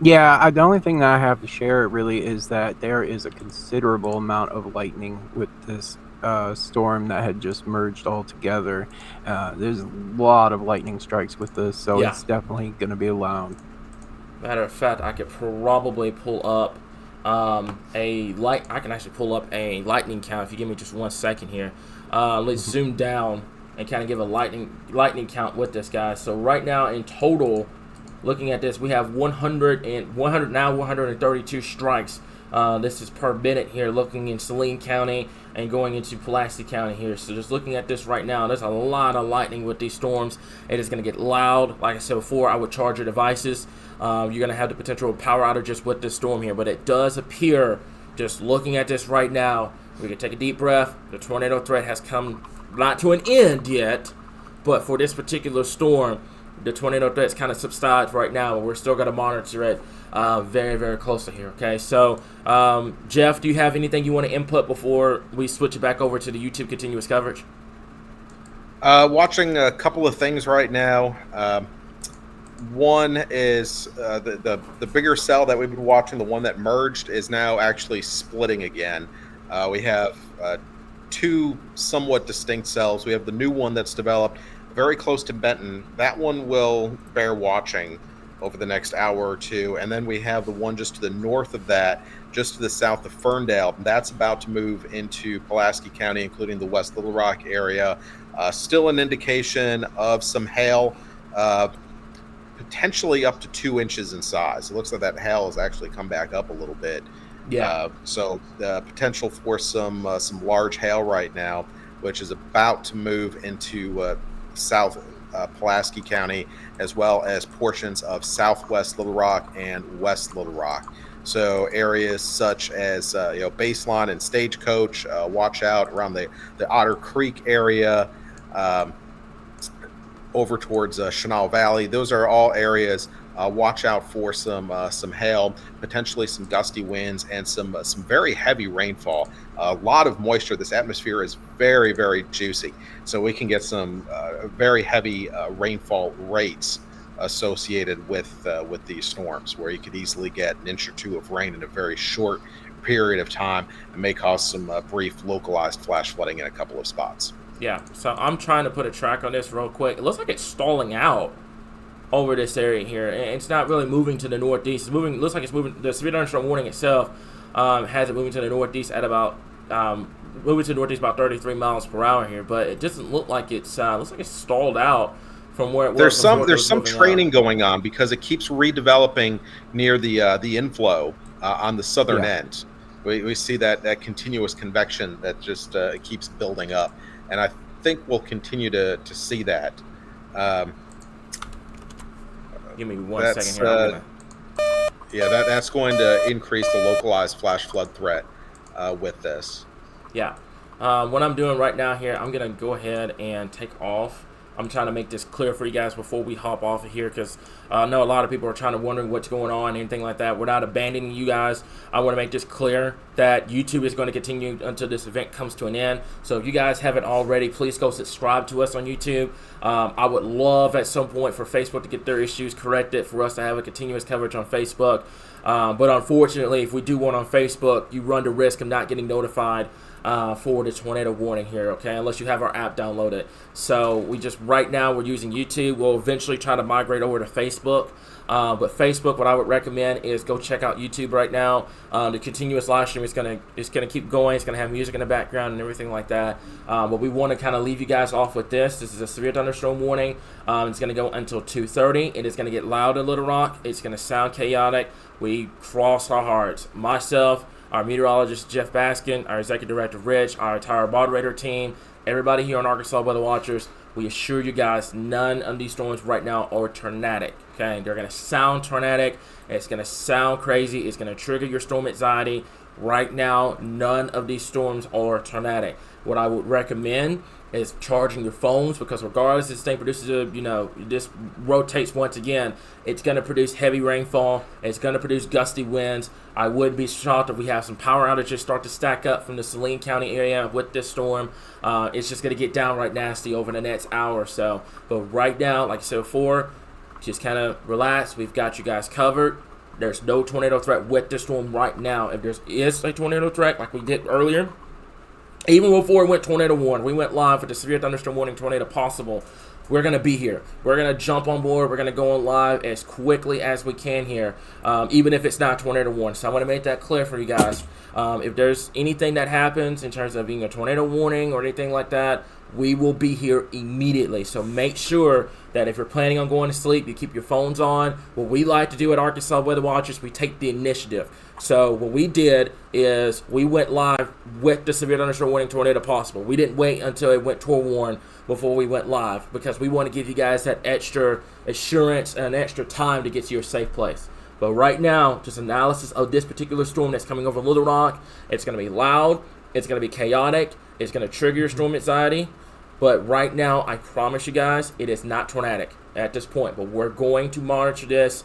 Yeah, the only thing that I have to share really is that there is a considerable amount of lightning with this storm that had just merged all together. There's a lot of lightning strikes with this, so it's definitely going to be loud. Matter of fact, I could probably pull up I can actually pull up a lightning count if you give me just 1 second here. Let's zoom down and kind of give a lightning count with this, guys. So right now in total, looking at this, we have 132 strikes. This is per minute here, looking in Saline County and going into Pulaski County here. So just looking at this right now, there's a lot of lightning with these storms. It is going to get loud. Like I said before, I would charge your devices. You're going to have the potential power outages with this storm here. But it does appear, just looking at this right now, we can take a deep breath. The tornado threat has come not to an end yet, but for this particular storm, the tornado threat's kind of subsides right now, and we're still going to monitor it very, very closely here, okay? So, Jeff, do you have anything you want to input before we switch it back over to the YouTube continuous coverage? Watching a couple of things right now. One is the bigger cell that we've been watching, the one that merged, is now actually splitting again. We have two somewhat distinct cells. We have the new one that's developed very close to Benton. That one will bear watching over the next hour or two. And then we have the one just to the north of that, just to the south of Ferndale. That's about to move into Pulaski County, including the West Little Rock area. Still an indication of some hail, potentially up to 2 inches in size. It looks like that hail has actually come back up a little bit. Yeah. So the potential for some large hail right now, which is about to move into South Pulaski County, as well as portions of Southwest Little Rock and West Little Rock. So areas such as Baseline and Stagecoach, watch out around the Otter Creek area, over towards Chenal Valley. Those are all areas. Watch out for some hail, potentially some gusty winds, and some very heavy rainfall. A lot of moisture. This atmosphere is very, very juicy, so we can get some very heavy rainfall rates associated with these storms, where you could easily get 1 inch or 2 of rain in a very short period of time, and may cause some brief localized flash flooding in a couple of spots. Yeah. So I'm trying to put a track on this real quick. It looks like it's stalling out over this area here, and it's not really moving to the northeast. It's moving. Looks like it's moving. The severe thunderstorm warning itself has it moving to the northeast at about moving to the northeast about 33 miles per hour here, but it doesn't look like it's looks like it's stalled out from where it was. There's some training going on, because it keeps redeveloping near the inflow on the southern end. We see that continuous convection that just keeps building up, and I think we'll continue to see that. Give me 1 second here. Yeah, that's going to increase the localized flash flood threat with this. Yeah. What I'm doing right now here, I'm going to go ahead and take off. I'm trying to make this clear for you guys before we hop off of here, because I know a lot of people are trying to wondering what's going on, anything like that. We're not abandoning you guys. I want to make this clear that YouTube is going to continue until this event comes to an end. So if you guys haven't already, please go subscribe to us on YouTube. I would love at some point for Facebook to get their issues corrected, for us to have a continuous coverage on Facebook. But unfortunately, if we do one on Facebook, you run the risk of not getting notified for the tornado warning here, okay, unless you have our app downloaded. So right now we're using YouTube. We'll eventually try to migrate over to Facebook. But Facebook, what I would recommend is go check out YouTube right now. The continuous live stream is gonna keep going. It's gonna have music in the background and everything like that. But we want to kind of leave you guys off with this. This is a severe thunderstorm warning. It's gonna go until 2:30. It is gonna get loud in Little Rock. It's gonna sound chaotic. We cross our hearts. Myself, our meteorologist Jeff Baskin, our executive director Rich, our entire moderator team, everybody here on Arkansas Weather Watchers, we assure you guys none of these storms right now are tornadic. Okay, they're going to sound tornadic. It's going to sound crazy. It's going to trigger your storm anxiety. Right now, none of these storms are tornadic. What I would recommend is charging your phones, because regardless this thing produces this rotates once again, it's going to produce heavy rainfall. It's going to produce gusty winds. I would be shocked if we have some power outages start to stack up from the Saline County area with this storm. It's just going to get downright nasty over the next hour or so. But right now, like I said before, just kind of relax. We've got you guys covered. There's no tornado threat with this storm right now. If there is a tornado threat, like we did earlier, even before it went tornado warning, we went live with the severe thunderstorm warning tornado possible. We're going to be here. We're going to jump on board. We're going to go on live as quickly as we can here, even if it's not tornado warning. So I want to make that clear for you guys. If there's anything that happens in terms of being a tornado warning or anything like that, we will be here immediately. So make sure that if you're planning on going to sleep, you keep your phones on. What we like to do at Arkansas Weather Watchers, we take the initiative. So what we did is we went live with the severe thunderstorm warning tornado possible. We didn't wait until it went warn before we went live, because we want to give you guys that extra assurance and extra time to get to your safe place. But right now, just analysis of this particular storm that's coming over Little Rock. It's going to be loud. It's going to be chaotic. It's going to trigger your storm anxiety. But right now, I promise you guys, it is not tornadic at this point. But we're going to monitor this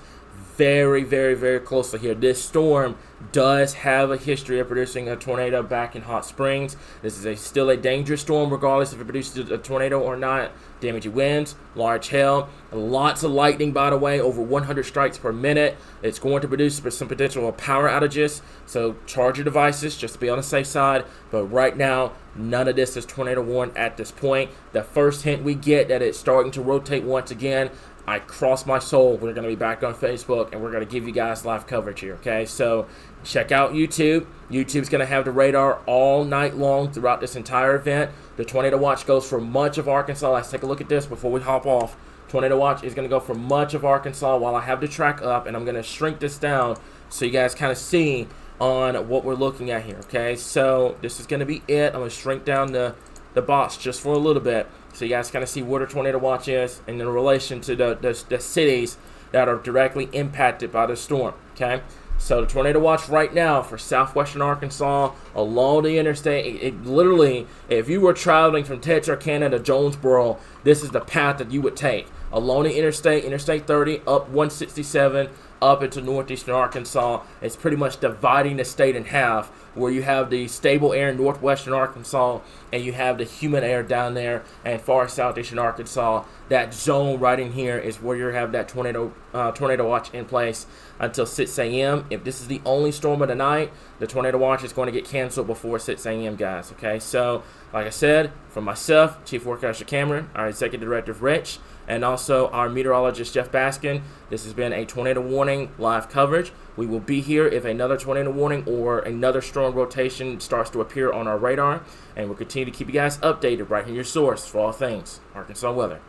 very, very, very closely here. This storm does have a history of producing a tornado back in Hot Springs. This is still a dangerous storm, regardless if it produces a tornado or not. Damaging winds, large hail, lots of lightning, by the way, over 100 strikes per minute. It's going to produce some potential power outages, so charge your devices just to be on the safe side. But right now, none of this is tornado warned at this point. The first hint we get that it's starting to rotate once again, I cross my soul, we're going to be back on Facebook, and we're going to give you guys live coverage here, okay? So check out YouTube. YouTube's going to have the radar all night long throughout this entire event. The Tornado Watch goes for much of Arkansas. Let's take a look at this before we hop off. Tornado Watch is going to go for much of Arkansas while I have the track up, and I'm going to shrink this down so you guys kind of see on what we're looking at here, okay? So this is going to be it. I'm going to shrink down the box just for a little bit so you guys kind of see what a tornado watch is and in relation to the cities that are directly impacted by the storm, okay? So the tornado watch right now for southwestern Arkansas along the interstate, it literally, if you were traveling from Texarkana to Jonesboro, this is the path that you would take. Along the Interstate 30, up 167, up into northeastern Arkansas. It's pretty much dividing the state in half, where you have the stable air in northwestern Arkansas and you have the humid air down there and far southeastern Arkansas. That zone right in here is where you have that tornado watch in place until 6 a.m. If this is the only storm of the night, the tornado watch is going to get canceled before 6 a.m., guys. Okay, so like I said, from myself, Chief Forecaster Cameron, our Executive Director Rich, and also our meteorologist Jeff Baskin, this has been a tornado warning live coverage. We will be here if another tornado warning or another strong rotation starts to appear on our radar, and we'll continue to keep you guys updated right in your source for all things Arkansas weather.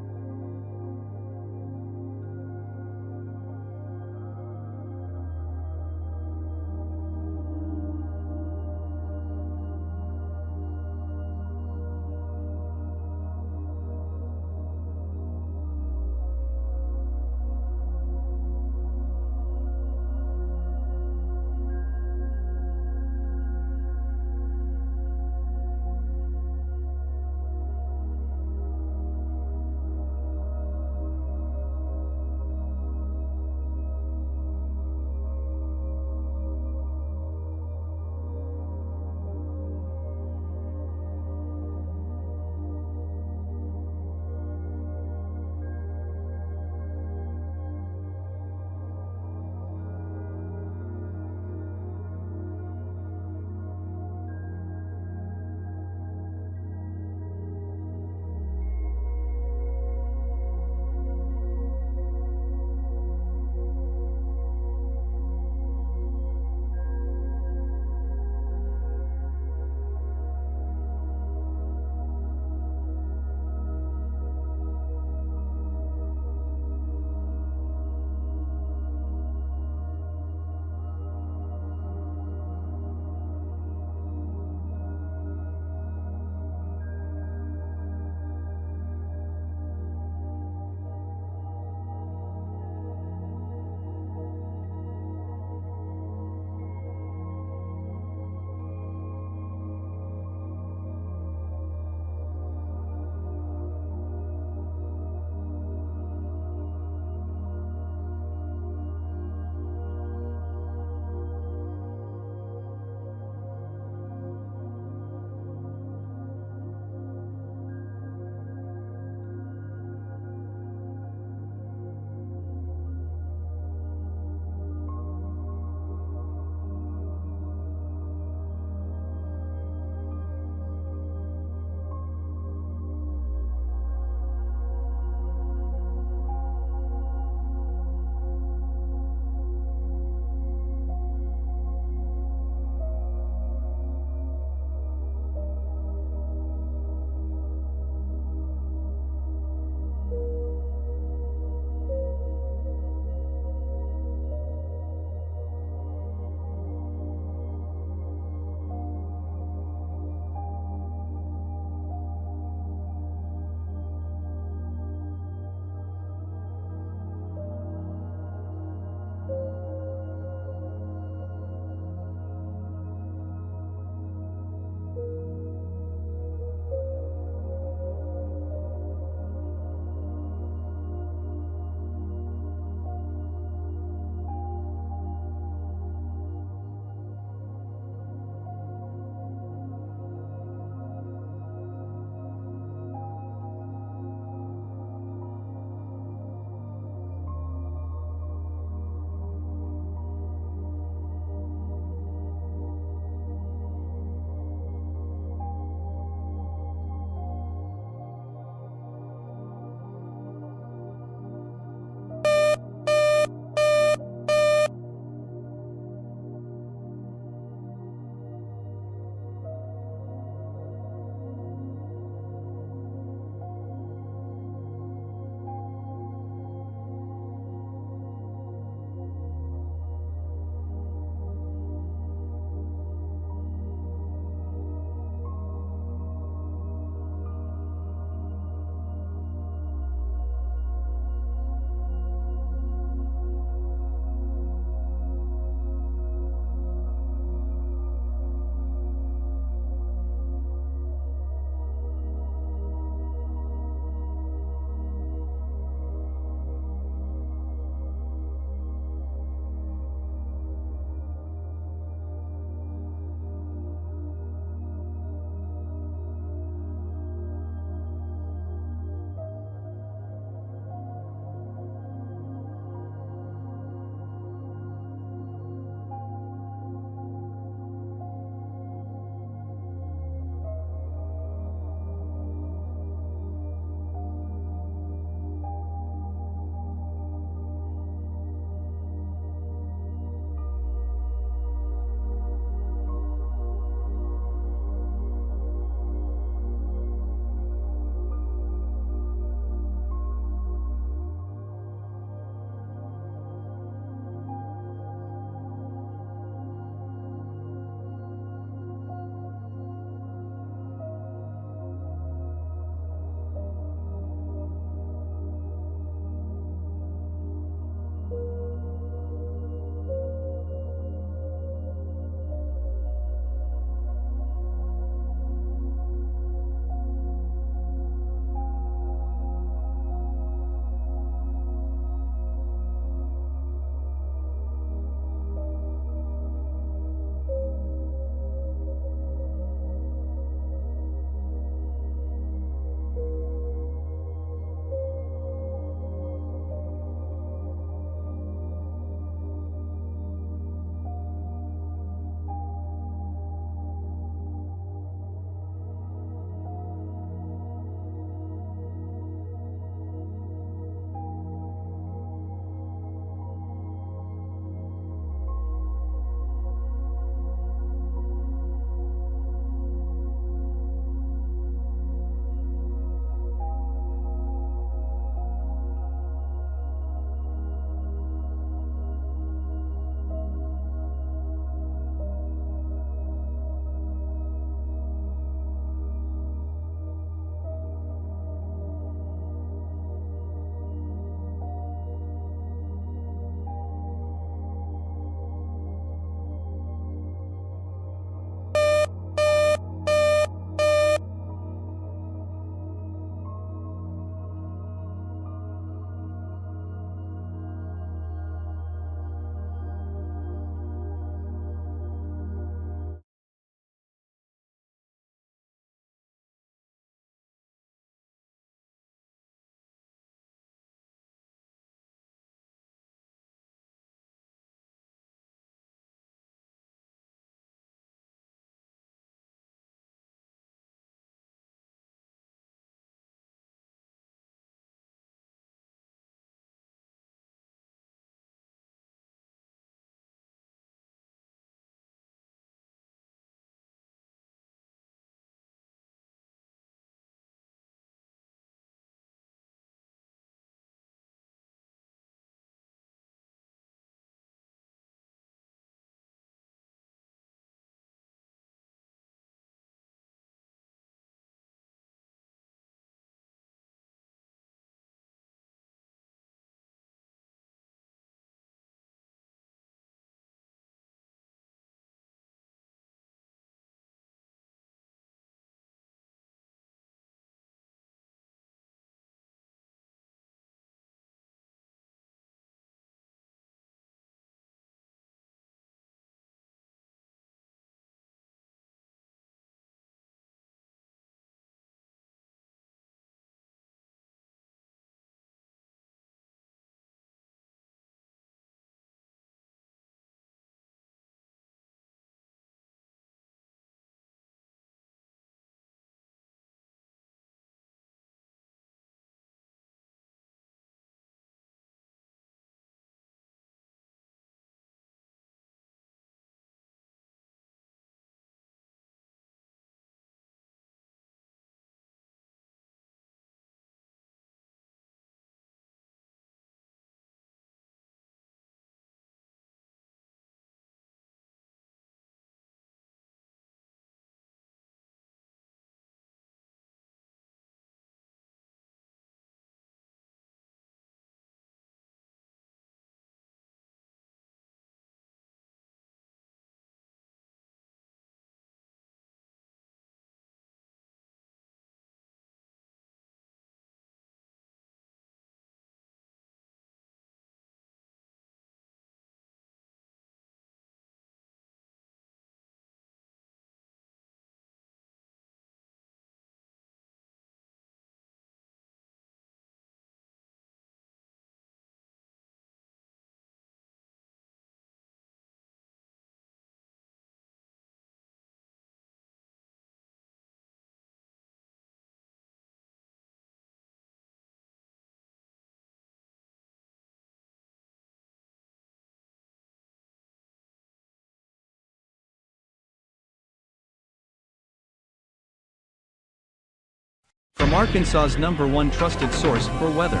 Arkansas's #1 trusted source for weather.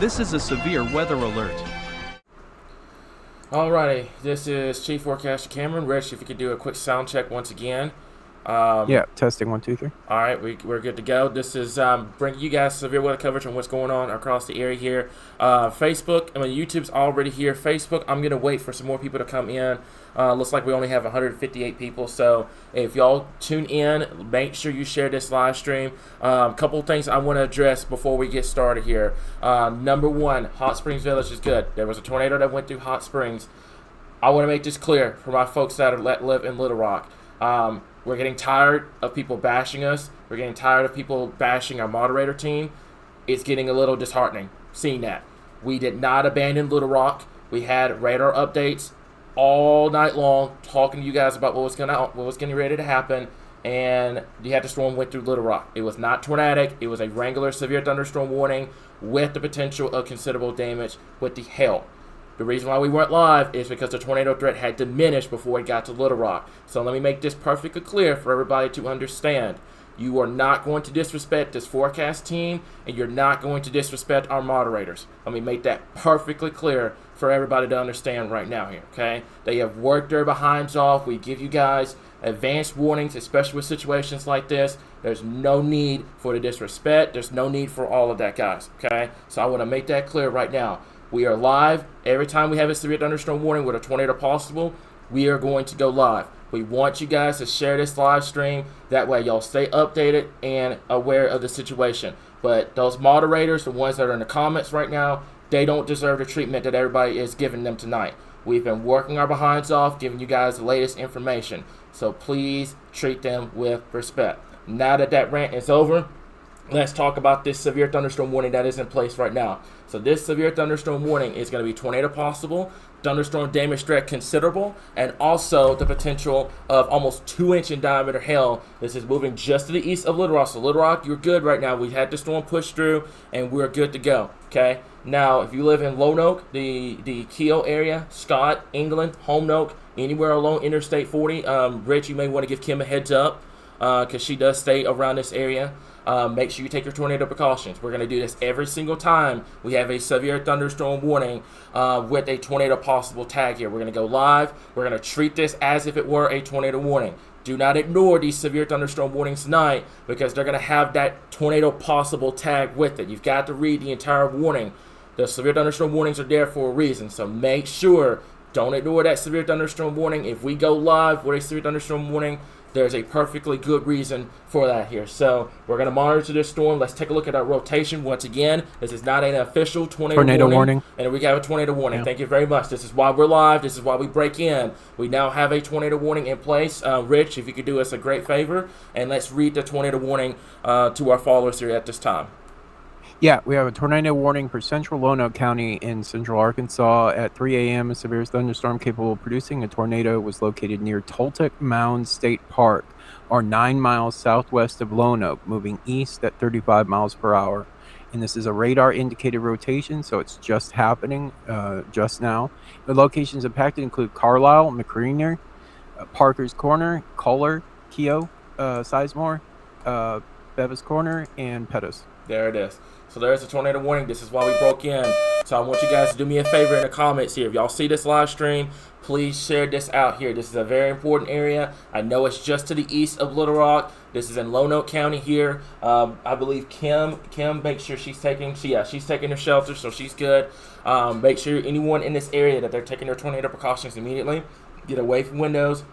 This is a severe weather alert. Alrighty, this is Chief Forecaster Cameron. Rich, if you could do a quick sound check once again. Yeah, testing 1, 2, 3. All right, we're good to go. This is bringing you guys severe weather coverage on what's going on across the area here. YouTube's already here. Facebook, I'm going to wait for some more people to come in. Looks like we only have 158 people. So if y'all tune in, make sure you share this live stream. Couple of things I want to address before we get started here. Number one, Hot Springs Village is good. There was a tornado that went through Hot Springs. I want to make this clear for my folks that live in Little Rock. We're getting tired of people bashing us. We're getting tired of people bashing our moderator team. It's getting a little disheartening seeing that. We did not abandon Little Rock. We had radar updates all night long talking to you guys about what was getting ready to happen, and you had the storm went through Little Rock. It was not tornadic. It was a regular severe thunderstorm warning with the potential of considerable damage with the hail. The reason why we weren't live is because the tornado threat had diminished before it got to Little Rock. So let me make this perfectly clear for everybody to understand. You are not going to disrespect this forecast team, and you're not going to disrespect our moderators. Let me make that perfectly clear for everybody to understand right now here, okay? They have worked their behinds off. We give you guys advanced warnings, especially with situations like this. There's no need for the disrespect. There's no need for all of that, guys, okay? So I want to make that clear right now. We are live. Every time we have a severe thunderstorm warning with a tornado possible, we are going to go live. We want you guys to share this live stream. That way y'all stay updated and aware of the situation. But those moderators, the ones that are in the comments right now, they don't deserve the treatment that everybody is giving them tonight. We've been working our behinds off, giving you guys the latest information. So please treat them with respect. Now that that rant is over, let's talk about this severe thunderstorm warning that is in place right now. So this severe thunderstorm warning is going to be tornado possible, thunderstorm damage threat considerable, and also the potential of almost 2-inch in diameter hail. This is moving just to the east of Little Rock. So Little Rock, you're good right now. We had the storm push through, and we're good to go. Okay. Now, if you live in Lone Oak, the Keogh area, Scott, England, Holmnoke, anywhere along Interstate 40, Rich, you may want to give Kim a heads up because she does stay around this area. Make sure you take your tornado precautions. We're going to do this every single time we have a severe thunderstorm warning with a tornado possible tag here. We're going to go live. We're going to treat this as if it were a tornado warning. Do not ignore these severe thunderstorm warnings tonight because they're going to have that tornado possible tag with it. You've got to read the entire warning. The severe thunderstorm warnings are there for a reason, so make sure, don't ignore that severe thunderstorm warning. If we go live with a severe thunderstorm warning, there's a perfectly good reason for that here. So we're going to monitor this storm. Let's take a look at our rotation once again. This is not an official tornado warning. And we have a tornado warning. Yeah. Thank you very much. This is why we're live. This is why we break in. We now have a tornado warning in place. Rich, if you could do us a great favor, and let's read the tornado warning to our followers here at this time. Yeah, we have a tornado warning for central Lonoke County in central Arkansas. At 3 a.m., a severe thunderstorm capable of producing a tornado was located near Toltec Mound State Park, or 9 miles southwest of Lonoke, moving east at 35 miles per hour. And this is a radar-indicated rotation, so it's just happening just now. The locations impacted include Carlisle, McCreary, Parker's Corner, Kohler, Keogh, Sizemore, Bevis Corner, and Pettis. There it is. So there's a tornado warning. This is why we broke in. So I want you guys to do me a favor in the comments here. If y'all see this live stream, please share this out here. This is a very important area. I know it's just to the east of Little Rock. This is in Lonoke County here. I believe Kim, make sure she's taking her shelter, so she's good. Make sure anyone in this area that they're taking their tornado precautions immediately. Get away from windows.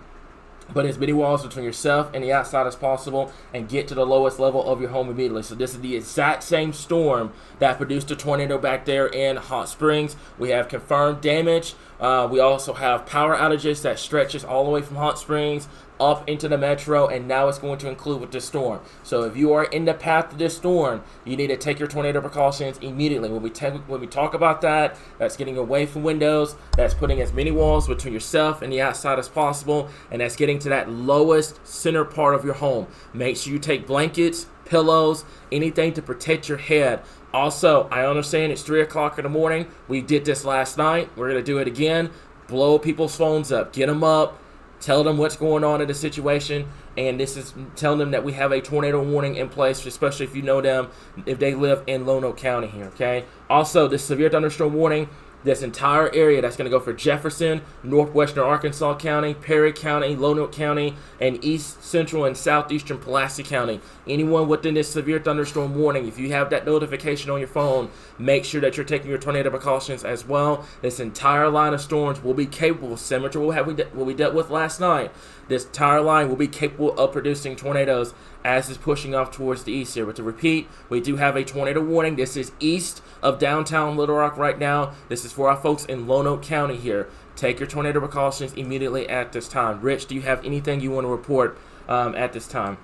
Put as many walls between yourself and the outside as possible and get to the lowest level of your home immediately. So this is the exact same storm that produced a tornado back there in Hot Springs. We have confirmed damage. We also have power outages that stretches all the way from Hot Springs up into the metro, and now it's going to include with this storm. So if you are in the path of this storm, you need to take your tornado precautions immediately. When we talk about that, that's getting away from windows, that's putting as many walls between yourself and the outside as possible, and that's getting to that lowest center part of your home. Make sure you take blankets, pillows, anything to protect your head. Also, I understand it's 3 o'clock in the morning. We did this last night. We're going to do it again. Blow people's phones up. Get them up. Tell them what's going on in the situation, and this is telling them that we have a tornado warning in place, especially if you know them, if they live in Lonoke County here, okay? Also, this severe thunderstorm warning, this entire area, that's going to go for Jefferson, northwestern Arkansas County, Perry County, Lonoke County, and east central and southeastern Pulaski County. Anyone within this severe thunderstorm warning, if you have that notification on your phone, make sure that you're taking your tornado precautions as well. This entire line of storms will be capable, similar to what we dealt with last night. This entire line will be capable of producing tornadoes as it's pushing off towards the east here. But to repeat, we do have a tornado warning. This is east of downtown Little Rock right now. This is for our folks in Lonoke County here. Take your tornado precautions immediately at this time. Rich, do you have anything you want to report at this time?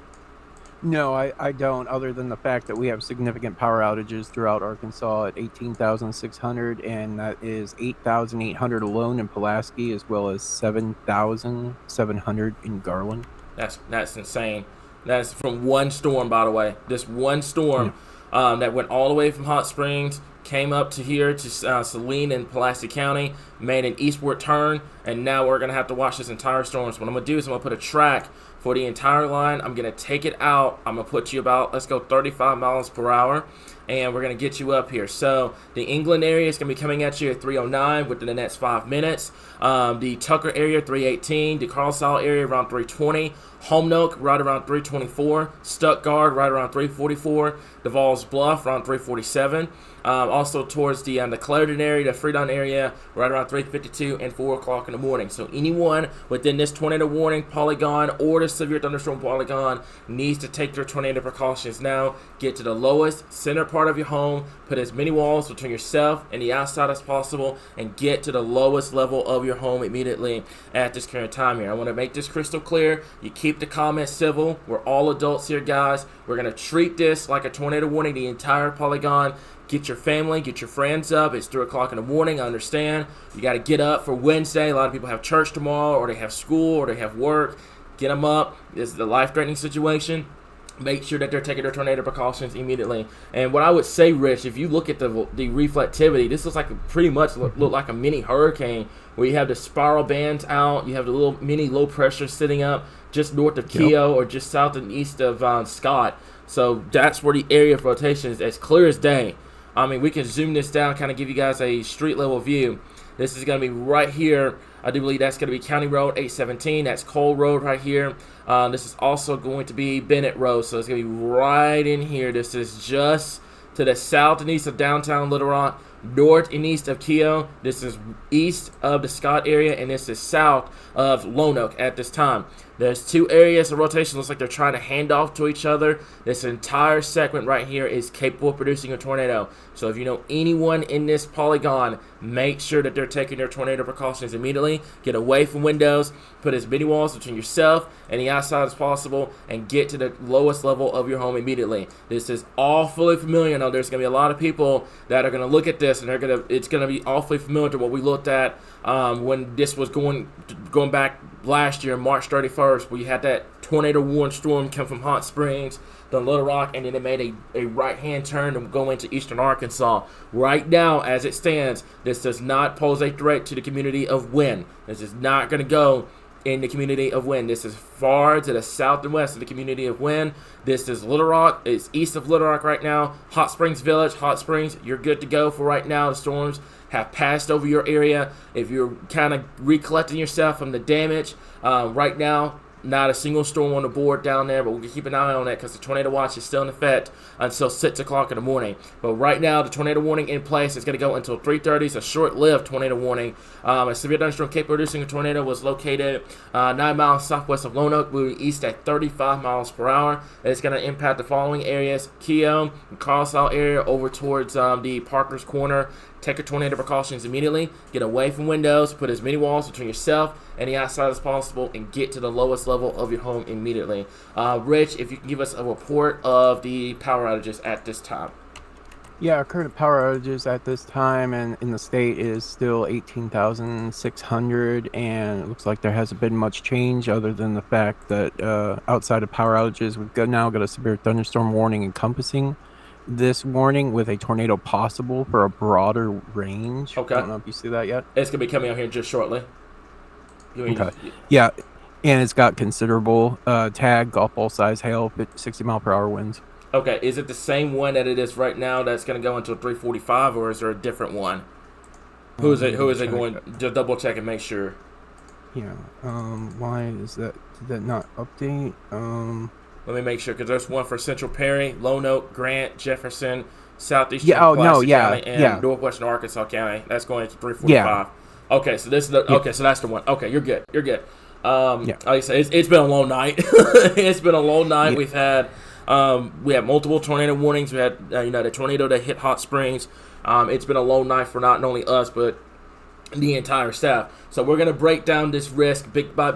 No, I don't, other than the fact that we have significant power outages throughout Arkansas at 18,600, and that is 8,800 alone in Pulaski, as well as 7,700 in Garland. That's insane. That's from one storm, by the way. This one storm that went all the way from Hot Springs, came up to here to Saline in Pulaski County, made an eastward turn, and now we're going to have to watch this entire storm. So what I'm going to do is I'm going to put a track for the entire line. I'm going to take it out. I'm going to put you about, let's go 35 miles per hour, and we're going to get you up here. So the England area is going to be coming at you at 309 within the next 5 minutes. The Tucker area, 318. The Carlsbad area, around 320. Homenoke, right around 324. Stuttgart, right around 344. Devils Bluff, around 347. Also towards the Clarendon area, the Freedon area, right around 3:52 and 4 o'clock in the morning. So anyone within this tornado warning polygon or the severe thunderstorm polygon needs to take their tornado precautions now. Get to the lowest center part of your home, put as many walls between yourself and the outside as possible, and get to the lowest level of your home immediately at this current time here. I want to make this crystal clear. You keep the comments civil. We're all adults here, guys. We're going to treat this like a tornado warning, the entire polygon. Get your family, get your friends up. It's 3 o'clock in the morning. I understand. You got to get up for Wednesday. A lot of people have church tomorrow, or they have school, or they have work. Get them up. This is a life-threatening situation. Make sure that they're taking their tornado precautions immediately. And what I would say, Rich, if you look at the reflectivity, this looks like pretty much look like a mini hurricane, where you have the spiral bands out, you have the little mini low pressure sitting up just north of Keogh or just south and east of Scott. So that's where the area of rotation is as clear as day. I mean, we can zoom this down, kind of give you guys a street level view. This is going to be right here. I do believe that's going to be County Road 817. That's Cole Road right here. This is also going to be Bennett Road. So it's going to be right in here. This is just to the south and east of downtown Little Rock, north and east of Keogh. This is east of the Scott area, and this is south of Lonoke at this time. There's two areas of rotation. Looks like they're trying to hand off to each other. This entire segment right here is capable of producing a tornado. So if you know anyone in this polygon, make sure that they're taking their tornado precautions immediately. Get away from windows. Put as many walls between yourself and the outside as possible, and get to the lowest level of your home immediately. This is awfully familiar. I know there's going to be a lot of people that are going to look at this, and it's going to be awfully familiar to what we looked at when this was going back last year, March 31st, where you had that tornado warning storm come from Hot Springs to Little Rock, and then it made a right-hand turn to go into eastern Arkansas. Right now, as it stands, this does not pose a threat to the community of Wynne. This is not going to go in the community of Wynne. This is far to the south and west of the community of Wynne. This is Little Rock. It's east of Little Rock right now. Hot Springs Village, Hot Springs, you're good to go for right now. The storms have passed over your area. If you're kind of recollecting yourself from the damage, right now, not a single storm on the board down there, but we'll keep an eye on that because the tornado watch is still in effect until 6 o'clock in the morning. But right now, the tornado warning in place is going to go until 3:30. It's a short-lived tornado warning. A severe thunderstorm capable of producing a tornado was located 9 miles southwest of Lonoke, moving east at 35 miles per hour. It's going to impact the following areas: Keogh, Carlsbad area over towards the Parker's Corner. Take your tornado precautions immediately. Get away from windows. Put as many walls between yourself and the outside as possible, and get to the lowest level of your home immediately. Rich, if you can give us a report of the power outages at this time. Yeah, current power outages at this time and in the state is still 18,600, and it looks like there hasn't been much change other than the fact that outside of power outages, we've now got a severe thunderstorm warning encompassing this warning with a tornado possible for a broader range. Okay. I don't know if you see that yet. It's going to be coming out here just shortly. Okay. Yeah. and it's got considerable tag golf ball size hail, 60-mile-per-hour winds. Okay, is it the same one that it is right now that's going to go until 3:45, or is there a different one? Who is it Check. going to double check and make sure? Yeah. Why is that? Did that not update? Let me make sure, because there's one for Central Perry, Lone Oak, Grant, Jefferson, Southeastern Yeah, oh, no, Pulaski yeah, County, and yeah. Northwestern Arkansas County. That's going to 3:45. Yeah. Okay, so this is the okay, so that's the one. Okay, you're good. You're good. Yeah. Like I said, it's been a long night. It's been a long night. Yeah. We had multiple tornado warnings. We had the tornado that hit Hot Springs. It's been a long night for not only us but the entire staff. So we're gonna break down this risk bit by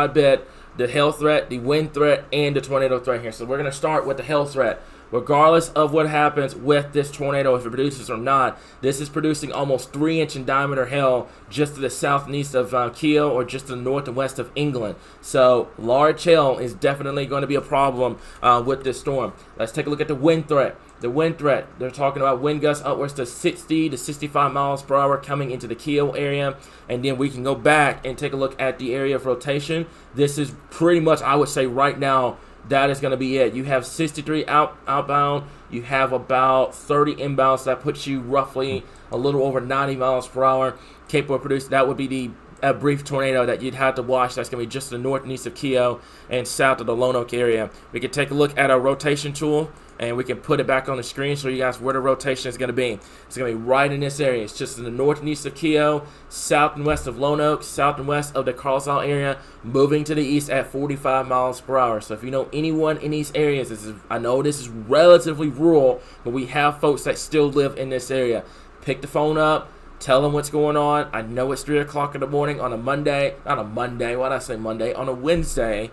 bit, the hail threat, the wind threat, and the tornado threat here. So we're gonna start with the hail threat. Regardless of what happens with this tornado, if it produces or not, this is producing almost 3-inch in diameter hail just to the south and east of Kiel, or just to the north and west of England. So large hail is definitely going to be a problem with this storm. Let's take a look at the wind threat. The wind threat, they're talking about wind gusts upwards to 60 to 65 miles per hour coming into the Kiel area. And then we can go back and take a look at the area of rotation. This is pretty much, I would say right now, that is going to be it. You have 63 outbound. You have about 30 inbounds. That puts you roughly a little over 90 miles per hour capable of producing. That would be a brief tornado that you'd have to watch. That's going to be just to the north and east of Kiel and south of the Lone Oak area. We can take a look at our rotation tool, and we can put it back on the screen so you guys where the rotation is going to be. It's going to be right in this area. It's just in the north and east of Kiel, south and west of Lone Oak, south and west of the Carlsbad area, moving to the east at 45 miles per hour. So if you know anyone in these areas, I know this is relatively rural, but we have folks that still live in this area. Pick the phone up. Tell them what's going on. I know it's 3 o'clock in the morning on a Monday. Not a Monday. Why did I say Monday? On a Wednesday.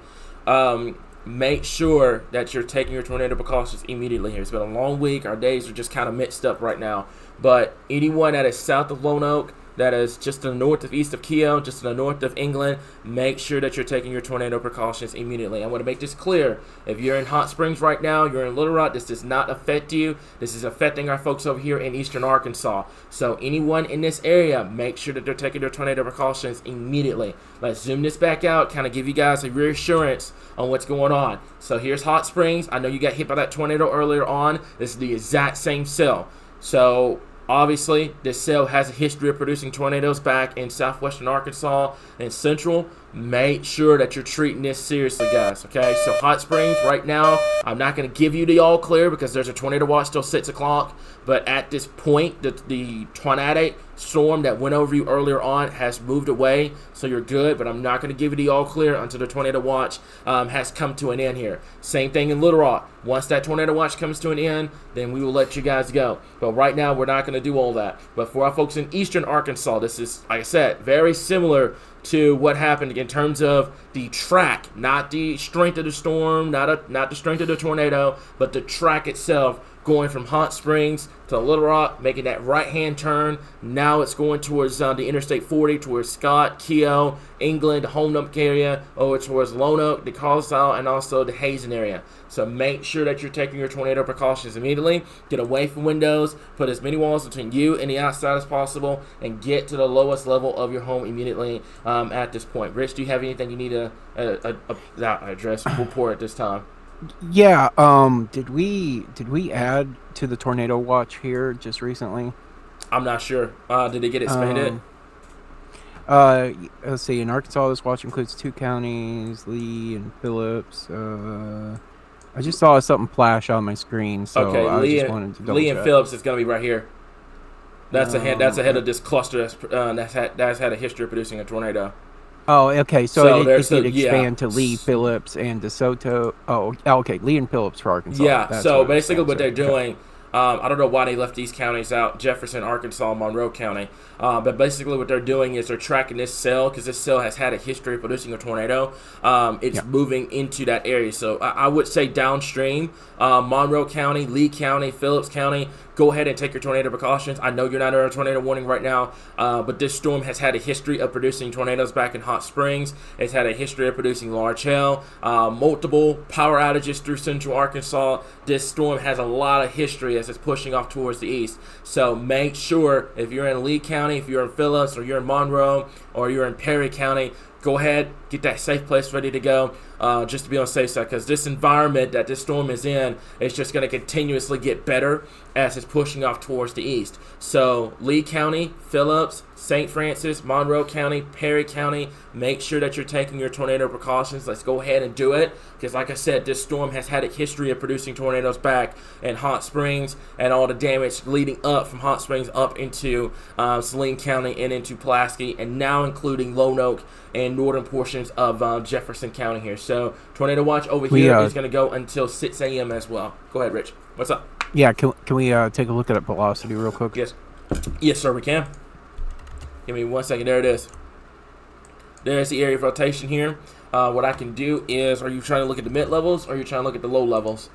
Make sure that you're taking your tornado precautions immediately here. It's been a long week. Our days are just kind of mixed up right now. But anyone that is south of Lone Oak, that is just to the north of east of Kiel, just to the north of England, make sure that you're taking your tornado precautions immediately. I want to make this clear. If you're in Hot Springs right now, you're in Little Rock, this does not affect you. This is affecting our folks over here in eastern Arkansas. So anyone in this area, make sure that they're taking their tornado precautions immediately. Let's zoom this back out, kind of give you guys a reassurance on what's going on. So here's Hot Springs. I know you got hit by that tornado earlier on. This is the exact same cell. So obviously, this cell has a history of producing tornadoes back in southwestern Arkansas and central. Make sure that you're treating this seriously, guys, okay? So Hot Springs, right now, I'm not going to give you the all clear because there's a tornado watch till 6 o'clock. But at this point, the tornadic storm that went over you earlier on has moved away, so you're good. But I'm not going to give you the all clear until the tornado watch has come to an end here. Same thing in Little Rock. Once that tornado watch comes to an end, then we will let you guys go. But right now, we're not going to do all that. But for our folks in eastern Arkansas, this is, like I said, very similar to what happened in terms of the track, not the strength of the storm, not the strength of the tornado, but the track itself, going from Hot Springs to Little Rock, making that right-hand turn. Now it's going towards the Interstate 40, towards Scott, Kiel, England, the Holmdunk area, over towards Lone Oak, the Carlsbad, and also the Hazen area. So make sure that you're taking your tornado precautions immediately. Get away from windows, put as many walls between you and the outside as possible, and get to the lowest level of your home immediately at this point. Rich, do you have anything you need to address report at this time? Yeah. Did we add to the tornado watch here just recently? I'm not sure. Did they get expanded? Let's see. In Arkansas, this watch includes 2 counties, Lee and Phillips. I just saw something flash on my screen, so okay, I just wanted to double Lee and check. Phillips is going to be right here. That's ahead of this cluster that's had a history of producing a tornado. Oh, okay. So it did expand to Lee, yeah. Phillips, and DeSoto. Oh, okay. Lee and Phillips for Arkansas. Yeah. That's So what basically, what they're okay. doing, I don't know why they left these counties out: Jefferson, Arkansas, Monroe County. But basically, what they're doing is they're tracking this cell because this cell has had a history of producing a tornado. It's moving into that area. So I would say downstream, Monroe County, Lee County, Phillips County. Go ahead and take your tornado precautions. I know you're not under a tornado warning right now, but this storm has had a history of producing tornadoes back in Hot Springs. It's had a history of producing large hail, multiple power outages through central Arkansas. This storm has a lot of history as it's pushing off towards the east. So make sure if you're in Lee County, if you're in Phillips, or you're in Monroe, or you're in Perry County, go ahead, get that safe place ready to go, just to be on the safe side, because this environment that this storm is in is just going to continuously get better as it's pushing off towards the east. So Lee County, Phillips, St. Francis, Monroe County, Perry County, make sure that you're taking your tornado precautions. Let's go ahead and do it, because like I said, this storm has had a history of producing tornadoes back in Hot Springs, and all the damage leading up from Hot Springs up into Saline County and into Pulaski, and now including Lone Oak and northern portions of Jefferson County here. So tornado watch over here is going to go until 6 a.m. as well. Go ahead, Rich. What's up? Yeah, can we take a look at velocity real quick? Yes, sir, we can. Give me 1 second. There it is. There's the area of rotation here. What I can do is, are you trying to look at the mid levels, or are you trying to look at the low levels?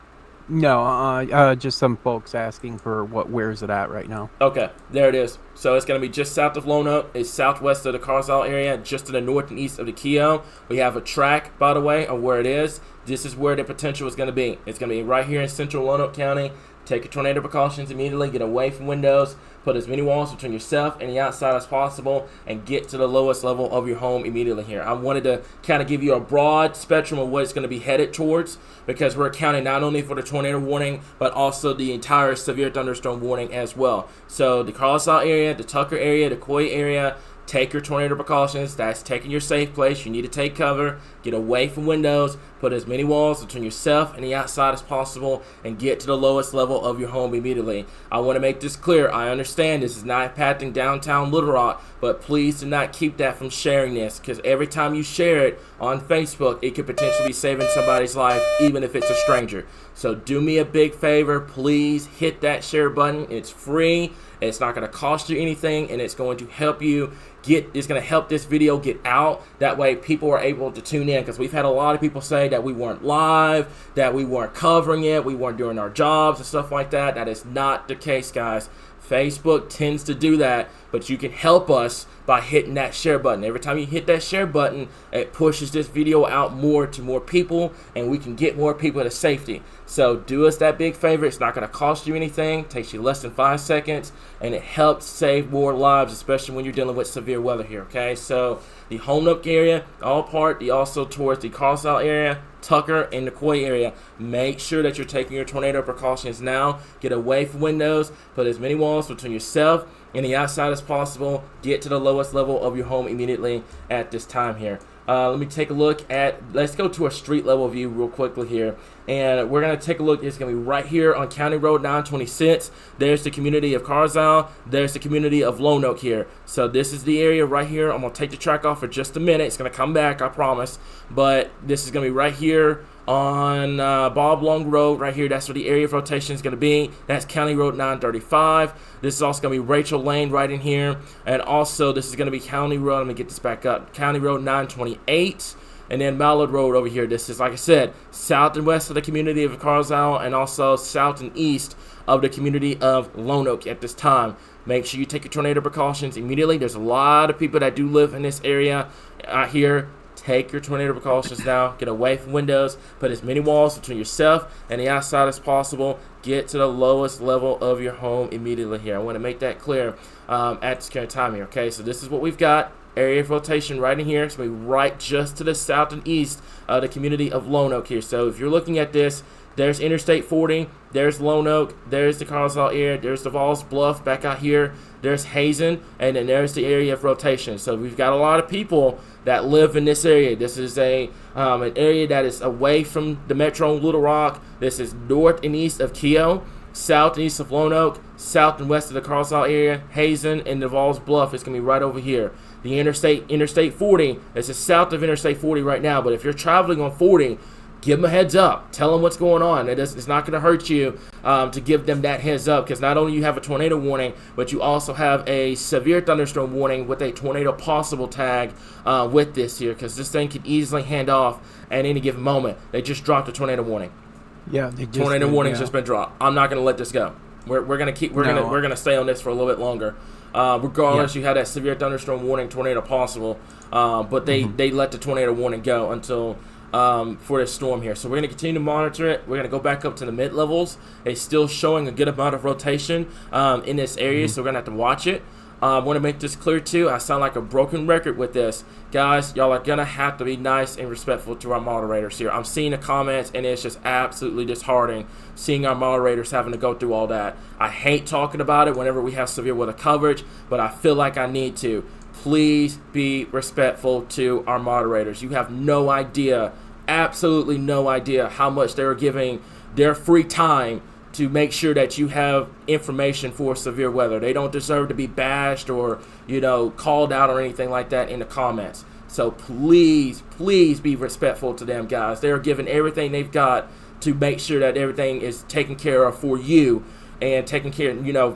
No, just some folks asking for where is it at right now. Okay, there it is. So it's going to be just south of Lone Oak. It's southwest of the Carlisle area, just to the north and east of the Keogh. We have a track, by the way, of where it is. This is where the potential is going to be. It's going to be right here in central Lone Oak County. Take your tornado precautions immediately. Get away from windows. Put as many walls between yourself and the outside as possible, and get to the lowest level of your home immediately here. I wanted to kind of give you a broad spectrum of what it's going to be headed towards, because we're accounting not only for the tornado warning, but also the entire severe thunderstorm warning as well. So the Carlisle area, the Tucker area, the Coy area, take your tornado precautions. That's taking your safe place. You need to take cover, get away from windows, put as many walls between yourself and the outside as possible, and get to the lowest level of your home immediately. I want to make this clear. I understand this is not impacting downtown Little Rock, but please do not keep that from sharing this, because every time you share it on Facebook, it could potentially be saving somebody's life, even if it's a stranger. So do me a big favor, please hit that share button. It's free. It's not going to cost you anything, and it's going to help you it's going to help this video get out. That way people are able to tune in, because we've had a lot of people say that we weren't live, that we weren't covering it, we weren't doing our jobs and stuff like that. That is not the case, guys. Facebook tends to do that, but you can help us by hitting that share button. Every time you hit that share button, it pushes this video out more to more people, and we can get more people to safety. So do us that big favor. It's not going to cost you anything. It takes you less than 5 seconds, and it helps save more lives, especially when you're dealing with severe weather here, okay? So the Lone Oak area, all part, also towards the Carlisle area, Tucker, and the Coy area. Make sure that you're taking your tornado precautions now. Get away from windows. Put as many walls between yourself and the outside as possible. Get to the lowest level of your home immediately at this time here. Let me take a look at, let's go to a street level view real quickly here. And we're going to take a look. It's going to be right here on County Road 926. There's the community of Carlisle. There's the community of Lone Oak here. So this is the area right here. I'm going to take the track off for just a minute. It's going to come back, I promise. But this is going to be right here on Bob Long Road right here. That's where the area of rotation is going to be. That's County Road 935. This is also going to be Rachel Lane right in here. And also this is going to be County Road. Let me get this back up. County Road 928. And then Mallard Road over here. This is, like I said, south and west of the community of Carlisle, and also south and east of the community of Lone Oak at this time. Make sure you take your tornado precautions immediately. There's a lot of people that do live in this area out here. Take your tornado precautions now. Get away from windows. Put as many walls between yourself and the outside as possible. Get to the lowest level of your home immediately here. I want to make that clear at this current time here. Okay, so this is what we've got. Area of rotation right in here. It's going to be right just to the south and east of the community of Lone Oak here. So if you're looking at this, there's Interstate 40, there's Lone Oak, there's the Carlisle area, there's the Vols Bluff back out here, there's Hazen, and then there's the area of rotation. So we've got a lot of people that live in this area. This is an area that is away from the Metro Little Rock. This is north and east of Keogh, south and east of Lone Oak, south and west of the Carlisle area, Hazen, and the Vols Bluff is going to be right over here. The Interstate 40, this is south of Interstate 40 right now, but if you're traveling on 40, give them a heads up. Tell them what's going on. It's not going to hurt you to give them that heads up, because not only you have a tornado warning, but you also have a severe thunderstorm warning with a tornado possible tag with this here, because this thing could easily hand off at any given moment. They just dropped a tornado warning. Yeah, tornado warning's just been dropped. I'm not going to let this go. We're going to stay on this for a little bit longer. Regardless, you had that severe thunderstorm warning, tornado possible, but they let the tornado warning go until for this storm here. So we're going to continue to monitor it. We're going to go back up to the mid levels. It's still showing a good amount of rotation in this area, so we're going to have to watch it. I want to make this clear too. I sound like a broken record with this. Guys, y'all are going to have to be nice and respectful to our moderators here. I'm seeing the comments, and it's just absolutely disheartening seeing our moderators having to go through all that. I hate talking about it whenever we have severe weather coverage, but I feel like I need to. Please be respectful to our moderators. You have no idea, absolutely no idea how much they're giving their free time to make sure that you have information for severe weather. They don't deserve to be bashed or, called out or anything like that in the comments. So please, please be respectful to them, guys. They're giving everything they've got to make sure that everything is taken care of for you and taking care,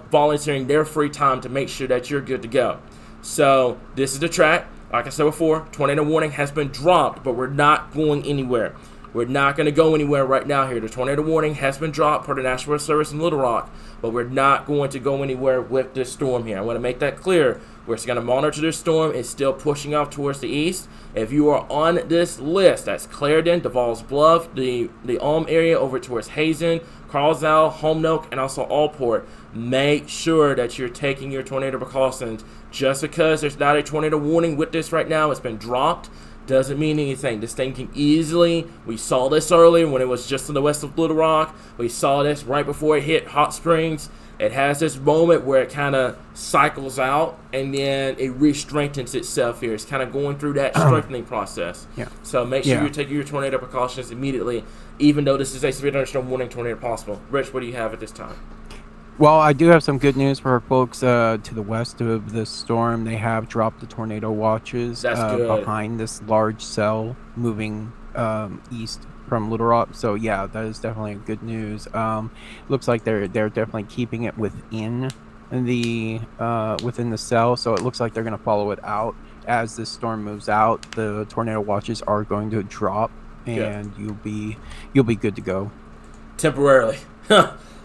volunteering their free time to make sure that you're good to go. So this is the track. Like I said before, tornado warning has been dropped, but we're not going anywhere. We're not going to go anywhere right now here. The tornado warning has been dropped per the National Weather Service in Little Rock, but we're not going to go anywhere with this storm here. I want to make that clear. We're going to monitor this storm. It's still pushing off towards the east. If you are on this list, that's Clarendon, Devils Bluff, the Ulm area over towards Hazen, Carlsbad, Holmnoke, and also Allport, make sure that you're taking your tornado precautions. Just because there's not a tornado warning with this right now, it's been dropped, doesn't mean anything. This thing can easily, we saw this earlier when it was just in the west of Little Rock. We saw this right before it hit Hot Springs. It has this moment where it kind of cycles out and then it re-strengthens itself here. It's kind of going through that strengthening process. Yeah. So make sure you're taking your tornado precautions immediately, even though this is a severe thunderstorm warning tornado possible. Rich, what do you have at this time? Well, I do have some good news for our folks to the west of this storm. They have dropped the tornado watches behind this large cell moving east from Little Rock. So yeah, that is definitely good news. Looks like they're definitely keeping it within the cell. So it looks like they're going to follow it out as this storm moves out. The tornado watches are going to drop, and you'll be good to go. Temporarily.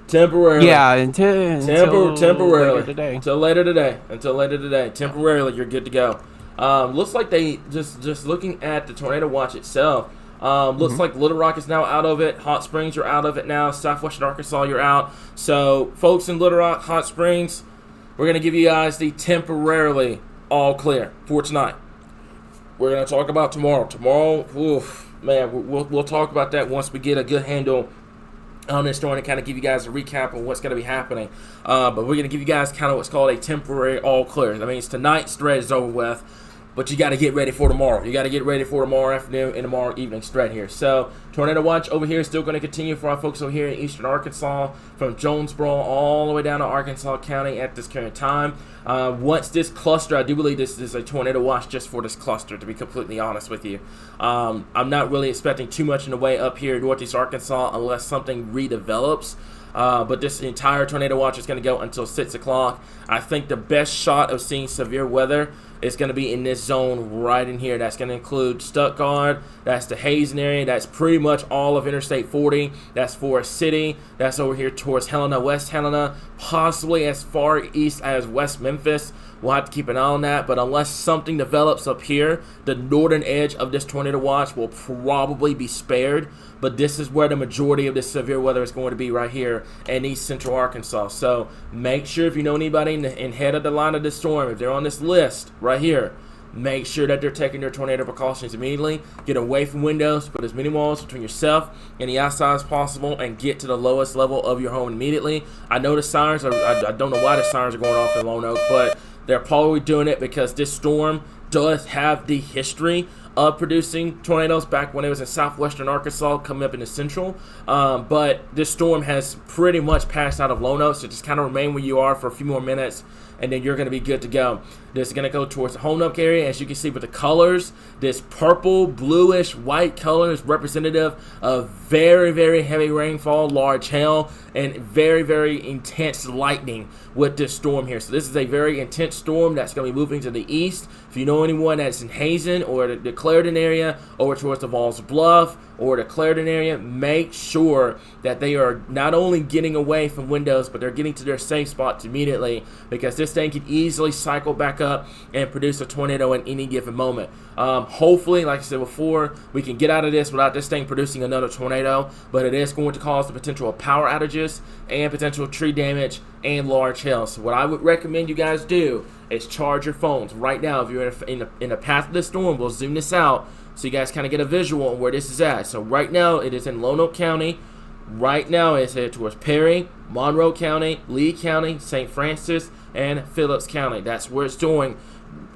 Temporarily. Yeah, until temporarily. Later today. Until later today. Temporarily, you're good to go. Looks like they just looking at the tornado watch itself. Looks like Little Rock is now out of it. Hot Springs, you're out of it now. Southwestern Arkansas, you're out. So, folks in Little Rock, Hot Springs, we're gonna give you guys the temporarily all clear for tonight. We're gonna talk about tomorrow. Tomorrow, we'll talk about that once we get a good handle on this story and kind of give you guys a recap of what's going to be happening. But we're going to give you guys kind of what's called a temporary all clear. That means tonight's thread is over with, but you got to get ready for tomorrow. You got to get ready for tomorrow afternoon and tomorrow evening thread here. So tornado watch over here is still going to continue for our folks over here in eastern Arkansas, from Jonesboro all the way down to Arkansas County at this current time. Once this cluster, I do believe this is a tornado watch just for this cluster, to be completely honest with you. I'm not really expecting too much in the way up here in northeast Arkansas unless something redevelops. But this entire tornado watch is going to go until 6 o'clock. I think the best shot of seeing severe weather is going to be in this zone right in here. That's going to include Stuttgart. That's the Hazen area. That's pretty much all of Interstate 40. That's Forest City. That's over here towards Helena, West Helena, possibly as far east as West Memphis. We'll have to keep an eye on that, but unless something develops up here, the northern edge of this tornado watch will probably be spared. But this is where the majority of this severe weather is going to be, right here in east central Arkansas. So make sure, if you know anybody in head of the line of this storm, if they're on this list right here, make sure that they're taking their tornado precautions immediately. Get away from windows, put as many walls between yourself and the outside as possible, and get to the lowest level of your home immediately. I know the sirens are, I don't know why the sirens are going off in Lone Oak, but they're probably doing it because this storm does have the history of producing tornadoes back when it was in southwestern Arkansas, coming up in the central. But this storm has pretty much passed out of Lone Oak, so just kind of remain where you are for a few more minutes, and then you're going to be good to go. This is going to go towards the Holmnoke area. As you can see with the colors, this purple, bluish, white color is representative of very, very heavy rainfall, large hail, and very, very intense lightning with this storm here. So this is a very intense storm that's going to be moving to the east. If you know anyone that's in Hazen or the Clarendon area, over towards the Devils Bluff or the Clarendon area, make sure that they are not only getting away from windows, but they're getting to their safe spots immediately, because this thing could easily cycle back back up and produce a tornado in any given moment. Hopefully, like I said before, we can get out of this without this thing producing another tornado, but it is going to cause the potential of power outages and potential tree damage and large hail. So what I would recommend you guys do is charge your phones right now. If you're in a path of the storm, we'll zoom this out so you guys kind of get a visual on where this is at. So right now it is in Lonoke County. Right now it's headed towards Perry, Monroe County, Lee County, St. Francis, and Phillips County. That's where it's doing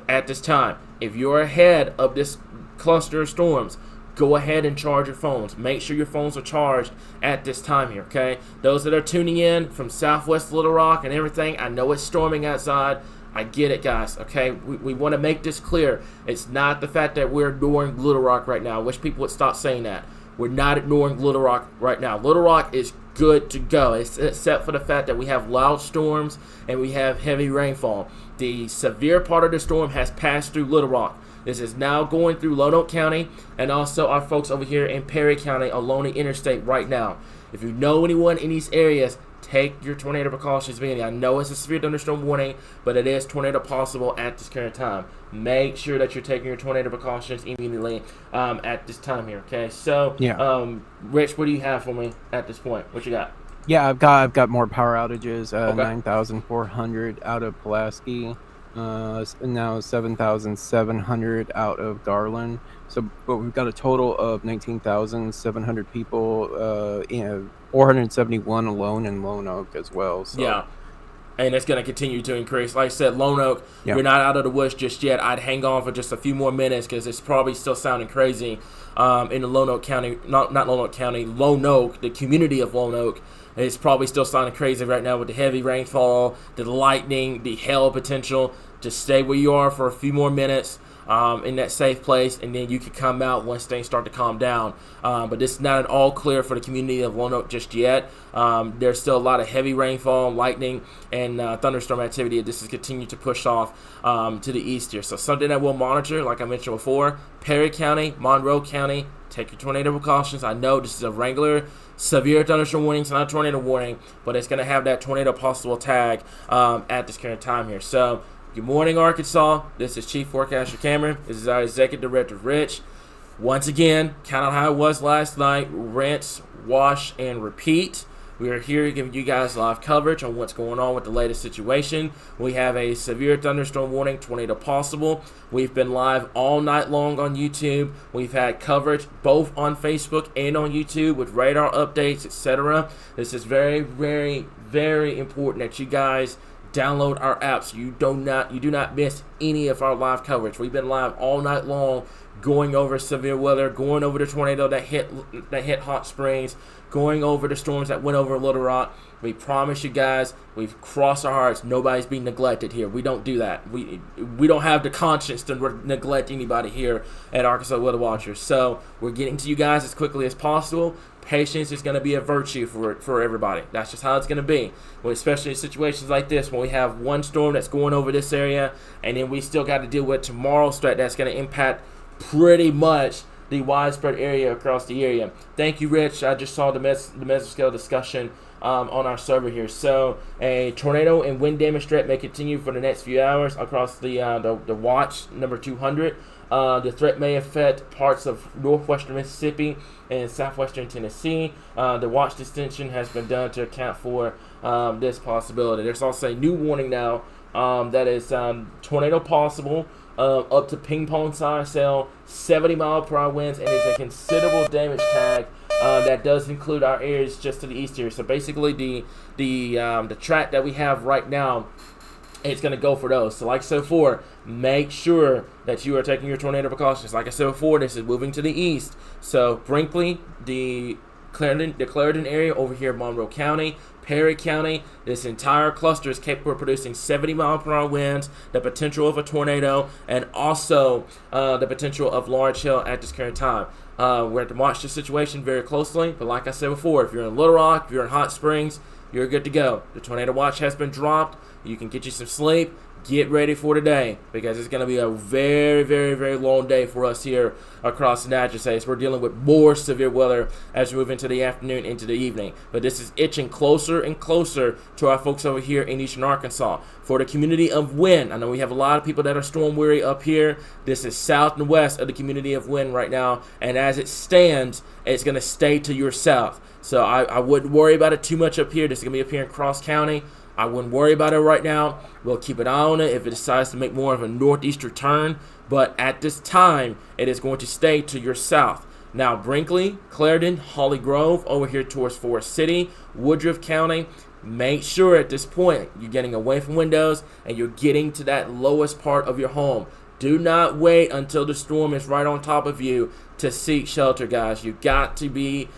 at this time. If you're ahead of this cluster of storms, go ahead and charge your phones. Make sure your phones are charged at this time here, okay? Those that are tuning in from Southwest Little Rock and everything, I know it's storming outside. I get it, guys, okay? We want to make this clear. It's not the fact that we're ignoring Little Rock right now. I wish people would stop saying that. We're not ignoring Little Rock right now. Little Rock is good to go, except for the fact that we have loud storms and we have heavy rainfall. The severe part of the storm has passed through Little Rock. This is now going through Lonoke County and also our folks over here in Perry County along the interstate right now. If you know anyone in these areas, take your tornado precautions immediately. I know it's a severe thunderstorm warning, but it is tornado possible at this current time. Make sure that you're taking your tornado precautions immediately at this time here, okay? So, Yeah. Rich, what do you have for me at this point? What you got? Yeah, I've got more power outages. Okay. 9,400 out of Pulaski. Now 7,700 out of Garland. So, but we've got a total of 19,700 people. 471 alone in Lone Oak as well. So. Yeah. And it's going to continue to increase. Like I said, Lone Oak, Yeah. We're not out of the woods just yet. I'd hang on for just a few more minutes because it's probably still sounding crazy in the Lone Oak County, not Lone Oak County, Lone Oak, the community of Lone Oak. It's probably still sounding crazy right now with the heavy rainfall, the lightning, the hail potential. Just stay where you are for a few more minutes in that safe place, and then you can come out once things start to calm down. But this is not an all clear for the community of Lone Oak just yet. There's still a lot of heavy rainfall, lightning, and thunderstorm activity. This is continuing to push off to the east here. So something that we'll monitor, like I mentioned before, Perry County, Monroe County, take your tornado precautions. I know this is a regular severe thunderstorm warning. It's not a tornado warning, but it's going to have that tornado possible tag at this current time here. So good morning, Arkansas. This is Chief Forecaster Cameron. This is our Executive Director, Rich. Once again, kind of how it was last night. Rinse, wash, and repeat. We are here giving you guys live coverage on what's going on with the latest situation. We have a severe thunderstorm warning, tornado possible. We've been live all night long on YouTube. We've had coverage both on Facebook and on YouTube with radar updates, etc. This is very, very, very important that you guys download our apps. You do not miss any of our live coverage. We've been live all night long, going over severe weather, going over the tornado that hit Hot Springs, going over the storms that went over Little Rock. We promise you guys, we've crossed our hearts. Nobody's being neglected here. We don't do that. We don't have the conscience to neglect anybody here at Arkansas Weather Watchers. So we're getting to you guys as quickly as possible. Patience is going to be a virtue for everybody. That's just how it's going to be. Well, especially in situations like this when we have one storm that's going over this area, and then we still got to deal with tomorrow's threat that's going to impact pretty much the widespread area across the area. Thank you, Rich. I just saw the mesoscale discussion on our server here. So a tornado and wind damage threat may continue for the next few hours across the watch number 200. The threat may affect parts of northwestern Mississippi and southwestern Tennessee. The watch extension has been done to account for this possibility. There's also a new warning now that is tornado possible up to ping pong size cell, 70-mile-per-hour winds, and it's a considerable damage tag that does include our areas just to the east here. So basically, the track that we have right now, it's going to go for those. So like I said before, make sure that you are taking your tornado precautions. Like I said before, this is moving to the east. So Brinkley, the Clarendon area over here in Monroe County, Perry County, this entire cluster is capable of producing 70-mile-per-hour winds, the potential of a tornado, and also the potential of large hail at this current time. We have to watch the situation very closely, but like I said before, if you're in Little Rock, if you're in Hot Springs, you're good to go. The tornado watch has been dropped. You can get you some sleep. get ready for today, because it's going to be a very, very, very long day for us here across the United States. We're dealing with more severe weather as we move into the afternoon, into the evening. But this is itching closer and closer to our folks over here in eastern Arkansas. For the community of Wynne, I know we have a lot of people that are storm weary up here. This is south and west of the community of Wynne right now. And as it stands, it's going to stay to your south. So I wouldn't worry about it too much up here. This is going to be up here in Cross County. I wouldn't worry about it right now. We'll keep an eye on it if it decides to make more of a northeaster turn. But at this time, it is going to stay to your south. Now, Brinkley, Clarendon, Holly Grove, over here towards Forest City, Woodruff County. Make sure at this point you're getting away from windows and you're getting to that lowest part of your home. Do not wait until the storm is right on top of you to seek shelter, guys. You got to be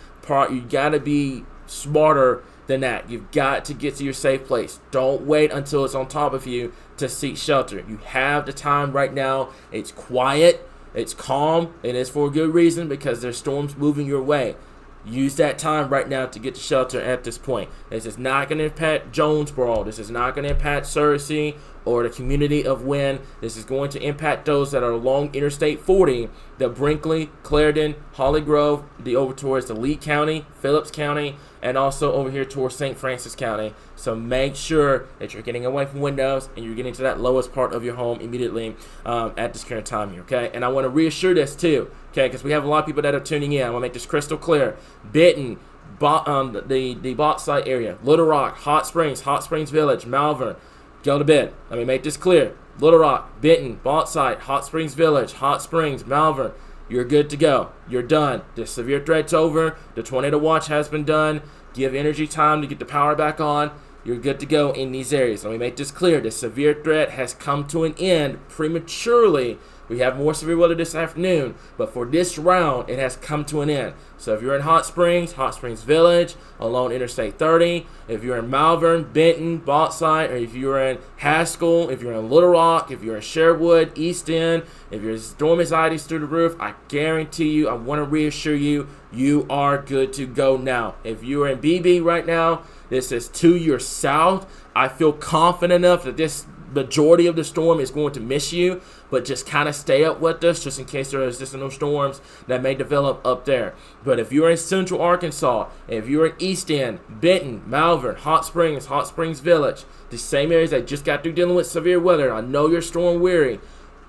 smarter than that. You've got to get to your safe place. Don't wait until it's on top of you to seek shelter. You have the time right now. It's quiet, it's calm, and it's for a good reason, because there's storms moving your way. Use that time right now to get to shelter at this point. This is not going to impact Jonesboro. This is not going to impact Searcy or the community of Wynne. This is going to impact those that are along Interstate 40, the Brinkley, Clarendon, Holly Grove, the over towards the Lee County, Phillips County, and also over here towards St. Francis County. So make sure that you're getting away from windows and you're getting to that lowest part of your home immediately at this current time here, okay? And I want to reassure this too, okay, because we have a lot of people that are tuning in. I want to make this crystal clear. Benton, the Bauxite area, Little Rock, Hot Springs Village, Malvern, go to bed. Let me make this clear. Little Rock, Benton, Bauxite, Hot Springs Village, Hot Springs, Malvern, you're good to go. You're done. The severe threat's over. The tornado watch has been done. Give energy time to get the power back on. You're good to go in these areas. Let me make this clear. The severe threat has come to an end prematurely. We have more severe weather this afternoon, but for this round, it has come to an end. So if you're in Hot Springs Village, along Interstate 30, if you're in Malvern, Benton, Bauxite, or if you're in Haskell, if you're in Little Rock, if you're in Sherwood, East End, if your storm anxiety is through the roof, I guarantee you, I want to reassure you, you are good to go now. If you're in BB right now, this is to your south. I feel confident enough that this majority of the storm is going to miss you, but just kind of stay up with us just in case there are additional storms that may develop up there. But if you're in central Arkansas, if you're in East End, Benton, Malvern, Hot Springs Village, the same areas that just got through dealing with severe weather, I know you're storm weary.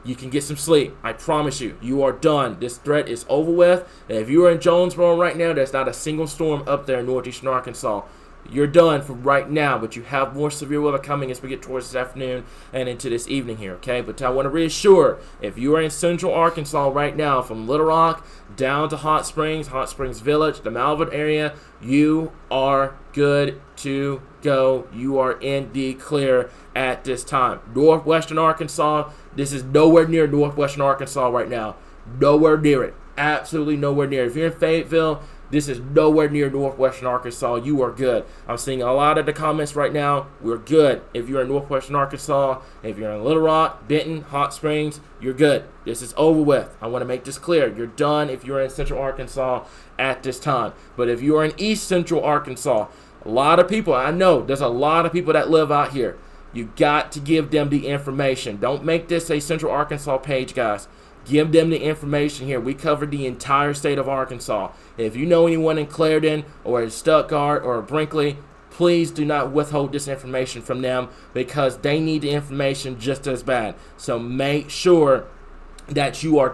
You can get some sleep. I promise you. You are done. This threat is over with. And if you are in Jonesboro right now, there's not a single storm up there in northeastern Arkansas. You're done for right now, but you have more severe weather coming as we get towards this afternoon and into this evening here, okay? But I want to reassure, if you are in central Arkansas right now, from Little Rock down to Hot Springs Village, the Malvern area, you are good to go. You are in the clear at this time. Northwestern Arkansas, this is nowhere near northwestern Arkansas right now. Nowhere near it. Absolutely nowhere near it. If you're in Fayetteville, this is nowhere near northwestern Arkansas. You are good. I'm seeing a lot of the comments right now. We're good. If you're in northwestern Arkansas, if you're in Little Rock, Benton, Hot Springs, you're good. This is over with. I want to make this clear. You're done if you're in central Arkansas at this time. But if you're in east central Arkansas, a lot of people, I know there's a lot of people that live out here. You got to give them the information. Don't make this a central Arkansas page, guys. Give them the information here. We covered the entire state of Arkansas. If you know anyone in Clarendon or in Stuttgart or Brinkley, please do not withhold this information from them, because they need the information just as bad. So make sure that you are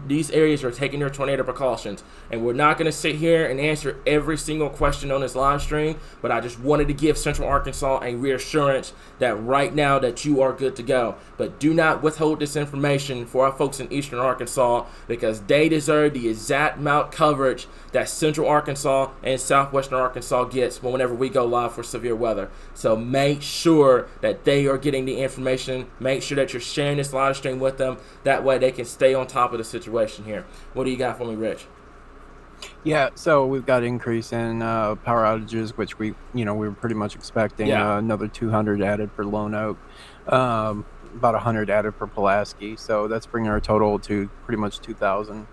these areas are taking their tornado precautions. And we're not going to sit here and answer every single question on this live stream, but I just wanted to give Central Arkansas a reassurance that right now that you are good to go. But do not withhold this information for our folks in Eastern Arkansas, because they deserve the exact amount coverage that Central Arkansas and Southwestern Arkansas gets whenever we go live for severe weather. So make sure that they are getting the information. Make sure that you're sharing this live stream with them. That way they can stay on top of the situation here. What do you got for me, Rich? Yeah, so we've got increase in power outages, which we were pretty much expecting. Yeah. Another 200 added for Lone Oak, about 100 added for Pulaski. So that's bringing our total to pretty much 20,000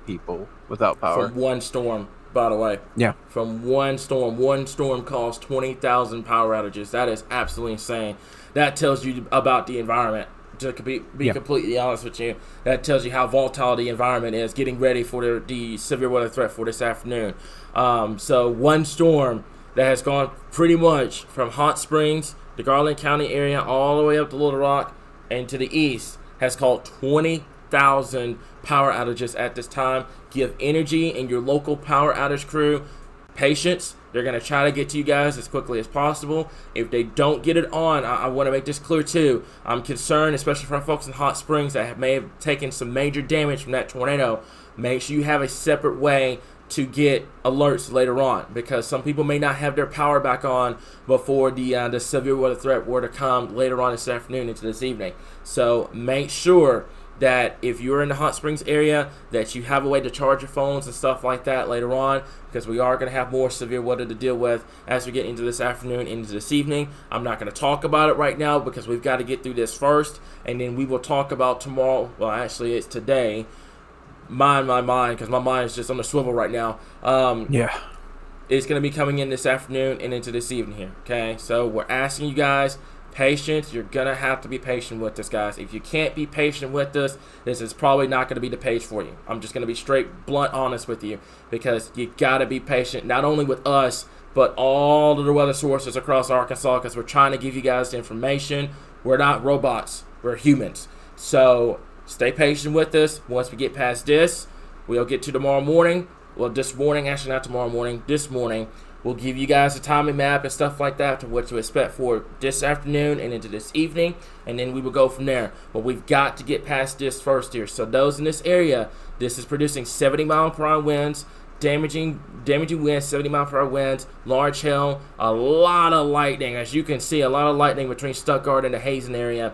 people without power. For one storm. by the way. Yeah. From one storm. One storm caused 20,000 power outages. That is absolutely insane. That tells you about the environment. To be completely honest with you, that tells you how volatile the environment is, getting ready for the severe weather threat for this afternoon. So one storm that has gone pretty much from Hot Springs, the Garland County area, all the way up to Little Rock and to the east has caused 20,000 power outages at this time. Give Energy and your local power outage crew patience. They're going to try to get to you guys as quickly as possible. If they don't get it on, I want to make this clear too. I'm concerned, especially for folks in Hot Springs that may have taken some major damage from that tornado. Make sure you have a separate way to get alerts later on, because some people may not have their power back on before the severe weather threat were to come later on this afternoon into this evening. So make sure that if you're in the Hot Springs area, that you have a way to charge your phones and stuff like that later on, because we are going to have more severe weather to deal with as we get into this afternoon, into this evening. I'm not going to talk about it right now because we've got to get through this first, and then we will talk about tomorrow. Well, actually, it's today. My mind, because my mind is just on the swivel right now. It's going to be coming in this afternoon and into this evening here, okay? So we're asking you guys patience. You're going to have to be patient with this, guys. If you can't be patient with this is probably not going to be the page for you. I'm just going to be straight, blunt, honest with you, because you got to be patient, not only with us, but all of the weather sources across Arkansas, because we're trying to give you guys the information. We're not robots. We're humans. So stay patient with us. Once we get past this, we'll get to tomorrow morning. Well, this morning, actually not tomorrow morning, this morning, we'll give you guys a timing map and stuff like that to what to expect for this afternoon and into this evening, and then we will go from there. But we've got to get past this first here. So those in this area, this is producing 70-mile-per-hour winds, damaging winds, 70-mile-per-hour winds, large hail, a lot of lightning. As you can see, a lot of lightning between Stuttgart and the Hazen area.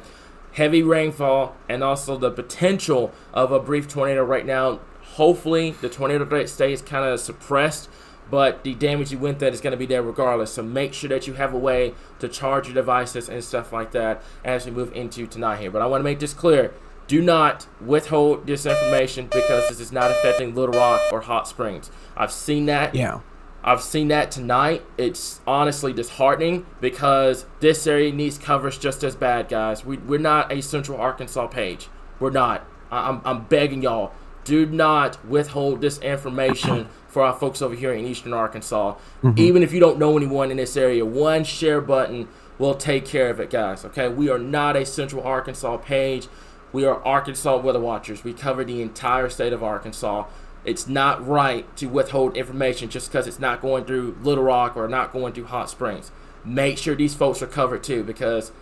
Heavy rainfall, and also the potential of a brief tornado right now. Hopefully, the tornado threat stays kind of suppressed, but the damaging wind threat is going to be there regardless. So make sure that you have a way to charge your devices and stuff like that as we move into tonight here. But I want to make this clear. Do not withhold this information, because this is not affecting Little Rock or Hot Springs. I've seen that. Yeah. I've seen that tonight. It's honestly disheartening, because this area needs coverage just as bad, guys. We're not a Central Arkansas page. We're not. I'm begging y'all, do not withhold this information for our folks over here in Eastern Arkansas. Even if you don't know anyone in this area, one share button will take care of it, guys. Okay, we are not a Central Arkansas page. We are Arkansas Weather Watchers. We cover the entire state of Arkansas. It's not right to withhold information just because it's not going through Little Rock or not going through Hot Springs. Make sure these folks are covered too, because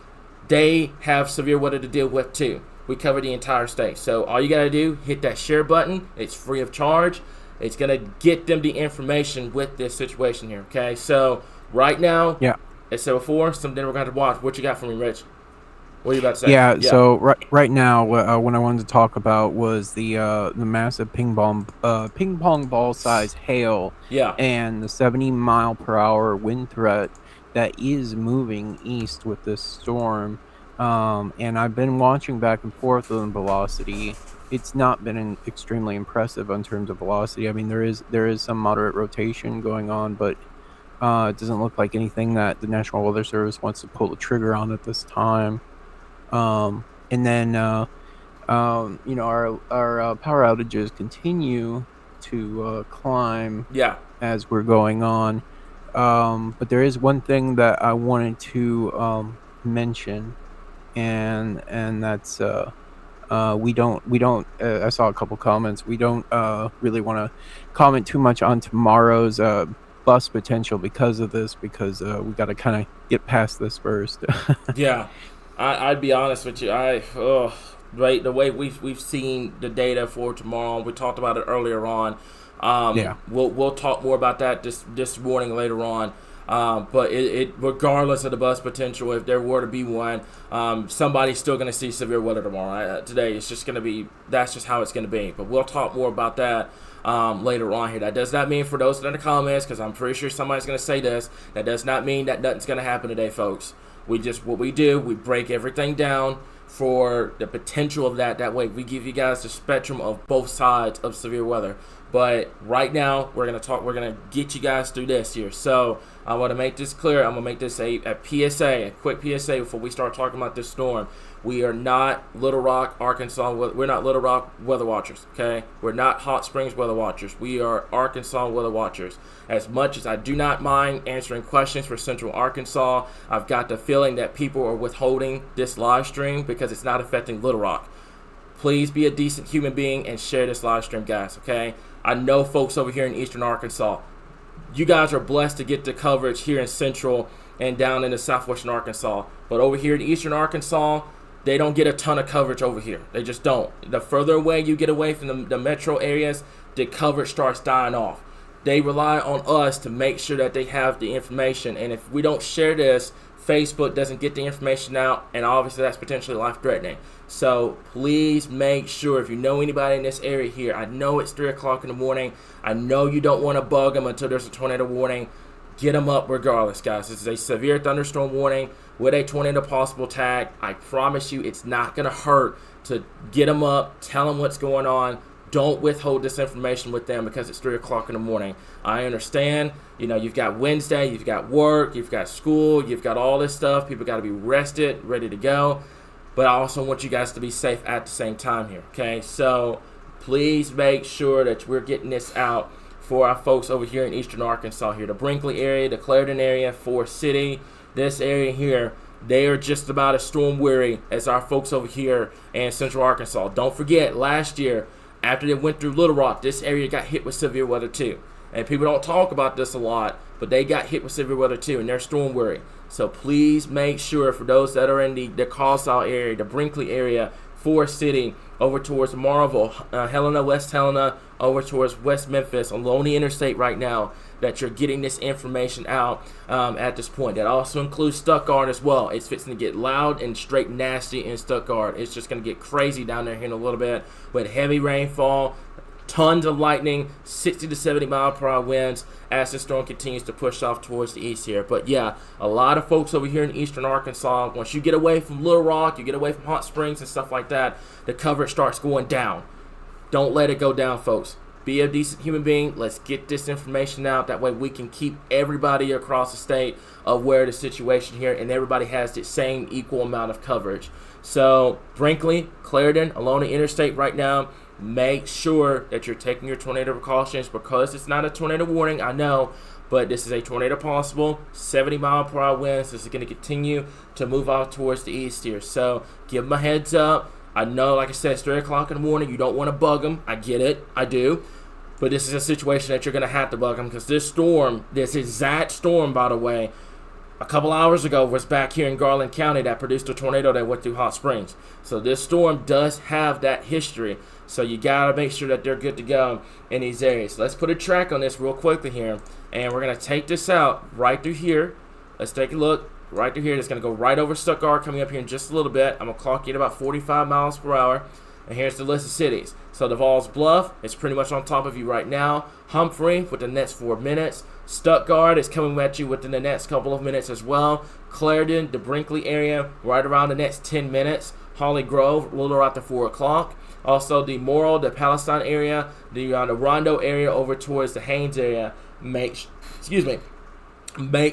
they have severe weather to deal with too. We cover the entire state. So all you got to do, hit that share button. It's free of charge. It's going to get them the information with this situation here, okay? So right now, as I said before, something we're going to watch. What you got for me, Rich? What are you about to say? Yeah. So right now, what I wanted to talk about was the massive ping pong ball size hail. Yeah. And the 70-mile-per-hour wind threat that is moving east with this storm. And I've been watching back and forth on velocity. It's not been extremely impressive in terms of velocity. I mean, there is some moderate rotation going on, but it doesn't look like anything that the National Weather Service wants to pull the trigger on at this time. And then, our power outages continue to climb as we're going on. But there is one thing that I wanted to mention, and that's we don't. I saw a couple comments. We don't really want to comment too much on tomorrow's bus potential because of this, because we got to kind of get past this first. Yeah. I'd be honest with you. Right, the way we've seen the data for tomorrow, we talked about it earlier on. We'll talk more about that this morning later on. But it regardless of the bus potential, if there were to be one, somebody's still going to see severe weather tomorrow. Today, it's just going to be, that's just how it's going to be. But we'll talk more about that later on here. That does not mean, for those in the comments, because I'm pretty sure somebody's going to say this, that does not mean that nothing's going to happen today, folks. What we do, we break everything down for the potential of that. That way, we give you guys the spectrum of both sides of severe weather. But right now, we're going to get you guys through this here. So I want to make this clear. I'm going to make this a PSA, a quick PSA before we start talking about this storm. We are not Little Rock, Arkansas. We're not Little Rock weather watchers, okay? We're not Hot Springs weather watchers. We are Arkansas weather watchers. As much as I do not mind answering questions for Central Arkansas, I've got the feeling that people are withholding this live stream because it's not affecting Little Rock. Please be a decent human being and share this live stream, guys, okay? I know folks over here in Eastern Arkansas, you guys are blessed to get the coverage here in Central and down in the Southwestern Arkansas. But over here in Eastern Arkansas, they don't get a ton of coverage over here. They just don't. The further away you get away from the metro areas, the coverage starts dying off. They rely on us to make sure that they have the information. And if we don't share this, Facebook doesn't get the information out, and obviously that's potentially life-threatening. So please make sure, if you know anybody in this area here, I know it's 3 o'clock in the morning. I know you don't want to bug them until there's a tornado warning. Get them up regardless, guys. This is a severe thunderstorm warning with a tornado possible tag. I promise you it's not going to hurt to get them up, tell them what's going on. Don't withhold this information with them because it's 3 o'clock in the morning. I understand, you've got Wednesday, you've got work, you've got school, you've got all this stuff. People got to be rested, ready to go. But I also want you guys to be safe at the same time here, okay? So please make sure that we're getting this out for our folks over here in Eastern Arkansas here. The Brinkley area, the Clarendon area, Forest City, this area here, they are just about as storm weary as our folks over here in Central Arkansas. Don't forget, last year, after they went through Little Rock, this area got hit with severe weather too. And people don't talk about this a lot, but they got hit with severe weather too, and they're storm weary. So please make sure, for those that are in the Colsall area, the Brinkley area, Forest City, over towards Marvel, Helena, West Helena, over towards West Memphis, along the interstate right now, that you're getting this information out at this point. That also includes Stuttgart as well. It's fixing to get loud and straight nasty in Stuttgart. It's just going to get crazy down there here in a little bit with heavy rainfall, tons of lightning, 60 to 70 mile per hour winds as the storm continues to push off towards the east here. But yeah, a lot of folks over here in Eastern Arkansas, once you get away from Little Rock, you get away from Hot Springs and stuff like that, the coverage starts going down. Don't let it go down, folks. Be a decent human being. Let's get this information out. That way we can keep everybody across the state aware of the situation here, and everybody has the same equal amount of coverage. So Brinkley, Clarendon, along the interstate right now, make sure that you're taking your tornado precautions, because it's not a tornado warning, I know, but this is a tornado possible, 70 mile per hour winds. This is going to continue to move off towards the east here. So give them a heads up. I know, like I said, it's 3 o'clock in the morning. You don't want to bug them. I get it. I do. But this is a situation that you're going to have to bug them, because this storm, this exact storm, by the way, a couple hours ago was back here in Garland County that produced a tornado that went through Hot Springs. So this storm does have that history. So you got to make sure that they're good to go in these areas. Let's put a track on this real quickly here. And we're going to take this out right through here. Let's take a look. Right through here. It's going to go right over Stuttgart, coming up here in just a little bit. I'm going to clock you at about 45 miles per hour. And here's the list of cities. So Devall's Bluff is pretty much on top of you right now. Humphrey within the next 4 minutes. Stuttgart is coming at you within the next couple of minutes as well. Clarendon, the Brinkley area, right around the next 10 minutes. Holly Grove, a little after 4 o'clock. Also the Morrill, the Palestine area, the Rondo area over towards the Haynes area. Make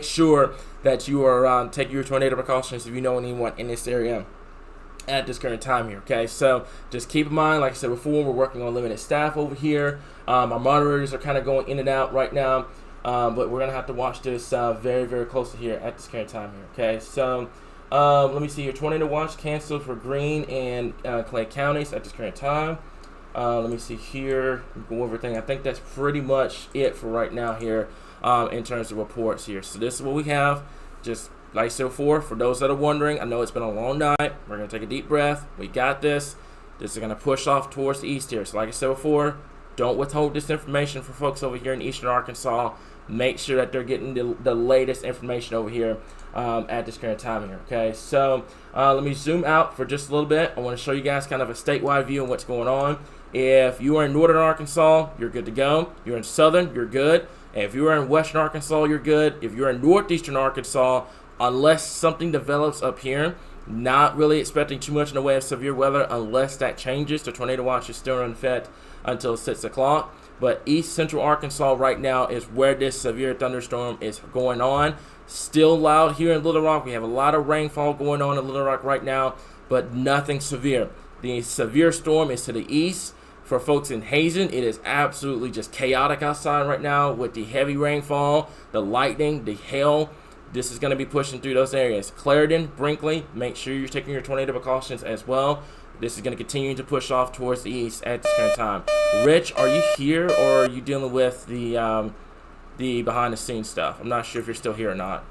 sure that you are taking your tornado precautions if you know anyone in this area at this current time here, okay? So just keep in mind, like I said before, we're working on limited staff over here. Our monitors are kind of going in and out right now, but we're going to have to watch this very, very closely here at this current time here, okay? So let me see here. Tornado watch canceled for Greene and Clay counties at this current time. Let me see here. Go over everything. I think that's pretty much it for right now here in terms of reports here. So this is what we have. Just like I said before, for those that are wondering, I know it's been a long night. We're going to take a deep breath. We got this. This is going to push off towards the east here. So like I said before, don't withhold this information for folks over here in Eastern Arkansas. Make sure that they're getting the latest information over here at this current time here, okay? So let me zoom out for just a little bit. I want to show you guys kind of a statewide view of what's going on. If you are in northern Arkansas, you're good to go. You're in southern, you're good. And if you are in western Arkansas, you're good. If you're in northeastern Arkansas, unless something develops up here, not really expecting too much in the way of severe weather unless that changes. The tornado watch is still in effect until 6 o'clock. but east central Arkansas right now is where this severe thunderstorm is going on. Still loud here in Little Rock. We have a lot of rainfall going on in Little Rock right now, but nothing severe. The severe storm is to the east. For folks in Hazen, it is absolutely just chaotic outside right now with the heavy rainfall, the lightning, the hail. This is going to be pushing through those areas. Clarendon, Brinkley, make sure you're taking your tornado precautions as well. This is going to continue to push off towards the east at this current time. Rich, are you here or are you dealing with the behind the scenes stuff? I'm not sure if you're still here or not.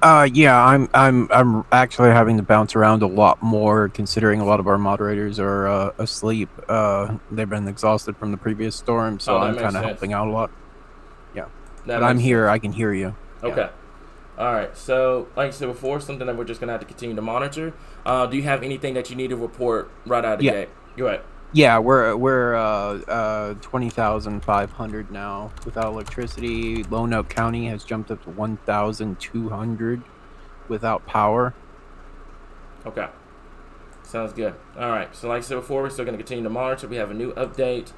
Yeah, I'm actually having to bounce around a lot more, considering a lot of our moderators are asleep. They've been exhausted from the previous storm, so I'm kind of helping out a lot. Yeah, but I'm here. I can hear you. Okay. Yeah. All right. So, like I said before, something that we're just gonna have to continue to monitor. Do you have anything that you need to report right out of the gate? Go ahead. Yeah, we're 20,500 now without electricity. Lonoke County has jumped up to 1,200 without power. Okay, sounds good. All right, so like I said before, we're still going to continue to monitor. We have a new update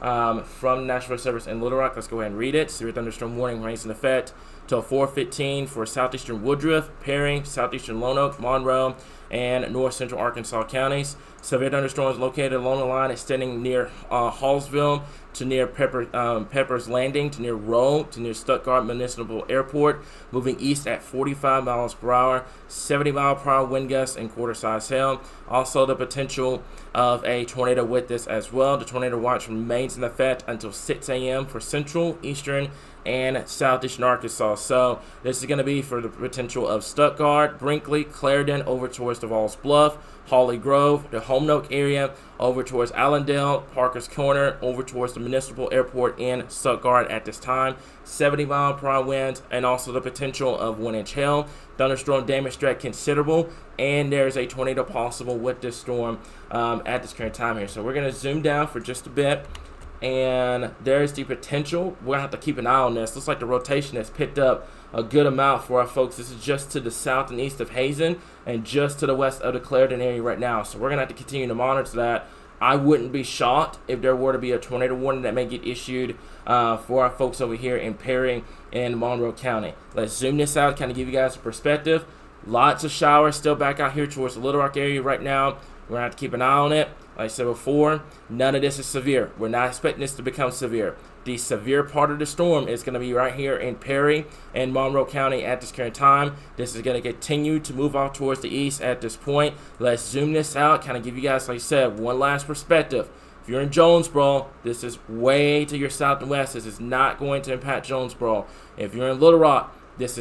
from National Weather Service in Little Rock. Let's go ahead and read it. Severe thunderstorm warning remains in effect till 4:15 for southeastern Woodruff, Perry, southeastern Lonoke, Monroe, and north central Arkansas counties. Severe thunderstorms located along the line extending near Hallsville to near Pepper's Landing to near Rowe to near Stuttgart Municipal Airport, moving east at 45 miles per hour, 70 mile per hour wind gusts and quarter-size hail. Also the potential of a tornado with this as well. The tornado watch remains in effect until 6 a.m. for central, eastern, and southeastern Arkansas. So this is going to be for the potential of Stuttgart, Brinkley, Clarendon, over towards Devils Bluff, Holly Grove, the Homenoke area, over towards Allendale, Parker's Corner, over towards the Municipal Airport in Stuttgart at this time. 70 mile per hour winds, and also the potential of 1-inch hail. Thunderstorm damage threat considerable, and there's a tornado possible with this storm at this current time here. So we're going to zoom down for just a bit. And there's the potential. We're going to have to keep an eye on this. Looks like the rotation has picked up a good amount for our folks. This is just to the south and east of Hazen and just to the west of the Clarendon area right now. So we're going to have to continue to monitor that. I wouldn't be shocked if there were to be a tornado warning that may get issued for our folks over here in Perry and Monroe County. Let's zoom this out, kind of give you guys a perspective. Lots of showers still back out here towards the Little Rock area right now. We're going to have to keep an eye on it. Like I said before, none of this is severe. We're not expecting this to become severe. The severe part of the storm is going to be right here in Perry and Monroe County at this current time. This is going to continue to move off towards the east at this point. Let's zoom this out, kind of give you guys, like I said, one last perspective. If you're in Jonesboro, this is way to your south and west. This is not going to impact Jonesboro. If you're in Little Rock, this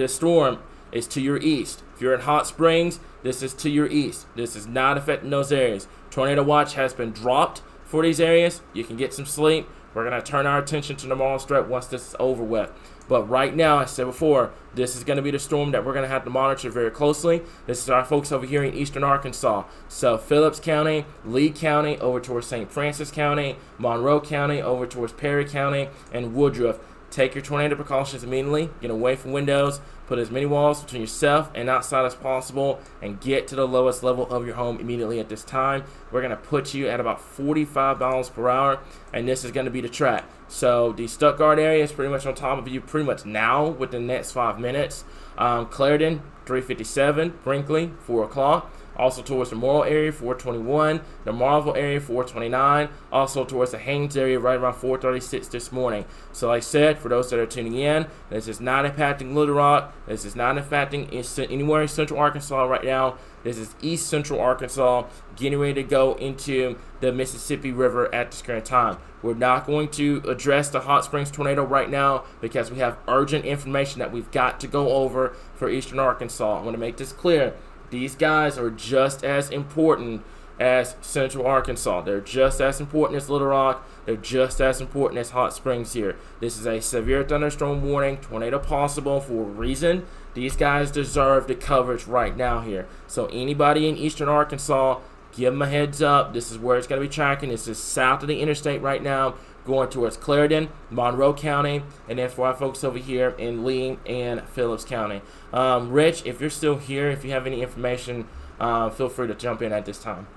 storm is to your east. If you're in Hot Springs, this is to your east. This is not affecting those areas. Tornado watch has been dropped for these areas. You can get some sleep. We're going to turn our attention to tomorrow's threat once this is over with. But right now, I said before, this is going to be the storm that we're going to have to monitor very closely. This is our folks over here in eastern Arkansas. So Phillips County, Lee County, over towards St. Francis County, Monroe County, over towards Perry County, and Woodruff. Take your tornado precautions immediately. Get away from windows. Put as many walls between yourself and outside as possible, and get to the lowest level of your home immediately at this time. We're going to put you at about 45 miles per hour, and this is going to be the track. So the Stuttgart area is pretty much on top of you pretty much now within the next 5 minutes. Clarendon, 3:57. Brinkley, 4 o'clock. Also towards the Morrill area, 4:21. The Marvell area, 4:29. Also towards the Haynes area, right around 4:36 this morning. So like I said, for those that are tuning in, this is not impacting Little Rock. This is not impacting anywhere in central Arkansas right now. This is east central Arkansas, getting ready to go into the Mississippi River at this current time. We're not going to address the Hot Springs tornado right now because we have urgent information that we've got to go over for eastern Arkansas. I want to make this clear. These guys are just as important as Central Arkansas. They're just as important as Little Rock. They're just as important as Hot Springs here. This is a severe thunderstorm warning, tornado possible for a reason. These guys deserve the coverage right now here. So anybody in eastern Arkansas, give them a heads up. This is where it's going to be tracking. This is south of the interstate right now, going towards Clarendon, Monroe County, and then for our folks over here in Lee and Phillips County. Rich, if you're still here, if you have any information, feel free to jump in at this time.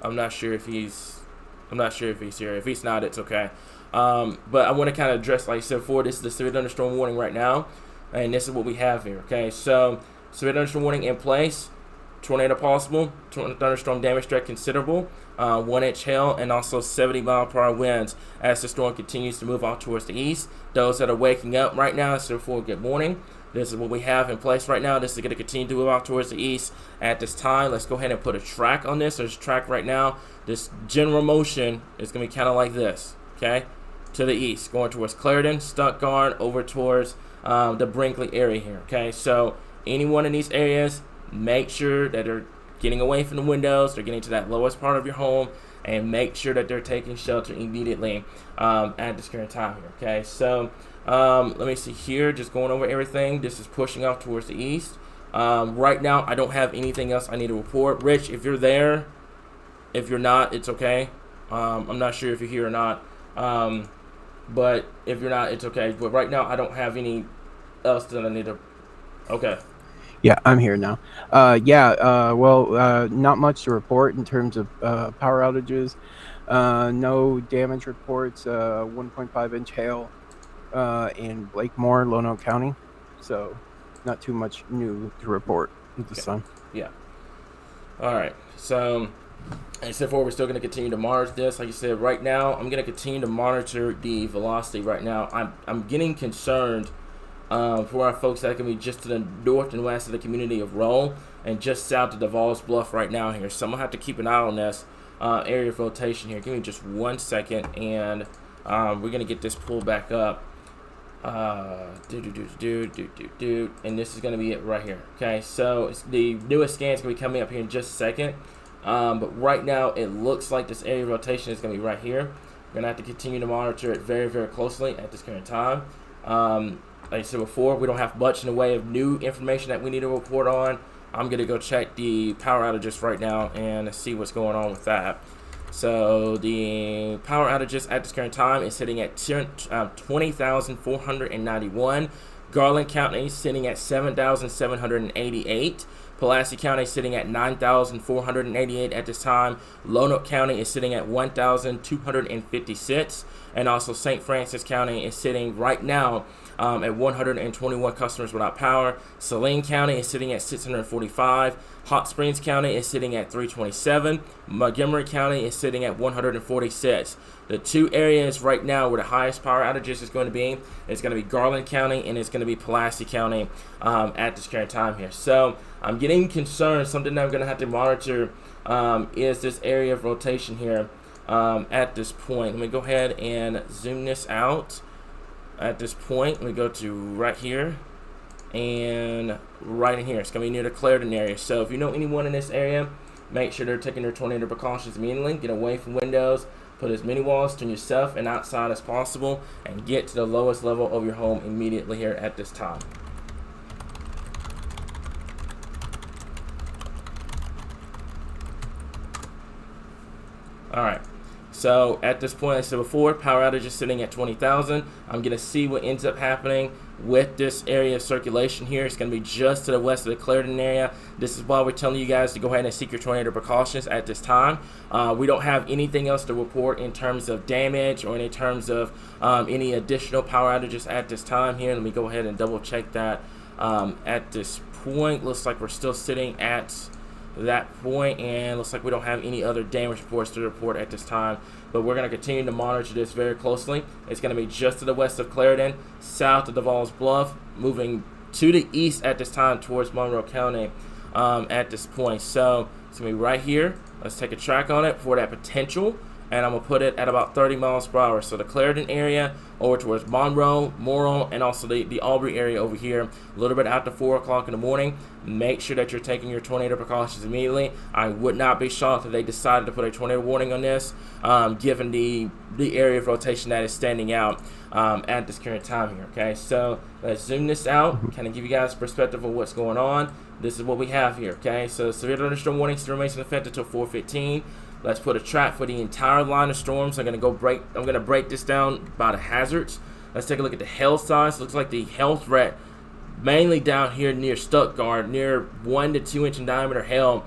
I'm not sure if he's I'm not sure if he's here. If he's not, it's okay. But I want to kind of address, like I said before, this is the severe thunderstorm warning right now, and this is what we have here. Okay, so severe thunderstorm warning in place. Tornado possible. Thunderstorm damage threat considerable. 1-inch hail and also 70-mile-per-hour winds as the storm continues to move out towards the east. Those that are waking up right now, it's therefore good morning. This is what we have in place right now. This is going to continue to move out towards the east at this time. Let's go ahead and put a track on this. There's a track right now. This general motion is going to be kind of like this, okay? To the east, going towards Clarendon, Stuttgart, over towards the Brinkley area here, okay? So anyone in these areas, make sure that they're getting away from the windows, they're getting to that lowest part of your home, and make sure that they're taking shelter immediately at this current time here, okay? So let me see here, just going over everything. This is pushing off towards the east. Right now, I don't have anything else I need to report. Rich, if you're there, if you're not, it's okay. I'm not sure if you're here or not, but if you're not, it's okay. But right now, I don't have any else that I need to. Okay. Yeah, I'm here now. Not much to report in terms of power outages. No damage reports. 1.5-inch hail in Blakemore, Lonoke County. So, not too much new to report at this time. Yeah. All right. So, except for we're still going to continue to monitor this. Like you said, right now, I'm going to continue to monitor the velocity right now. I'm getting concerned for our folks that can be just to the north and west of the community of Roll and just south of Devall's Bluff right now here. So I'm going to have to keep an eye on this area of rotation here. Give me just 1 second, and we're going to get this pulled back up. And this is going to be it right here. Okay, so the newest scan is going to be coming up here in just a second. But right now, it looks like this area of rotation is going to be right here. We're going to have to continue to monitor it very, very closely at this current time. Like I said before, we don't have much in the way of new information that we need to report on. I'm going to go check the power outages right now and see what's going on with that. So the power outages at this current time is sitting at 20,491. Garland County is sitting at 7,788. Pulaski County is sitting at 9,488 at this time. Lonoke County is sitting at 1,256. And also St. Francis County is sitting right now at 121 customers without power. Saline County is sitting at 645. Hot Springs County is sitting at 327. Montgomery County is sitting at 146. The two areas right now where the highest power outages is going to be Garland County and it's going to be Pulaski County at this current time here. So I'm getting concerned. Something that I'm going to have to monitor is this area of rotation here at this point. Let me go ahead and zoom this out. At this point, let me go to right here and right in here. It's going to be near the Clarendon area. So if you know anyone in this area, make sure they're taking their tornado precautions immediately. Get away from windows. Put as many walls to yourself and outside as possible, and get to the lowest level of your home immediately here at this time. All right. So at this point, like I said before, power outage is sitting at 20,000. I'm going to see what ends up happening with this area of circulation here. It's going to be just to the west of the Clarendon area. This is why we're telling you guys to go ahead and seek your tornado precautions at this time. We don't have anything else to report in terms of damage or in terms of any additional power outages at this time here. Let me go ahead and double check that at this point. Looks like we're still sitting at that point, and looks like we don't have any other damage reports to report at this time, but we're going to continue to monitor this very closely. It's going to be just to the west of Clarendon, south of Devall's Bluff, moving to the east at this time towards Monroe County at this point. So it's going to be right here. Let's take a track on it for that potential, and I'm going to put it at about 30 miles per hour. So the Clarendon area over towards Monroe, Morrill, and also the Aubrey area over here, a little bit after 4 o'clock in the morning. Make sure that you're taking your tornado precautions immediately. I would not be shocked if they decided to put a tornado warning on this, given the area of rotation that is standing out at this current time here, okay? So let's zoom this out, kind of give you guys a perspective of what's going on. This is what we have here, okay? So severe thunderstorm warning still remains in effect until 4:15. Let's put a track for the entire line of storms. I'm gonna break this down by the hazards. Let's take a look at the hail size. Looks like the hail threat mainly down here near Stuttgart, near 1 to 2 inch in diameter hail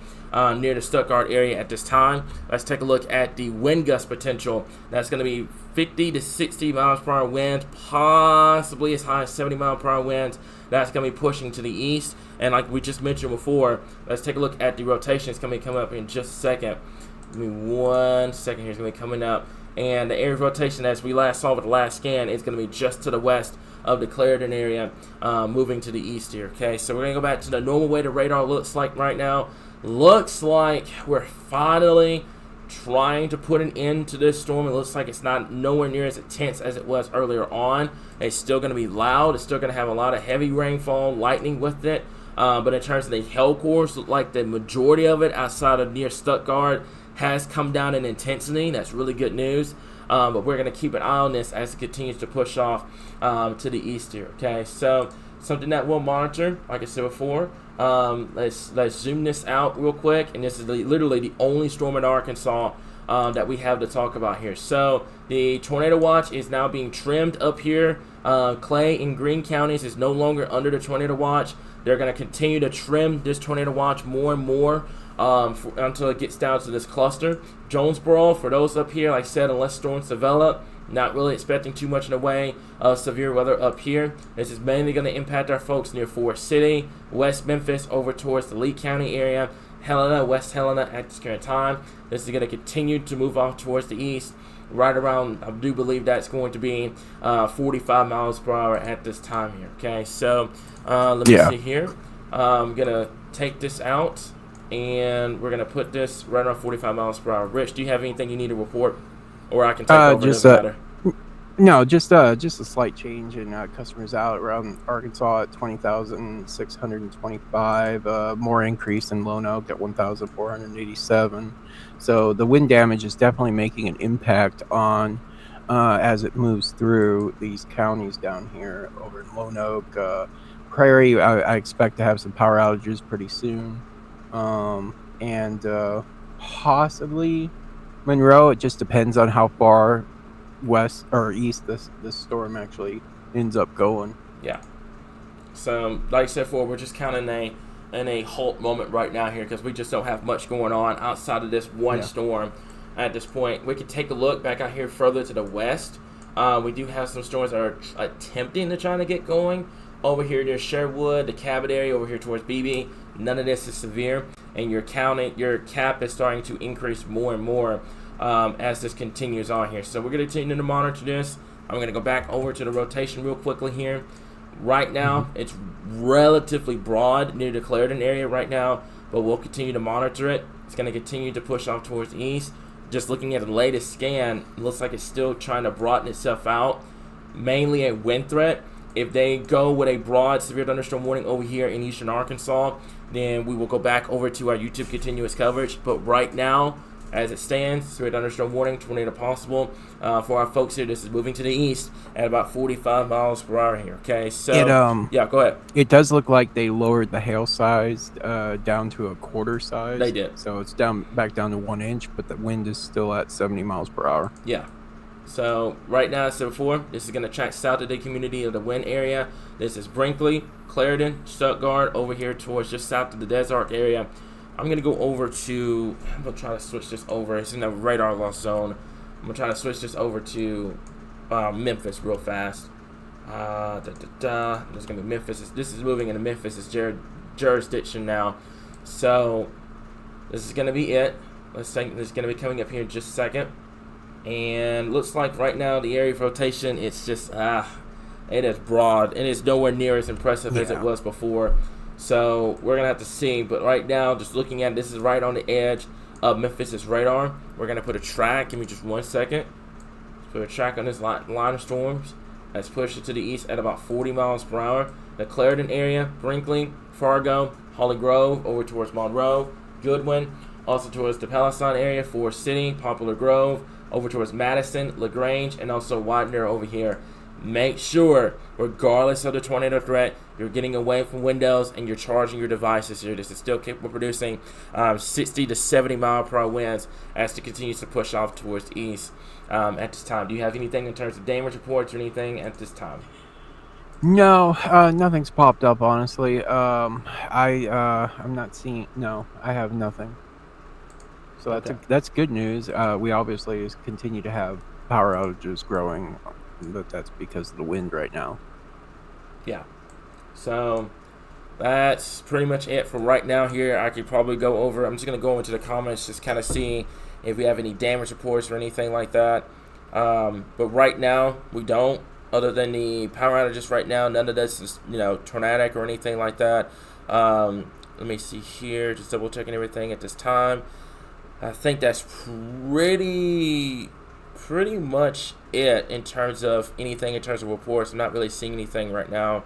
near the Stuttgart area at this time. Let's take a look at the wind gust potential. That's going to be 50 to 60 miles per hour winds, possibly as high as 70 mile per hour winds. That's going to be pushing to the east. And like we just mentioned before, let's take a look at the rotation. It's going to be coming up in just a second. Give me 1 second here. It's going to be coming up. And the area of rotation, as we last saw with the last scan, is going to be just to the west of the Clarendon area, moving to the east here. Okay, so we're going to go back to the normal way the radar looks like right now. Looks like we're finally trying to put an end to this storm. It looks like it's not nowhere near as intense as it was earlier on. It's still going to be loud. It's still going to have a lot of heavy rainfall, lightning with it. But in terms of the hail cores, look like the majority of it outside of near Stuttgart has come down in intensity. That's really good news. But we're going to keep an eye on this as it continues to push off to the east here. Okay, so something that we'll monitor, like I said before. Let's zoom this out real quick, and this is literally the only storm in Arkansas that we have to talk about here. So the tornado watch is now being trimmed up here. Clay and Greene counties is no longer under the tornado watch. They're going to continue to trim this tornado watch more and more until it gets down to this cluster. Jonesboro, for those up here, like I said, unless storms develop, not really expecting too much in the way of severe weather up here. This is mainly going to impact our folks near Forest City, West Memphis, over towards the Lee County area, Helena, West Helena at this current time. This is going to continue to move off towards the east, right around, I do believe that's going to be 45 miles per hour at this time here. Okay, so let me see here. I'm going to take this out, and we're going to put this right around 45 miles per hour. Rich, do you have anything you need to report? Or I can take over this matter. No, just a slight change in customers out around Arkansas at 20,625. More increase in Lone Oak at 1,487. So the wind damage is definitely making an impact on as it moves through these counties down here over in Lone Oak. Prairie, I expect to have some power outages pretty soon. And possibly Monroe. It just depends on how far west or east this storm actually ends up going. Yeah. So, like I said before, we're just kind of in a halt moment right now here because we just don't have much going on outside of this one storm at this point. We could take a look back out here further to the west. We do have some storms that are attempting to try to get going over here near Sherwood, the Cabot area, over here towards BB. None of this is severe, and your cap is starting to increase more and more as this continues on here. So we're going to continue to monitor this. I'm going to go back over to the rotation real quickly here. Right now, it's relatively broad near the Clarendon area right now, but we'll continue to monitor it. It's going to continue to push off towards the east. Just looking at the latest scan, it looks like it's still trying to broaden itself out, mainly a wind threat. If they go with a broad severe thunderstorm warning over here in eastern Arkansas, then we will go back over to our YouTube continuous coverage. But right now, as it stands, severe thunderstorm warning, tornado possible. For our folks here, this is moving to the east at about 45 miles per hour here. Okay, so yeah, go ahead. It does look like they lowered the hail size down to a quarter size. They did. So it's back down to 1 inch, but the wind is still at 70 miles per hour. Yeah. So right now, as I said before, this is going to track south of the community of the wind area. This is Brinkley, Clarendon, Stuttgart, over here towards just south of the Desark area. I'm going to go over to, I'm going to try to switch this over. It's in the radar loss zone. I'm going to try to switch this over to Memphis real fast. This is going to be Memphis. This is moving into Memphis' jurisdiction now. So this is going to be it. Let's think this is going to be coming up here in just a second. And looks like right now the area of rotation, it's just, it is broad. And it's nowhere near as impressive as it was before. So we're going to have to see. But right now, just looking at it, this is right on the edge of Memphis' radar. We're going to put a track. Give me just 1 second. Let's put a track on this line of storms. Let's push it to the east at about 40 miles per hour. The Clarendon area, Brinkley, Fargo, Holly Grove, over towards Monroe, Goodwin, also towards the Palestine area, Forest City, Poplar Grove, over towards Madison, LaGrange, and also Widener over here. Make sure, regardless of the tornado threat, you're getting away from windows and you're charging your devices here. This is still capable of producing 60 to 70 mile per hour winds as it continues to push off towards the east at this time. Do you have anything in terms of damage reports or anything at this time? No, nothing's popped up, honestly. I'm not seeing. No, I have nothing. So Okay. that's good news. We obviously continue to have power outages growing, but that's because of the wind right now. Yeah. So that's pretty much it for right now here. I could probably go over. I'm just going to go into the comments, just kind of see if we have any damage reports or anything like that. But right now, we don't. Other than the power outages right now, none of this is, tornadic or anything like that. Let me see here. Just double checking everything at this time. I think that's pretty much it in terms of anything in terms of reports. I'm not really seeing anything right now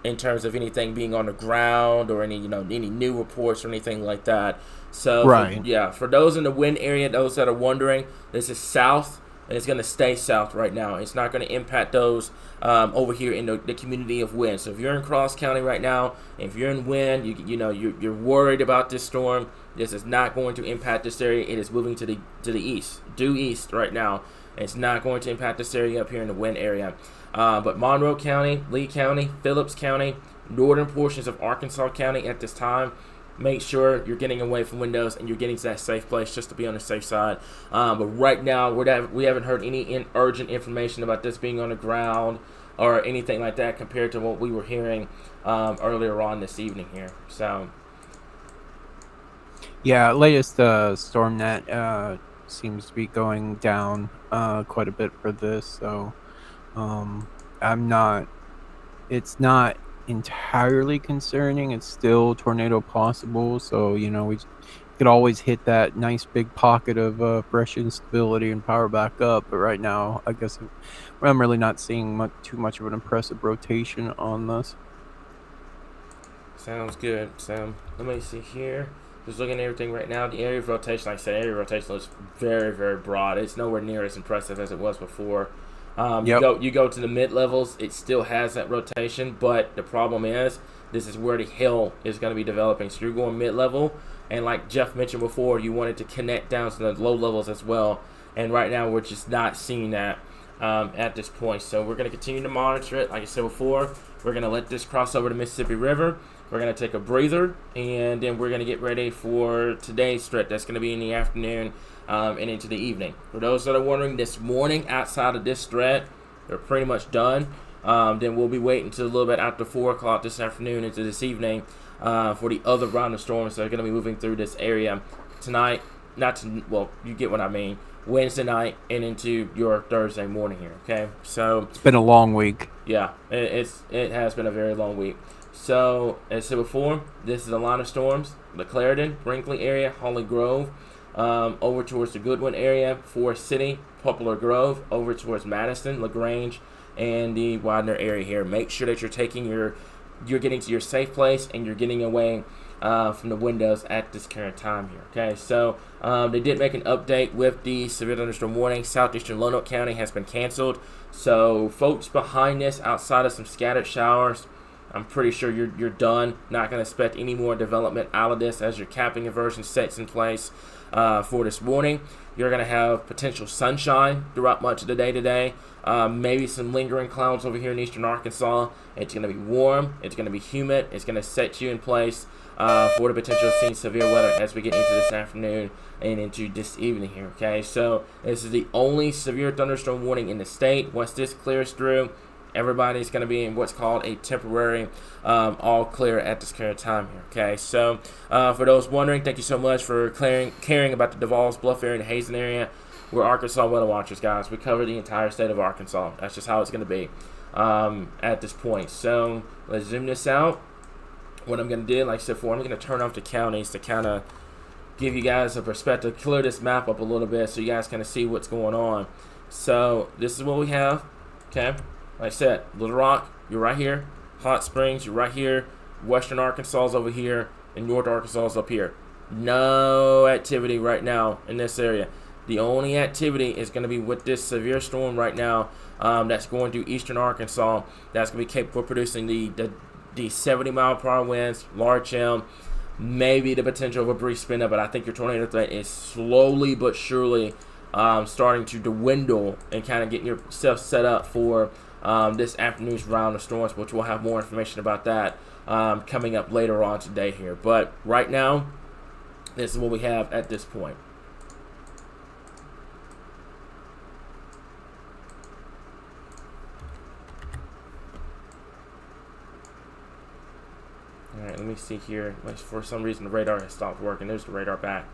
in terms of anything being on the ground or any new reports or anything like that. So Right. for those in the wind area, those that are wondering, this is south and it's going to stay south right now. It's not going to impact those over here in the community of Wynne. So if you're in Cross County right now, if you're in Wynne, you're worried about this storm. This is not going to impact this area. It is moving to the east, due east right now. It's not going to impact this area up here in the Wynne area. But Monroe County, Lee County, Phillips County, northern portions of Arkansas County at this time, make sure you're getting away from windows and you're getting to that safe place just to be on the safe side. But right now, we haven't heard any urgent information about this being on the ground or anything like that compared to what we were hearing earlier on this evening here. So, Yeah, latest storm net seems to be going down quite a bit for this. So I'm not. It's not entirely concerning. It's still tornado possible. So we could always hit that nice big pocket of fresh instability and power back up. But right now, I guess I'm really not seeing too much of an impressive rotation on this. sounds good. So, let me see here. Just looking at everything right now, the area of rotation, like I said, area of rotation looks very, very broad. It's nowhere near as impressive as it was before. Yep. You go to the mid levels, it still has that rotation, but the problem is this is where the hill is going to be developing. So you're going mid level, and like Jeff mentioned before, you wanted to connect down to the low levels as well. And right now we're just not seeing that at this point. So we're going to continue to monitor it. Like I said before, we're going to let this cross over the Mississippi River. We're going to take a breather, and then we're going to get ready for today's stretch. That's going to be in the afternoon and into the evening. For those that are wondering, this morning outside of this threat, they're pretty much done. Then we'll be waiting until a little bit after 4 o'clock this afternoon into this evening for the other round of storms that are going to be moving through this area tonight. You get what I mean. Wednesday night and into your Thursday morning here. Okay, so It's been a long week. yeah, it has been a very long week. So, as I said before, this is a line of storms. The Clarendon, Brinkley area, Holly Grove, over towards the Goodwin area, Forest City, Poplar Grove, over towards Madison, LaGrange, and the Widener area here. Make sure that you're getting to your safe place and you're getting away from the windows at this current time here. Okay, so they did make an update with the severe thunderstorm warning. Southeastern Lonoke County has been canceled. So, folks behind this, outside of some scattered showers, I'm pretty sure you're done. Not going to expect any more development out of this as your capping inversion sets in place for this morning. You're going to have potential sunshine throughout much of the day today. Maybe some lingering clouds over here in eastern Arkansas. It's going to be warm. It's going to be humid. It's going to set you in place for the potential of seeing severe weather as we get into this afternoon and into this evening here. Okay, so this is the only severe thunderstorm warning in the state. Once this clears through, everybody's going to be in what's called a temporary all clear at this current time here. Okay, so for those wondering, thank you so much for caring about the Devals, Bluff area, and Hazen area. We're Arkansas Weather Watchers, guys. We cover the entire state of Arkansas. That's just how it's going to be at this point. So let's zoom this out. What I'm going to do, like I said before, I'm going to turn off the counties to kind of give you guys a perspective, clear this map up a little bit so you guys kind of see what's going on. So this is what we have. Okay. Like I said, Little Rock, you're right here. Hot Springs, you're right here. Western Arkansas is over here. And North Arkansas is up here. No activity right now in this area. The only activity is going to be with this severe storm right now that's going through eastern Arkansas. That's going to be capable of producing the 70-mile-per-hour winds, large hail, maybe the potential of a brief spin up. But I think your tornado threat is slowly but surely starting to dwindle and kind of getting yourself set up for this afternoon's round of storms, which we'll have more information about that coming up later on today here. But right now, this is what we have at this point. All right, let me see here. For some reason, the radar has stopped working. There's the radar back.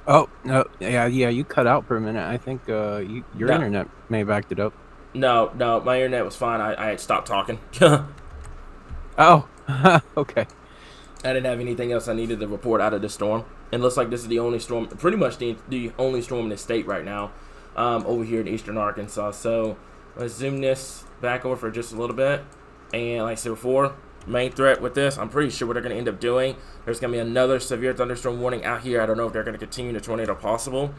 Oh no, yeah, you cut out for a minute. I think your No. internet may have backed it up. No, my internet was fine. I had stopped talking. Oh, okay. I didn't have anything else I needed to report out of the storm. And it looks like this is the only storm, pretty much the only storm in the state right now, over here in eastern Arkansas. So let's zoom this back over for just a little bit. And like I said before, main threat with this, I'm pretty sure what they're going to end up doing, there's going to be another severe thunderstorm warning out here. I don't know if they're going to continue the tornado possible.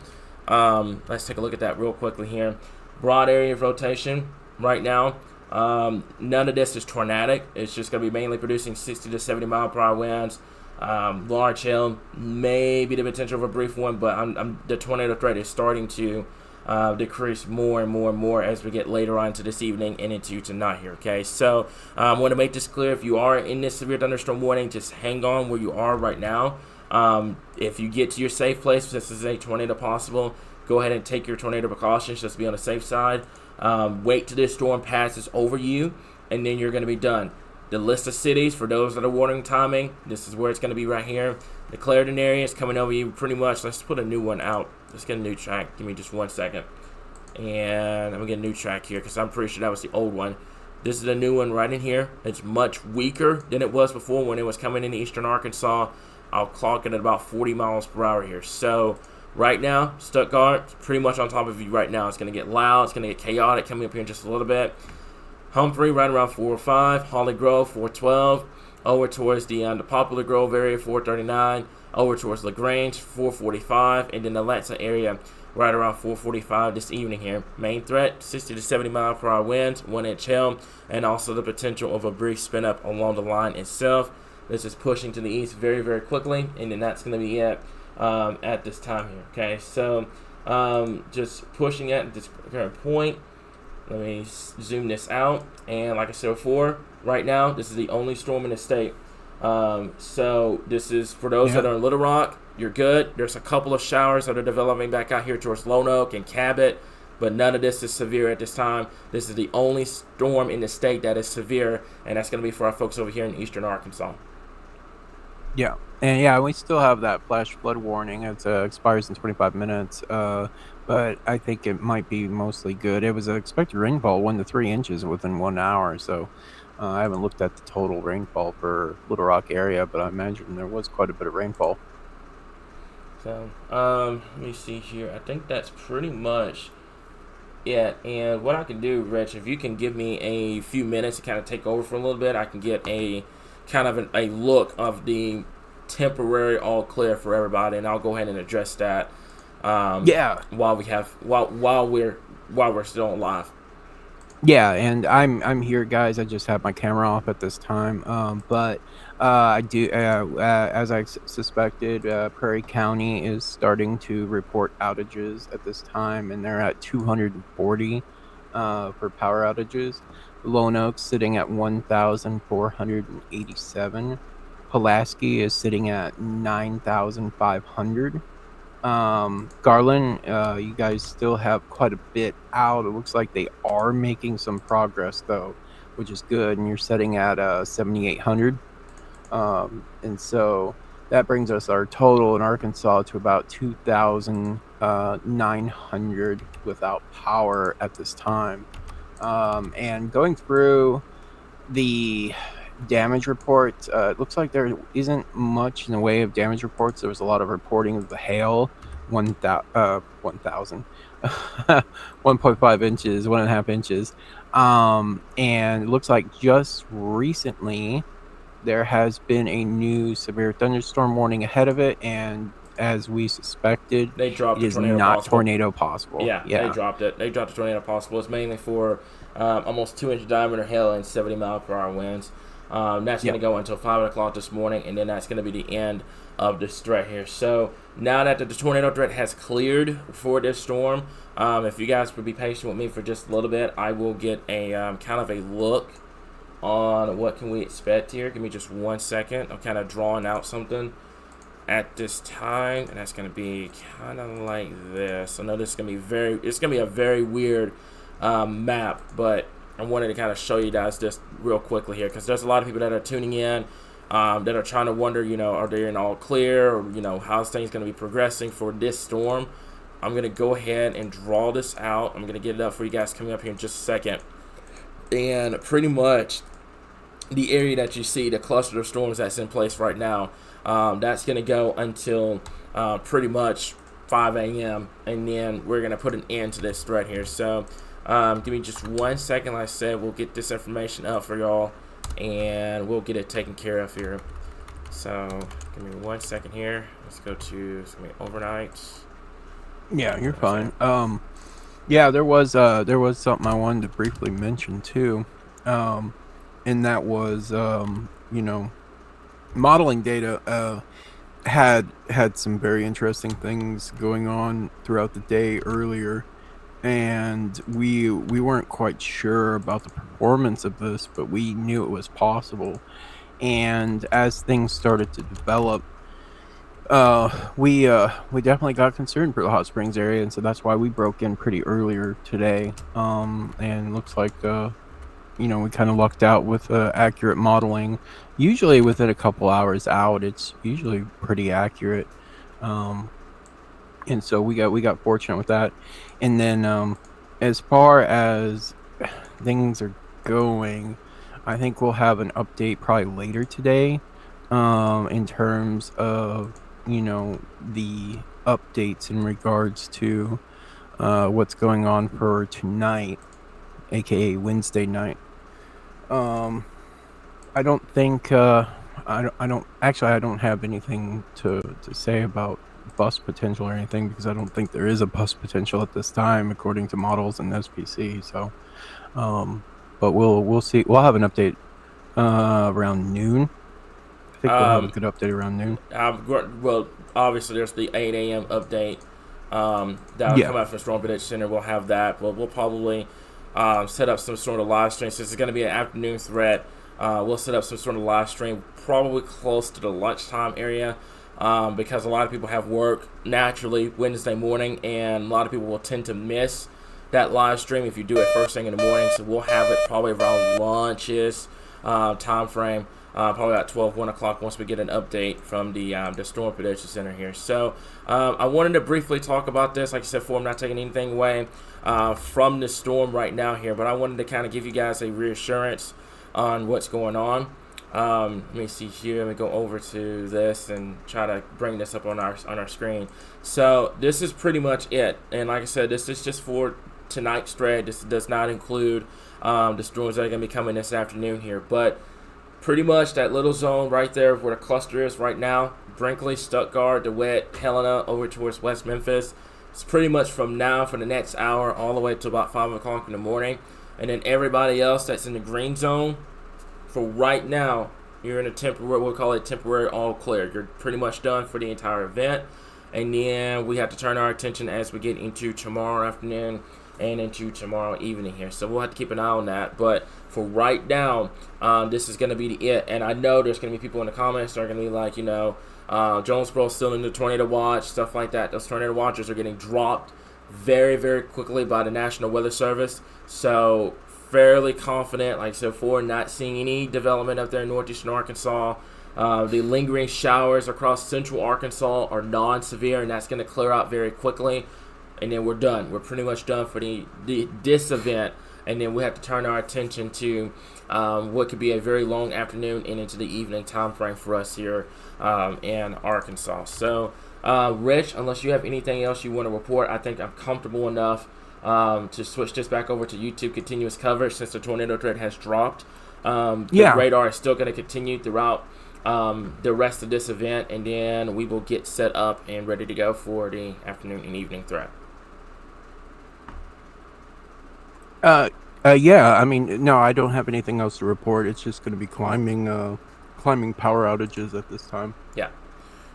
Let's take a look at that real quickly here. Broad area of rotation right now. None of this is tornadic. It's just going to be mainly producing 60 to 70 mile per hour winds. Large hail, maybe the potential of a brief one, but the tornado threat is starting to decrease more and more and more as we get later on to this evening and into tonight here, okay? So I want to make this clear. If you are in this severe thunderstorm warning, just hang on where you are right now. If you get to your safe place, if this is a tornado possible, go ahead and take your tornado precautions just to be on the safe side. Wait till this storm passes over you, and then you're going to be done. The list of cities, for those that are warning timing, this is where it's going to be right here. The Clarendon area is coming over you pretty much. Let's put a new one out. Let's get a new track. Give me just 1 second. And I'm going to get a new track here because I'm pretty sure that was the old one. This is the new one right in here. It's much weaker than it was before when it was coming into eastern Arkansas. I'll clock it at about 40 miles per hour here. So right now, Stuttgart, pretty much on top of you right now. It's going to get loud. It's going to get chaotic coming up here in just a little bit. Humphrey right around 405. Holly Grove 412. Over towards the Poplar Grove area 439. Over towards LaGrange 445. And then the Latza area right around 445 this evening here. Main threat, 60 to 70 mile per hour winds, 1 inch hail, and also the potential of a brief spin up along the line itself. This is pushing to the east very, very quickly, and then that's going to be it at this time here. Okay, so just pushing at this current point. Let me zoom this out, and like I said before, right now this is the only storm in the state. So this is for those that are in Little Rock. You're good. There's a couple of showers that are developing back out here towards Lone Oak and Cabot, but none of this is severe at this time. This is the only storm in the state that is severe, and that's going to be for our folks over here in eastern Arkansas. Yeah, and yeah, we still have that flash flood warning. It expires in 25 minutes, but I think it might be mostly good. It was expected rainfall 1 to 3 inches within 1 hour, so I haven't looked at the total rainfall for Little Rock area, but I imagine there was quite a bit of rainfall. So, let me see here. I think that's pretty much it. And what I can do, Rich, if you can give me a few minutes to kind of take over for a little bit, I can get a kind of a look of the temporary all clear for everybody, and I'll go ahead and address that. While we're still live. Yeah, and I'm here, guys. I just have my camera off at this time. But I do, as I suspected, Prairie County is starting to report outages at this time, and they're at 240 for power outages. Lone Oak sitting at 1,487. Pulaski is sitting at 9,500. Garland, you guys still have quite a bit out. It looks like they are making some progress though, which is good, and you're setting at 7,800. And so that brings us our total in Arkansas to about 2,900 without power at this time. And going through the damage reports, it looks like there isn't much in the way of damage reports. There was a lot of reporting of the hail, 1,000, 1.5 inches, 1.5 inches. And it looks like just recently there has been a new severe thunderstorm warning ahead of it, and as we suspected, they dropped it is not tornado possible. Yeah, they dropped it. They dropped the tornado possible. It's mainly for almost 2-inch diameter hail and 70 mile per hour winds. That's going to go until 5 o'clock this morning, and then that's going to be the end of this threat here. So now that the tornado threat has cleared for this storm, if you guys would be patient with me for just a little bit, I will get a kind of a look on what can we expect here. Give me just 1 second. I'm kind of drawing out something at this time, and that's going to be kind of like this. I know this is going to be it's going to be a very weird map, but I wanted to kind of show you guys this real quickly here, because there's a lot of people that are tuning in that are trying to wonder, are they in all clear, or how's things going to be progressing for this storm. I'm going to go ahead and draw this out. I'm going to get it up for you guys coming up here in just a second. And pretty much the area that you see, the cluster of storms that's in place right now, that's going to go until pretty much 5 a.m. and then we're going to put an end to this threat here. So give me just 1 second. Like I said, we'll get this information up for y'all and we'll get it taken care of here. So give me 1 second here. Let's go to overnight. Yeah, you're fine. Yeah, there was something I wanted to briefly mention too, and that was modeling data had some very interesting things going on throughout the day earlier, and we weren't quite sure about the performance of this, but we knew it was possible. And as things started to develop, we definitely got concerned for the Hot Springs area, and so that's why we broke in pretty earlier today. And looks like we kind of lucked out with accurate modeling. Usually within a couple hours out, it's usually pretty accurate. And so we got fortunate with that. And then as far as things are going, I think we'll have an update probably later today in terms of the updates in regards to what's going on for tonight, aka Wednesday night. I don't think I don't have anything to say about bust potential or anything, because I don't think there is a bust potential at this time according to models and SPC. So but we'll see. We'll have an update around noon. I think we'll have a good update around noon. Well, obviously there's the 8 a.m. update that'll come out from Storm Prediction Center. We'll have that. We'll probably set up some sort of live stream. Since it's going to be an afternoon threat, we'll set up some sort of live stream probably close to the lunchtime area, because a lot of people have work naturally Wednesday morning, and a lot of people will tend to miss that live stream if you do it first thing in the morning. So we'll have it probably around lunches time frame. Probably about 1 o'clock once we get an update from the Storm Prediction Center here. So I wanted to briefly talk about this. Like I said before, I'm not taking anything away from the storm right now here, but I wanted to kind of give you guys a reassurance on what's going on. Let me see here. Let me go over to this and try to bring this up on our screen. So this is pretty much it. And like I said, this is just for tonight's thread. This does not include the storms that are going to be coming this afternoon here, but pretty much that little zone right there where the cluster is right now, Brinkley, Stuttgart, DeWitt, Helena, over towards West Memphis. It's pretty much from now for the next hour all the way to about 5 o'clock in the morning. And then everybody else that's in the green zone, for right now, you're in a temporary, we'll call it temporary all clear. You're pretty much done for the entire event. And then we have to turn our attention as we get into tomorrow afternoon and into tomorrow evening here. So we'll have to keep an eye on that. But for right now, this is going to be it. And I know there's going to be people in the comments that are going to be like, Jonesboro's still in the tornado watch, stuff like that. Those tornado watches are getting dropped very, very quickly by the National Weather Service. So fairly confident, like I said before, not seeing any development up there in northeastern Arkansas. The lingering showers across central Arkansas are non-severe, and that's going to clear out very quickly. And then we're done. We're pretty much done for this event. And then we have to turn our attention to what could be a very long afternoon and into the evening time frame for us here in Arkansas. So, Rich, unless you have anything else you want to report, I think I'm comfortable enough to switch this back over to YouTube continuous coverage since the tornado threat has dropped. The radar is still going to continue throughout the rest of this event, and then we will get set up and ready to go for the afternoon and evening threat. Yeah, I mean, no, I don't have anything else to report. It's just going to be climbing power outages at this time. Yeah.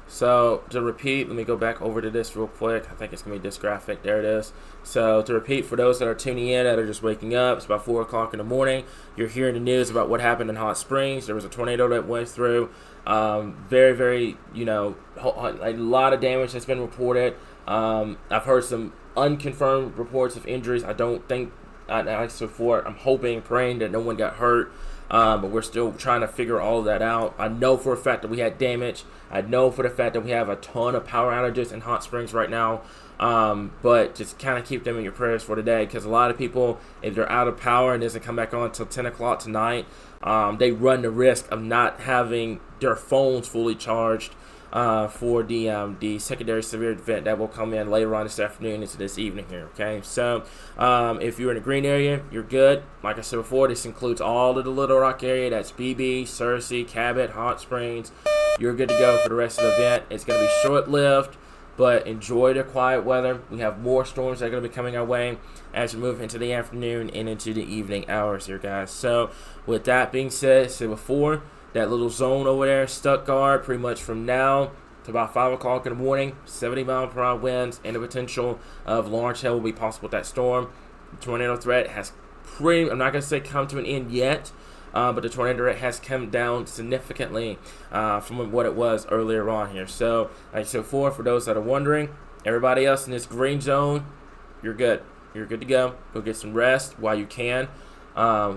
So to repeat, let me go back over to this real quick. I think it's going to be this graphic. There it is. So to repeat, for those that are tuning in, that are just waking up, it's about 4 o'clock in the morning. You're hearing the news about what happened in Hot Springs. There was a tornado that went through. Very, very, a lot of damage that's been reported. I've heard some unconfirmed reports of injuries. I don't think, I'm hoping, praying that no one got hurt. But we're still trying to figure all of that out. I know for a fact that we had damage. I know for the fact that we have a ton of power outages in Hot Springs right now. But just kind of keep them in your prayers for today, because a lot of people, if they're out of power and doesn't come back on until 10 o'clock tonight, they run the risk of not having their phones fully charged for the secondary severe event that will come in later on this afternoon into this evening here. Okay, so if you're in a green area, you're good. Like I said before, this includes all of the Little Rock area. That's BB, Searcy, Cabot, Hot Springs. You're good to go for the rest of the event. It's going to be short-lived, but enjoy the quiet weather. We have more storms that are going to be coming our way as we move into the afternoon and into the evening hours here, guys. So with that being said, before, that little zone over there, Stuttgart, pretty much from now to about 5 o'clock in the morning, 70-mile-per-hour winds, and the potential of large hail will be possible with that storm. The tornado threat has I'm not going to say come to an end yet, but the tornado threat has come down significantly from what it was earlier on here. So, like I said before, for those that are wondering, everybody else in this green zone, you're good. You're good to go. Go get some rest while you can.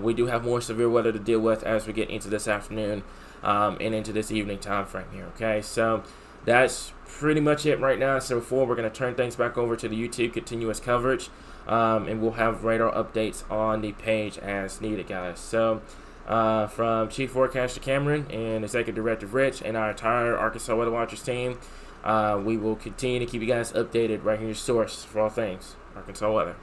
We do have more severe weather to deal with as we get into this afternoon and into this evening time frame here. Okay, so that's pretty much it right now. So before, we're going to turn things back over to the YouTube continuous coverage, and we'll have radar updates on the page as needed, guys. So from Chief Forecaster Cameron and Executive Director Rich and our entire Arkansas Weather Watchers team, we will continue to keep you guys updated right here, your source for all things Arkansas weather.